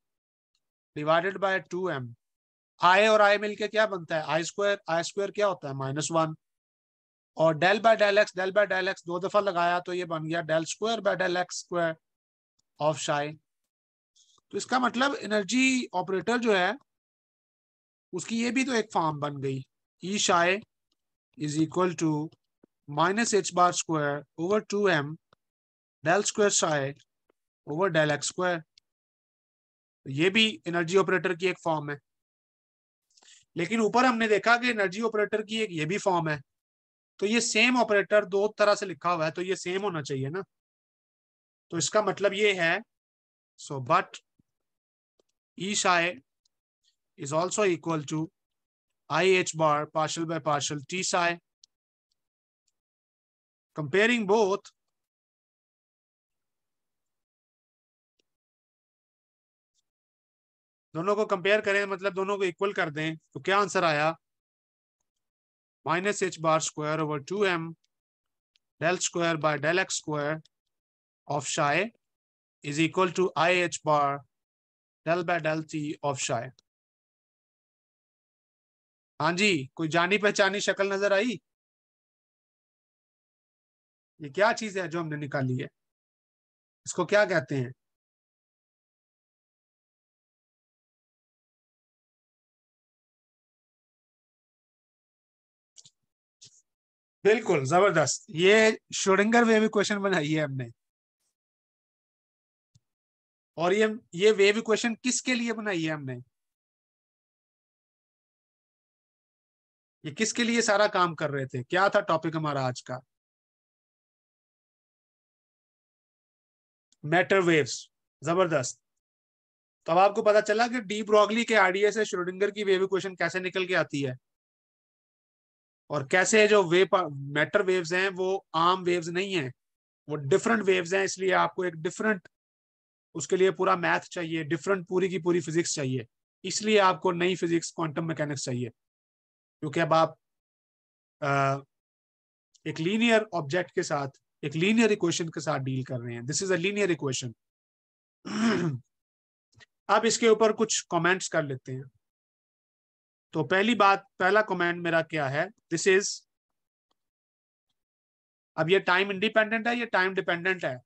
divided by 2m। आई और आई मिलके क्या बनता है, आई स्क्वायर क्या होता है -1, और डेल बाय डेल एक्स 2 दफा लगाया तो ये बन गया del square by del X square of psi. तो इसका मतलब एनर्जी ऑपरेटर जो है उसकी ये भी तो एक फॉर्म बन गई, E psi is equal to -h bar square over 2m del square psi over del X square. ये भी एनर्जी ऑपरेटर की एक फॉर्म है। लेकिन ऊपर हमने देखा कि एनर्जी ऑपरेटर की एक ये भी फॉर्म है, तो ये सेम ऑपरेटर दो तरह से लिखा हुआ है तो ये सेम होना चाहिए ना। तो इसका मतलब ये है, सो बट ई शाई is also equal to IH bar partial by partial T psi. Comparing both, दोनों को कंपेयर करें मतलब दोनों को इक्वल कर दें तो क्या आंसर आया, -h bar square over 2m del square by del x square of psi is equal to IH bar del by del T of psi। हाँ जी, कोई जानी पहचानी शक्ल नजर आई? ये क्या चीज है जो हमने निकाली है, इसको क्या कहते हैं? बिल्कुल जबरदस्त, ये श्रोडिंगर वेव इक्वेशन बनाई है हमने। और ये वेव इक्वेशन किसके लिए बनाई है हमने, ये किसके लिए सारा काम कर रहे थे, क्या था टॉपिक हमारा आज का, मैटर वेव्स। जबरदस्त। तो अब आपको पता चला कि डी ब्रॉगली के आईडिया से श्रोडिंगर की वेव इक्वेशन कैसे निकल के आती है, और कैसे जो मैटर वेव्स हैं वो आम वेव्स नहीं है, वो डिफरेंट वेव्स हैं, इसलिए आपको एक डिफरेंट, उसके लिए पूरा मैथ चाहिए, डिफरेंट पूरी की पूरी फिजिक्स चाहिए, इसलिए आपको नई फिजिक्स क्वांटम मैकेनिक्स चाहिए, क्योंकि अब आप एक लीनियर ऑब्जेक्ट के साथ, एक लीनियर इक्वेशन के साथ डील कर रहे हैं। This is a linear equation. अब इसके ऊपर कुछ कमेंट्स कर लेते हैं। तो पहली बात, पहला कमेंट मेरा क्या है, दिस इज, अब ये टाइम इंडिपेंडेंट है, ये टाइम डिपेंडेंट है,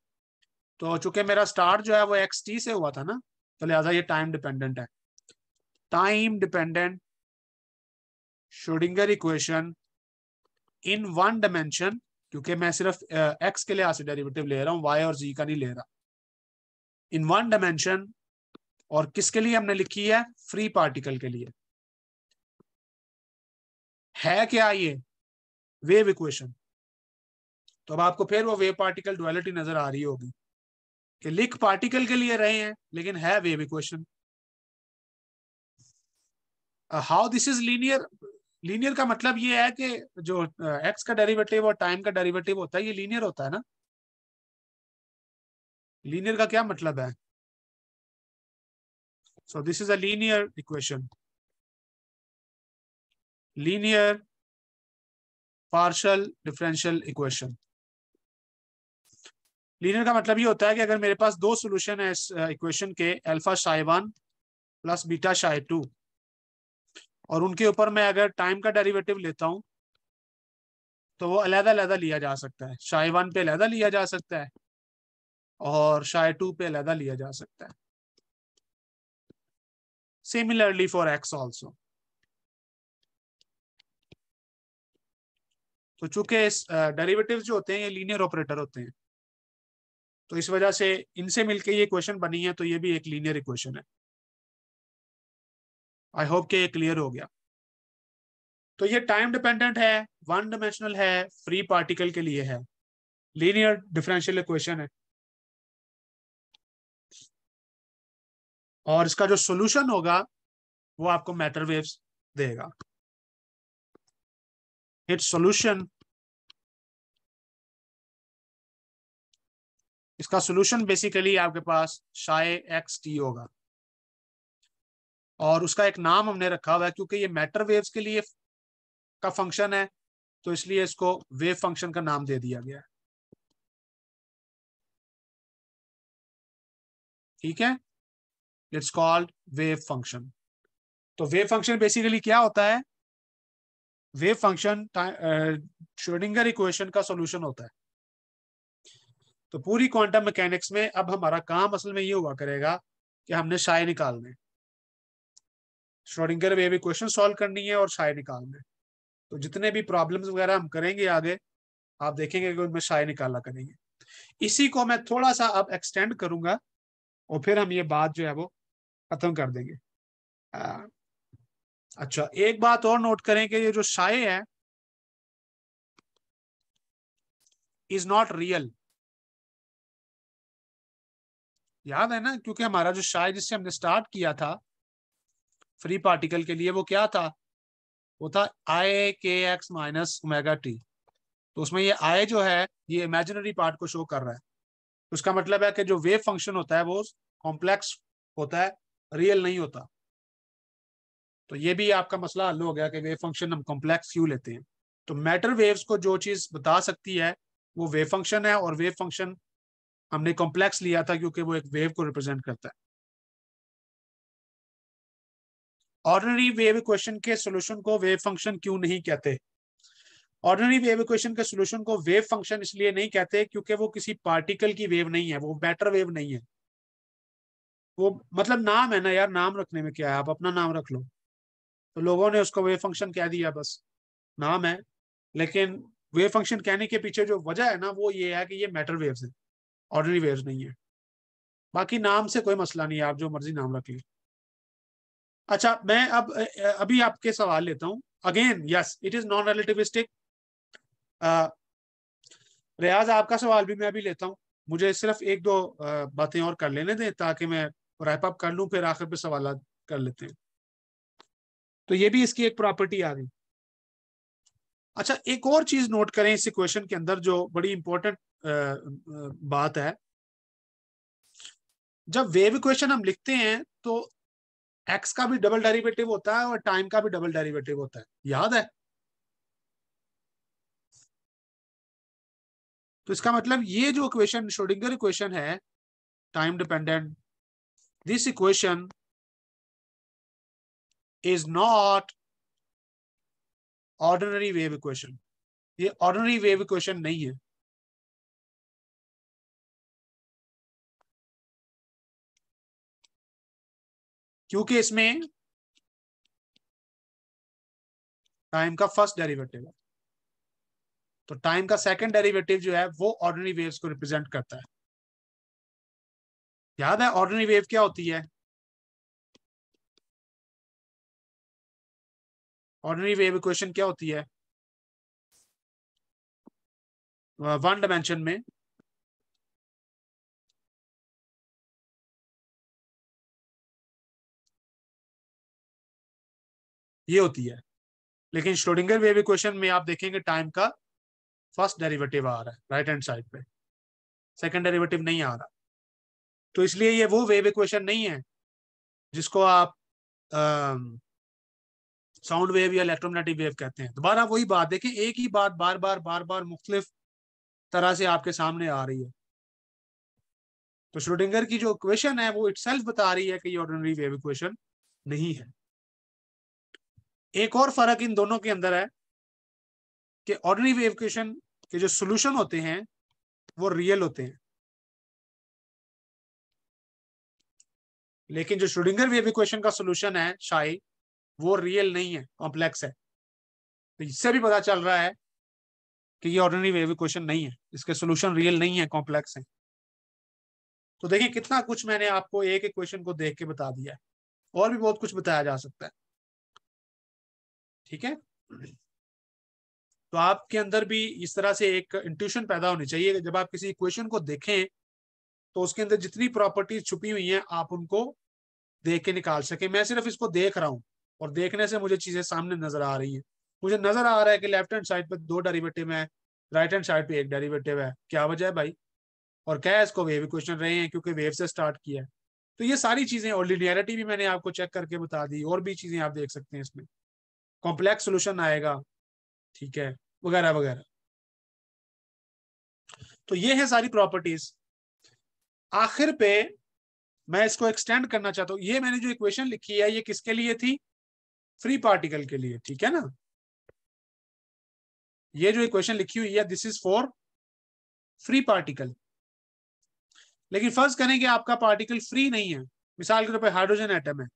तो चूंकि मेरा स्टार्ट जो है वो एक्स टी से हुआ था ना, तो लिहाजा ये टाइम डिपेंडेंट है। Time dependent Schrodinger equation in one dimension, क्योंकि मैं सिर्फ एक्स के लिहाज से डेरिवेटिव ले रहा हूं, वाई और जी का नहीं ले रहा, इन वन डायमेंशन। और किसके लिए हमने लिखी है, फ्री पार्टिकल के लिए। है क्या ये, वेव इक्वेशन। तो अब आपको फिर वो वेव पार्टिकल डुअलिटी नजर आ रही होगी। कि लिख पार्टिकल के लिए रहे हैं लेकिन है wave equation. How this is linear? Linear का मतलब ये है कि जो एक्स का डेरिवेटिव और टाइम का डेरिवेटिव होता है ये लीनियर होता है ना। लीनियर का क्या मतलब है? So this is a linear equation, linear partial differential equation. Linear का मतलब ये होता है कि अगर मेरे पास दो सॉल्यूशन है इस इक्वेशन के, अल्फा शाई 1 प्लस बीटा शाई 2, और उनके ऊपर मैं अगर टाइम का डेरिवेटिव लेता हूं तो वो अलग अलग लिया जा सकता है। शाई 1 पे अलग लिया जा सकता है और शाई 2 पे अलग लिया जा सकता है। Similarly for x also. तो चूंकि डेरिवेटिव जो होते हैं ये लीनियर ऑपरेटर होते हैं, तो इस वजह से इनसे मिलके ये इक्वेशन बनी है, तो ये भी एक लीनियर इक्वेशन है। आई होप कि ये क्लियर हो गया। तो ये टाइम डिपेंडेंट है, वन डायमेंशनल है, फ्री पार्टिकल के लिए है, लीनियर डिफरेंशियल इक्वेशन है, और इसका जो सॉल्यूशन होगा वो आपको मैटर वेव्स देगा। इट्स सॉल्यूशन, इसका सॉल्यूशन बेसिकली आपके पास शाई एक्स टी होगा, और उसका एक नाम हमने रखा हुआ है क्योंकि ये मैटर वेव्स के लिए का फंक्शन है, तो इसलिए इसको वेव फंक्शन का नाम दे दिया गया है। ठीक है, इट्स कॉल्ड वेव फंक्शन। तो वेव फंक्शन बेसिकली क्या होता है? वेव फंक्शन श्रोडिंगर इक्वेशन का सॉल्यूशन होता है। तो पूरी क्वांटम मैकेनिक्स में अब हमारा काम असल में ये हुआ करेगा कि हमने शाई निकालने, श्रोडिंगर वेव इक्वेशन सॉल्व करनी है और शाई निकालने। तो जितने भी प्रॉब्लम्स वगैरह हम करेंगे आगे, आप देखेंगे कि उनमें शाई निकाला करेंगे। इसी को मैं थोड़ा सा अब एक्सटेंड करूंगा और फिर हम ये बात जो है वो खत्म कर देंगे। अच्छा, एक बात और नोट करें कि ये जो शाई है इज नॉट रियल। याद है ना, क्योंकि हमारा जो शाई जिससे हमने स्टार्ट किया था फ्री पार्टिकल के लिए, वो क्या था? वो था आई के एक्स माइनस ओमेगा टी। तो उसमें ये आई जो है ये इमेजिनरी पार्ट को शो कर रहा है। उसका मतलब है कि जो वेव फंक्शन होता है वो कॉम्प्लेक्स होता है, रियल नहीं होता। तो ये भी आपका मसला हल हो गया कि वेव फंक्शन हम कॉम्प्लेक्स क्यों लेते हैं। तो मैटर वेव्स को जो चीज बता सकती है वो वेव फंक्शन है, और वेव फंक्शन हमने कॉम्प्लेक्स लिया था क्योंकि वो एक वेव को रिप्रेजेंट करता है। ऑर्डिनरी वेव इक्वेशन के सॉल्यूशन को वेव फंक्शन क्यों नहीं कहते? ऑर्डिनरी वेव इक्वेशन के सॉल्यूशन को वेव फंक्शन इसलिए नहीं कहते क्योंकि वो किसी पार्टिकल की वेव नहीं है, वो मैटर वेव नहीं है। वो मतलब नाम है ना यार, नाम रखने में क्या है, आप अपना नाम रख लो। तो लोगों ने उसको वेव फंक्शन कह दिया, बस नाम है। लेकिन वेव फंक्शन कहने के पीछे जो वजह है ना वो ये है कि ये मैटर वेव्स है, ऑर्डिनरी वेव्स नहीं है। बाकी नाम से कोई मसला नहीं है, आप जो मर्जी नाम रख लीजिए। अच्छा, मैं अब अभी आपके सवाल लेता हूं। Again yes, it is non relativistic. Riyaz, आपका सवाल भी मैं अभी लेता हूं। मुझे सिर्फ एक दो बातें और कर लेने दें ताकि मैं रैप अप कर लूं, फिर आखिर पे सवाल कर लेते हैं। तो ये भी इसकी एक प्रॉपर्टी आ गई। अच्छा, एक और चीज नोट करें इस इक्वेशन के अंदर जो बड़ी इंपॉर्टेंट बात है। जब वेव इक्वेशन हम लिखते हैं तो एक्स का भी डबल डेरिवेटिव होता है और टाइम का भी डबल डेरिवेटिव होता है, याद है? तो इसका मतलब ये जो इक्वेशन श्रोडिंगर इक्वेशन है, time dependent, this equation is not ordinary wave equation. ये ऑर्डिनरी वेव इक्वेशन नहीं है, क्योंकि इसमें टाइम का फर्स्ट डेरिवेटिव है। तो टाइम का सेकंड डेरिवेटिव जो है वो ऑर्डिनरी वेव्स को रिप्रेजेंट करता है। याद है ऑर्डिनरी वेव क्या होती है? ऑर्डिनरी वेव इक्वेशन क्या होती है वन डायमेंशन में? ये होती है। लेकिन श्रोडिंगर वेव इक्वेशन में आप देखेंगे टाइम का फर्स्ट डेरिवेटिव आ रहा है राइट हैंड साइड पे, सेकंड डेरिवेटिव नहीं आ रहा। तो इसलिए ये वो वेव इक्वेशन नहीं है जिसको आप साउंड वेव या इलेक्ट्रोमैग्नेटिक वेव कहते हैं। दोबारा वही बात देखें, एक ही बात बार बार मुख्तलिफ तरह से आपके सामने आ रही है। तो श्रोडिंगर की जो इक्वेशन है वो इटसेल्फ बता रही है कि ये ऑर्डिनरी वेव इक्वेशन नहीं है। एक और फर्क इन दोनों के अंदर है कि ऑर्डिनरी वेव इक्वेशन के जो सॉल्यूशन होते हैं वो रियल होते हैं, लेकिन जो श्रोडिंगर वेव इक्वेशन का सॉल्यूशन है शायद वो रियल नहीं है, कॉम्प्लेक्स है। तो इससे भी पता चल रहा है कि ये ऑर्डिनरी वेव इक्वेशन नहीं है, इसके सॉल्यूशन रियल नहीं है, कॉम्प्लेक्स है। तो देखिए कितना कुछ मैंने आपको एक इक्वेशन को देख के बता दिया है, और भी बहुत कुछ बताया जा सकता है। ठीक है, तो आपके अंदर भी इस तरह से एक इंट्यूशन पैदा होनी चाहिए कि जब आप किसी इक्वेशन को देखें तो उसके अंदर जितनी प्रॉपर्टीज छुपी हुई हैं आप उनको देख के निकाल सके। मैं सिर्फ इसको देख रहा हूं और देखने से मुझे चीजें सामने नजर आ रही हैं। मुझे नजर आ रहा है कि लेफ्ट हैंड साइड पे 2 डेरिवेटिव है, राइट हैंड साइड पे 1 डेरिवेटिव है। क्या वजह है भाई? और क्या है, इसको वेव इक्वेशन रहे हैं क्योंकि वेव से स्टार्ट किया है। तो ये सारी चीजें, और लिनियरिटी भी मैंने आपको चेक करके बता दी, और भी चीजें आप देख सकते हैं इसमें, कॉम्प्लेक्स सोल्यूशन आएगा, ठीक है, वगैरह वगैरह। तो ये है सारी प्रॉपर्टीज। आखिर पे मैं इसको एक्सटेंड करना चाहता हूं। ये मैंने जो इक्वेशन लिखी है ये किसके लिए थी? फ्री पार्टिकल के लिए, ठीक है ना। ये जो इक्वेशन लिखी हुई है this is for free particle. लेकिन फर्ज करें कि आपका पार्टिकल फ्री नहीं है, मिसाल के तौर पर हाइड्रोजन एटम है।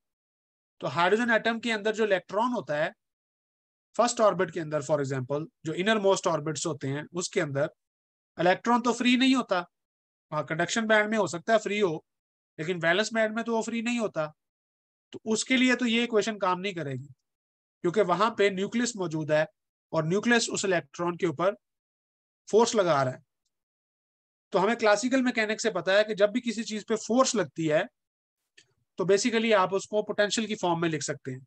तो हाइड्रोजन एटम के अंदर जो इलेक्ट्रॉन होता है फर्स्ट ऑर्बिट के अंदर, फॉर एग्जांपल जो इनर मोस्ट ऑर्बिट्स होते हैं उसके अंदर इलेक्ट्रॉन तो फ्री नहीं होता। हाँ, कंडक्शन बैंड में हो सकता है फ्री हो, लेकिन वैलेंस बैंड में तो वो फ्री नहीं होता। तो उसके लिए तो ये इक्वेशन काम नहीं करेगी, क्योंकि वहां पे न्यूक्लियस मौजूद है और न्यूक्लियस उस इलेक्ट्रॉन के ऊपर फोर्स लगा रहा है। तो हमें क्लासिकल मैकेनिक्स से पता है कि जब भी किसी चीज पे फोर्स लगती है तो बेसिकली आप उसको पोटेंशियल की फॉर्म में लिख सकते हैं,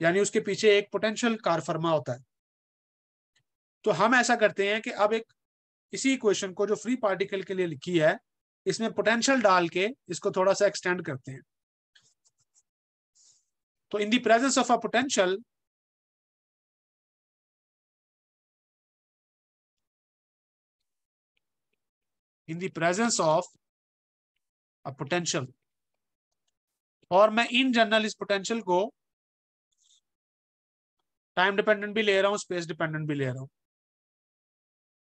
यानी उसके पीछे एक पोटेंशियल कारफर्मा होता है। तो हम ऐसा करते हैं कि अब एक इसी इक्वेशन को जो फ्री पार्टिकल के लिए लिखी है इसमें पोटेंशियल डाल के इसको थोड़ा सा एक्सटेंड करते हैं। तो in the presence of a potential, in the presence of a potential, और मैं इन जनरल इस पोटेंशियल को टाइम डिपेंडेंट भी ले रहा हूं, स्पेस डिपेंडेंट भी ले रहा हूं।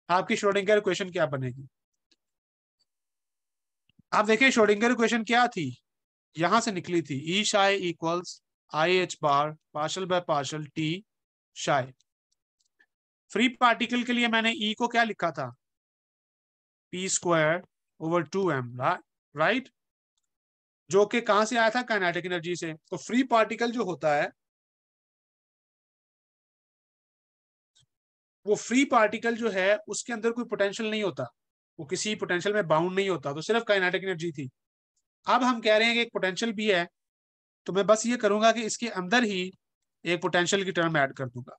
आपकी श्रोडिंगर इक्वेशन क्या बनेगी? आप देखिए श्रोडिंगर इक्वेशन क्या थी, यहां से निकली थी, E psi equals I H bar partial by partial T psi. Free particle के लिए मैंने ई को क्या लिखा था? P square over 2m, right, जो कि कहां से आया था? काइनेटिक एनर्जी से। तो फ्री पार्टिकल जो होता है वो फ्री पार्टिकल जो है उसके अंदर कोई पोटेंशियल नहीं होता, वो किसी पोटेंशियल में बाउंड नहीं होता, तो सिर्फ काइनेटिक एनर्जी थी। अब हम कह रहे हैं कि एक पोटेंशियल भी है, तो मैं बस ये करूंगा कि इसके अंदर ही एक पोटेंशियल की टर्म ऐड कर दूंगा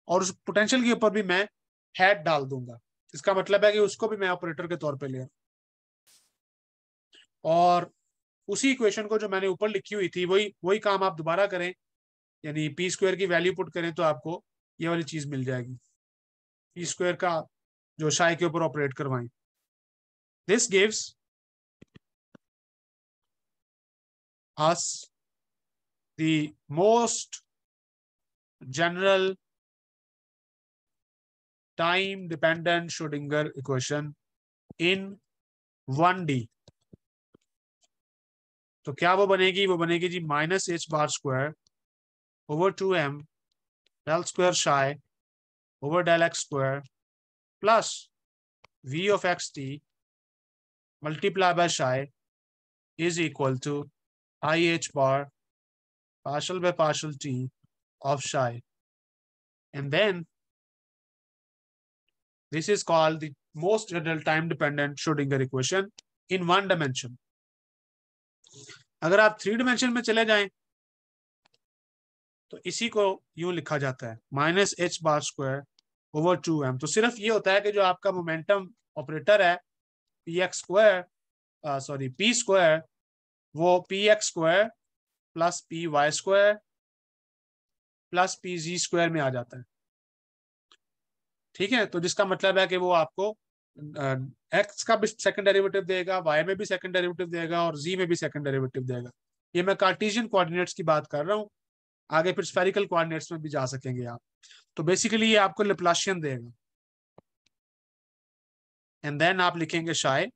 और उस पोटेंशियल के ऊपर भी मैं हैड डाल दूंगा। इसका मतलब है कि उसको भी मैं ऑपरेटर के तौर पे ले रहा हूं। और उसी इक्वेशन को जो मैंने ऊपर लिखी हुई थी वही वही काम आप दोबारा करें, यानी पी स्क्वायर की वैल्यू पुट करें तो आपको ये वाली चीज मिल जाएगी, पी स्क्वायर का जो शाय के ऊपर ऑपरेट करवाएं। This gives us the most general time dependent Schrodinger equation in 1D। तो क्या वो बनेगी? वो बनेगी जी minus H bar square over 2m del square psi over del X square plus v of xt multiply by psi is equal to I H bar partial by partial t of psi, and then this is called the most general time dependent Schrodinger equation in 1 dimension। अगर आप 3 dimension में चले जाएं तो इसी को यूं लिखा जाता है -h⁻² / 2m। तो सिर्फ ये होता है कि जो आपका मोमेंटम ऑपरेटर है p² वो px² + py² + pz² में आ जाता है। ठीक है, तो जिसका मतलब है कि वो आपको एक्स का भी सेकंड डेरिवेटिव देगा, वाई में भी सेकंड डेरिवेटिव देगा और जी में भी सेकंड डेरिवेटिव देगा। ये मैं कार्टेशियन कोऑर्डिनेट्स की बात कर रहा हूँ, आगे फिर स्फेरिकल कोऑर्डिनेट्स में भी जा सकेंगे आप। तो बेसिकली ये आपको लेप्लाशियन देगा, एंड देन आप लिखेंगे शाय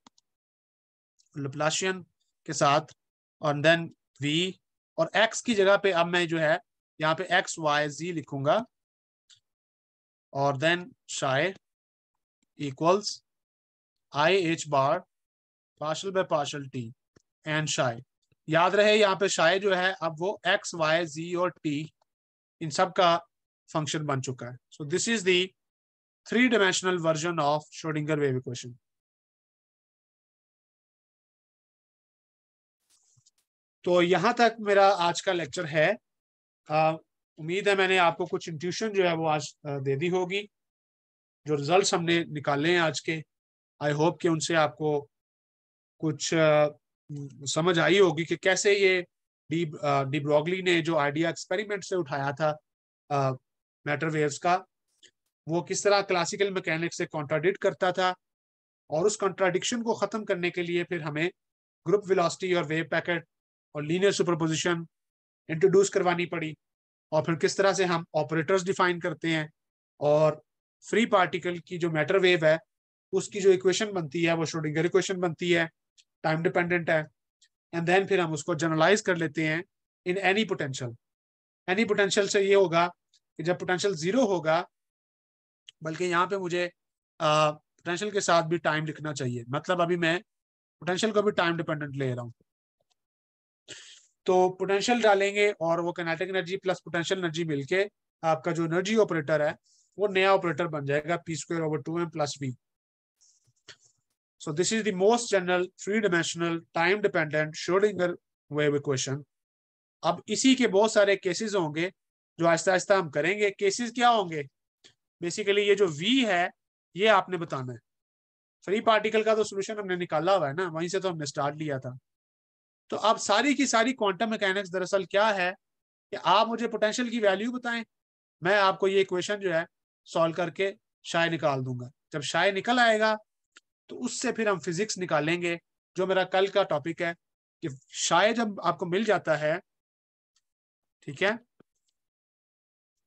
लेप्लाशियन के साथ, और देन वी, और एक्स की जगह पे अब मैं जो है यहाँ पे एक्स वाई जी लिखूंगा, और then psi equals IH⁻, partial by partial T, and psi. याद रहे यहाँ पे शाय जो है अब वो एक्स वाई जी और टी इन सब का फंक्शन बन चुका है। So this is the 3 dimensional version of Schrodinger wave equation. तो यहां तक मेरा आज का लेक्चर है। उम्मीद है मैंने आपको कुछ इंट्यूशन जो है वो आज दे दी होगी। जो रिजल्ट्स हमने निकाले हैं आज के, आई होप कि उनसे आपको कुछ समझ आई होगी कि कैसे ये डी ब्रॉगली ने जो आइडिया एक्सपेरिमेंट से उठाया था मैटर वेव्स का, वो किस तरह क्लासिकल मैकेनिक्स से कॉन्ट्राडिक्ट करता था, और उस कॉन्ट्राडिक्शन को खत्म करने के लिए फिर हमें ग्रुप वेलोसिटी और वेव पैकेट और लीनियर सुपरपोजिशन इंट्रोड्यूस करवानी पड़ी, और फिर किस तरह से हम ऑपरेटर्स डिफाइन करते हैं, और फ्री पार्टिकल की जो मैटर वेव है उसकी जो इक्वेशन बनती है वो श्रोडिंगर इक्वेशन बनती है, टाइम डिपेंडेंट है, एंड देन फिर हम उसको जनरलाइज कर लेते हैं in any potential. Any potential से ये होगा कि जब पोटेंशियल जीरो होगा, बल्कि यहाँ पे मुझे पोटेंशियल के साथ भी टाइम लिखना चाहिए, मतलब अभी मैं पोटेंशियल को भी टाइम डिपेंडेंट ले रहा हूँ। तो पोटेंशियल डालेंगे और वो kinetic energy plus potential energy मिलके आपका जो एनर्जी ऑपरेटर है वो नया ऑपरेटर बन जाएगा p²/2m + v। So this is the most general 3 dimensional time dependent Schrodinger wave equation. अब इसी के बहुत सारे केसेस होंगे जो आहिस्ता आहिस्ता हम करेंगे। केसेस क्या होंगे? बेसिकली ये जो v है ये आपने बताना है। फ्री पार्टिकल का तो सोल्यूशन हमने निकाला हुआ है ना, वहीं से तो हमने स्टार्ट लिया था। तो अब सारी की सारी क्वांटम मैकेनिक्स दरअसल क्या है कि आप मुझे पोटेंशियल की वैल्यू बताएं, मैं आपको ये इक्वेशन जो है सॉल्व करके शाय निकाल दूंगा। जब शाय निकल आएगा तो उससे फिर हम फिजिक्स निकालेंगे, जो मेरा कल का टॉपिक है कि शाय जब आपको मिल जाता है, ठीक है,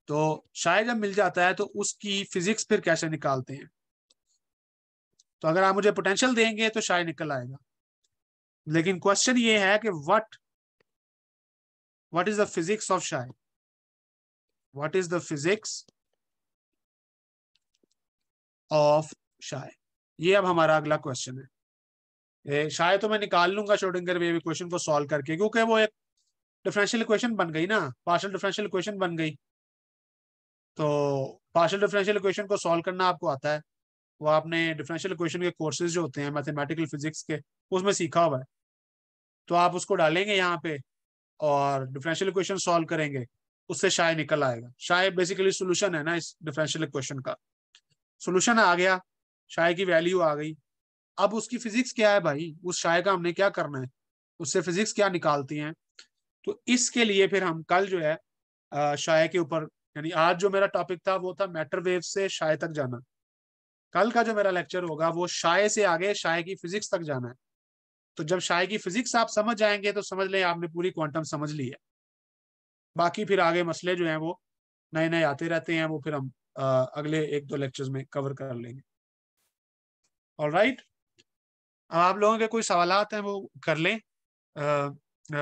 तो शाय जब मिल जाता है तो उसकी फिजिक्स फिर कैसे निकालते हैं। तो अगर आप मुझे पोटेंशियल देंगे तो शाय निकल आएगा, लेकिन क्वेश्चन ये है कि what is the physics of psi, what is the physics of psi, ये अब हमारा अगला क्वेश्चन है। शायद तो मैं निकाल लूंगा श्रोडिंगर वेव इक्वेशन को सॉल्व करके, क्योंकि वो एक डिफरेंशियल इक्वेशन बन गई ना, पार्शियल डिफरेंशियल इक्वेशन बन गई। तो पार्शियल डिफरेंशियल इक्वेशन को सॉल्व करना आपको आता है, वो आपने डिफरेंशियल इक्वेशन के कोर्सेज जो होते हैं मैथमेटिकल फिजिक्स के उसमें सीखा हुआ है। तो आप उसको डालेंगे यहाँ पे और डिफरेंशियल इक्वेशन सॉल्व करेंगे, उससे शाय निकल आएगा। शाय बेसिकली सोल्यूशन है ना इस डिफरेंशियल इक्वेशन का। सोल्यूशन आ गया, शाय की वैल्यू आ गई। अब उसकी फिजिक्स क्या है भाई, उस शाय का हमने क्या करना है, उससे फिजिक्स क्या निकालती हैं। तो इसके लिए फिर हम कल जो है शाय के ऊपर, यानी आज जो मेरा टॉपिक था वो था मैटर वेव से शाय तक जाना। कल का जो मेरा लेक्चर होगा वो शाय से आगे शाय की फिजिक्स तक जाना है। तो जब शाय की फिजिक्स आप समझ जाएंगे तो समझ लें आपने पूरी क्वांटम समझ ली है। बाकी फिर आगे मसले जो हैं वो नए नए आते रहते हैं, वो फिर हम अगले 1-2 लेक्चर्स में कवर कर लेंगे। ऑलराइट, अब आप लोगों के कोई सवालात हैं वो कर लें।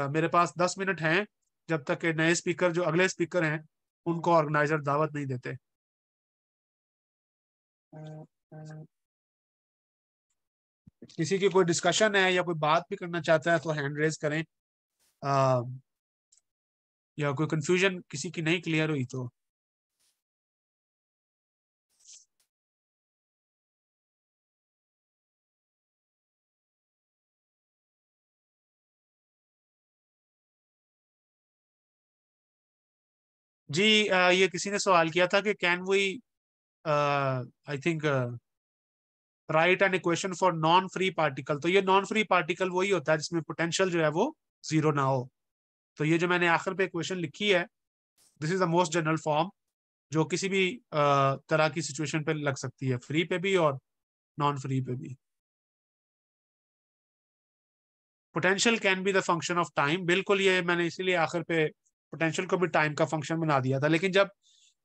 मेरे पास 10 मिनट हैं, जब तक के नए स्पीकर जो अगले स्पीकर हैं उनको ऑर्गेनाइजर दावत नहीं देते। किसी की कोई डिस्कशन है या कोई बात भी करना चाहता है तो हैंड रेज करें, आ, या कोई कंफ्यूजन किसी की नहीं क्लियर हुई तो। जी ये किसी ने सवाल किया था कि can we I think write an equation for non free particle. तो ये नॉन फ्री पार्टिकल वही होता है जिसमें पोटेंशियल जो है वो जीरो ना हो। तो ये जो मैंने आखिर पे इक्वेशन लिखी है, this is the most general form जो किसी भी तरह की सिचुएशन पे लग सकती है, फ्री पे भी और नॉन फ्री पे भी। Potential can be the function of time, बिल्कुल ये मैंने इसीलिए आखिर पे पोटेंशियल को भी टाइम का फंक्शन बना दिया था। लेकिन जब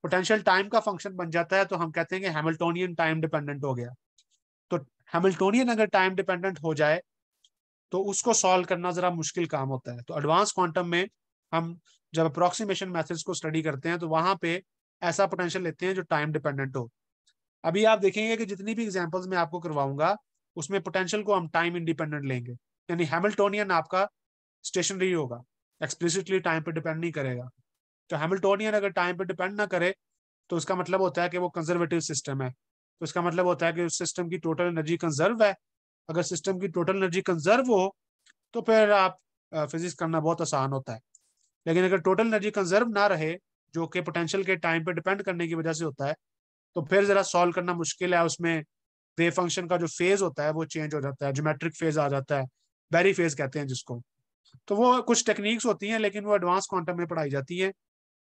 पोटेंशियल टाइम का फंक्शन बन जाता है तो हम कहते हैं कि हैमिल्टोनियन टाइम डिपेंडेंट हो गया। तो हैमिल्टोनियन अगर टाइम डिपेंडेंट हो जाए तो उसको सॉल्व करना जरा मुश्किल काम होता है। तो एडवांस क्वांटम में हम जब अप्रोक्सीमेशन मेथड्स को स्टडी करते हैं तो वहां पे ऐसा पोटेंशियल लेते हैं जो टाइम डिपेंडेंट हो। अभी आप देखेंगे कि जितनी भी एग्जांपल्स मैं आपको करवाऊंगा उसमें पोटेंशियल को हम टाइम इंडिपेंडेंट लेंगे, यानी हैमिल्टोनियन आपका स्टेशनरी होगा, एक्सप्लिसिटली टाइम पे डिपेंड नहीं करेगा। तो हैमिल्टोनियन अगर टाइम पे डिपेंड ना करे तो उसका मतलब होता है कि वो कंजर्वेटिव सिस्टम है। तो इसका मतलब होता है कि उस सिस्टम की टोटल एनर्जी कंजर्व है। अगर सिस्टम की टोटल एनर्जी कंजर्व हो तो फिर आप फिजिक्स करना बहुत आसान होता है। लेकिन अगर टोटल एनर्जी कंजर्व ना रहे, जो कि पोटेंशियल के टाइम पे डिपेंड करने की वजह से होता है, तो फिर जरा सॉल्व करना मुश्किल है। उसमें वेव फंक्शन का जो फेज होता है वो चेंज हो जाता है, ज्योमेट्रिक फेज आ जाता है, बैरी फेज कहते हैं जिसको। तो वो कुछ टेक्निक्स होती हैं लेकिन वो एडवांस क्वांटम में पढ़ाई जाती है,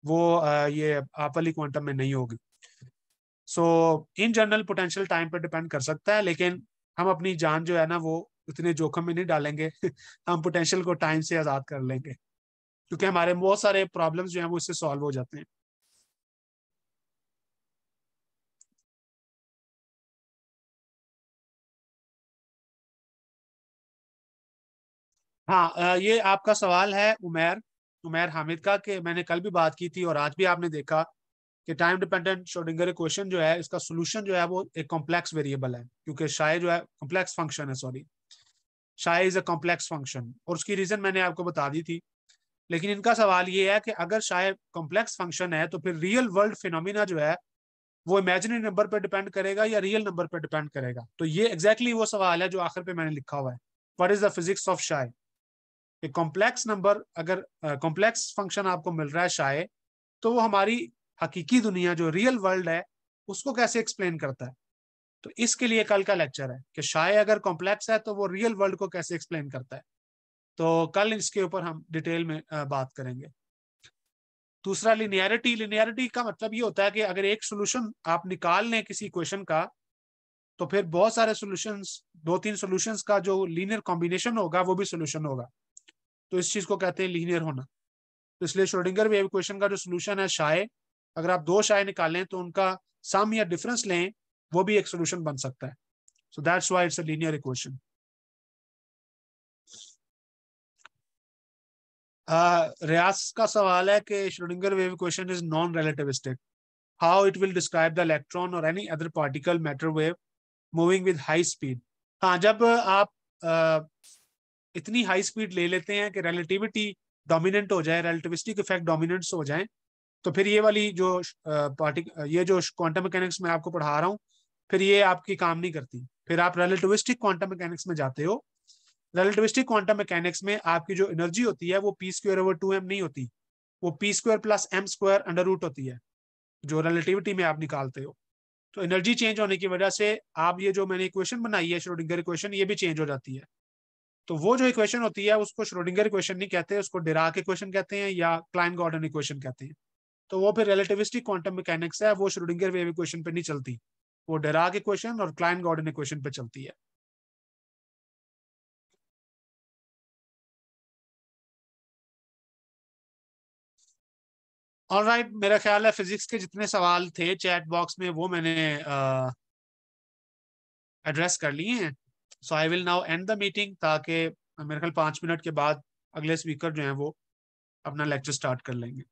वो ये आप वाली क्वांटम में नहीं होगी। सो इन जनरल पोटेंशियल टाइम पर डिपेंड कर सकता है, लेकिन हम अपनी जान जो है ना वो उतने जोखिम में नहीं डालेंगे हम पोटेंशियल को टाइम से आजाद कर लेंगे, क्योंकि हमारे बहुत सारे प्रॉब्लम्स जो हैं वो इससे सॉल्व हो जाते हैं। हाँ ये आपका सवाल है उमेर उमेर हामिद का, कि मैंने कल भी बात की थी और आज भी आपने देखा कि टाइम डिपेंडेंट श्रोडिंगर इक्वेशन जो है इसका सोल्यूशन जो है वो एक कॉम्प्लेक्स वेरिएबल है, क्योंकि शाय जो है कॉम्प्लेक्स फंक्शन है, sorry shy is a complex function, और उसकी रीजन मैंने आपको बता दी थी। लेकिन इनका सवाल ये है कि अगर शाय कॉम्प्लेक्स फंक्शन है तो फिर रियल वर्ल्ड फिनोमिना जो है वो इमेजिनरी नंबर पर डिपेंड करेगा या रियल नंबर पर डिपेंड करेगा। तो ये एग्जैक्टली वो सवाल है जो आखिर पे मैंने लिखा हुआ है, what is the physics of psi. एक कॉम्प्लेक्स नंबर अगर कॉम्प्लेक्स फंक्शन आपको मिल रहा है शायद, तो वो हमारी हकीकी दुनिया जो रियल वर्ल्ड है उसको कैसे एक्सप्लेन करता है। तो इसके लिए कल का लेक्चर है कि शायद अगर कॉम्प्लेक्स है तो वो रियल वर्ल्ड को कैसे एक्सप्लेन करता है। तो कल इसके ऊपर हम डिटेल में बात करेंगे। दूसरा लिनियरिटी, लिनियरिटी का मतलब ये होता है कि अगर एक सोल्यूशन आप निकाल लें किसी क्वेश्चन का तो फिर बहुत सारे सॉल्यूशंस, दो तीन सॉल्यूशंस का जो लीनियर कॉम्बिनेशन होगा वो भी सोल्यूशन होगा। तो इस चीज को कहते हैं लीनियर होना। तो इसलिए श्रोडिंगर वेव इक्वेशन का जो सोल्यूशन है शाय, अगर आप दो शाय निकालें तो उनका सम या डिफरेंस लें, वो भी एक सोल्यूशन बन सकता है। So that's why it's a linear equation. Riyaz का सवाल है कि Schrodinger wave equation is non relativistic, how it will describe the electron और any other particle matter wave moving with high speed. हाँ, जब आप इतनी हाई स्पीड ले लेते हैं कि रिलेटिविटी डोमिनेंट हो जाए, रिलेटिविस्टिक इफेक्ट डोमिनेंट हो जाए, तो फिर ये वाली जो ये जो क्वांटम मैकेनिक्स में आपको पढ़ा रहा हूँ फिर ये आपकी काम नहीं करती। फिर आप रिलेटिविस्टिक क्वांटम मैकेनिक्स में जाते हो। रिलेटिविस्टिक क्वांटम मैकेनिक्स में आपकी जो एनर्जी होती है वो p²/2m नहीं होती, वो p²+m² अंडर रूट होती है, जो रिलेटिविटी में आप निकालते हो। तो एनर्जी चेंज होने की वजह से आप ये जो मैंने इक्वेशन बनाई है श्रोडिंगर इक्वेशन, ये भी चेंज हो जाती है। तो वो जो इक्वेशन होती है उसको श्रोडिंगर इक्वेशन नहीं कहते, उसको डिराक इक्वेशन कहते हैं या क्लाइन गॉर्डन इक्वेशन कहते हैं। तो वो फिर रिलेटिविस्टिक क्वांटम मैकेनिक्स है, वो श्रोडिंगर वेव इक्वेशन पे नहीं चलती, वो डिराक इक्वेशन और क्लाइन गॉर्डन इक्वेशन पे चलती है। ऑलराइट, मेरा ख्याल है फिजिक्स के जितने सवाल थे चैट बॉक्स में वो मैंने एड्रेस कर लिए हैं। So I will now end the meeting, ताकि मेरे ख्याल 5 मिनट के बाद अगले स्पीकर जो हैं वो अपना लेक्चर स्टार्ट कर लेंगे।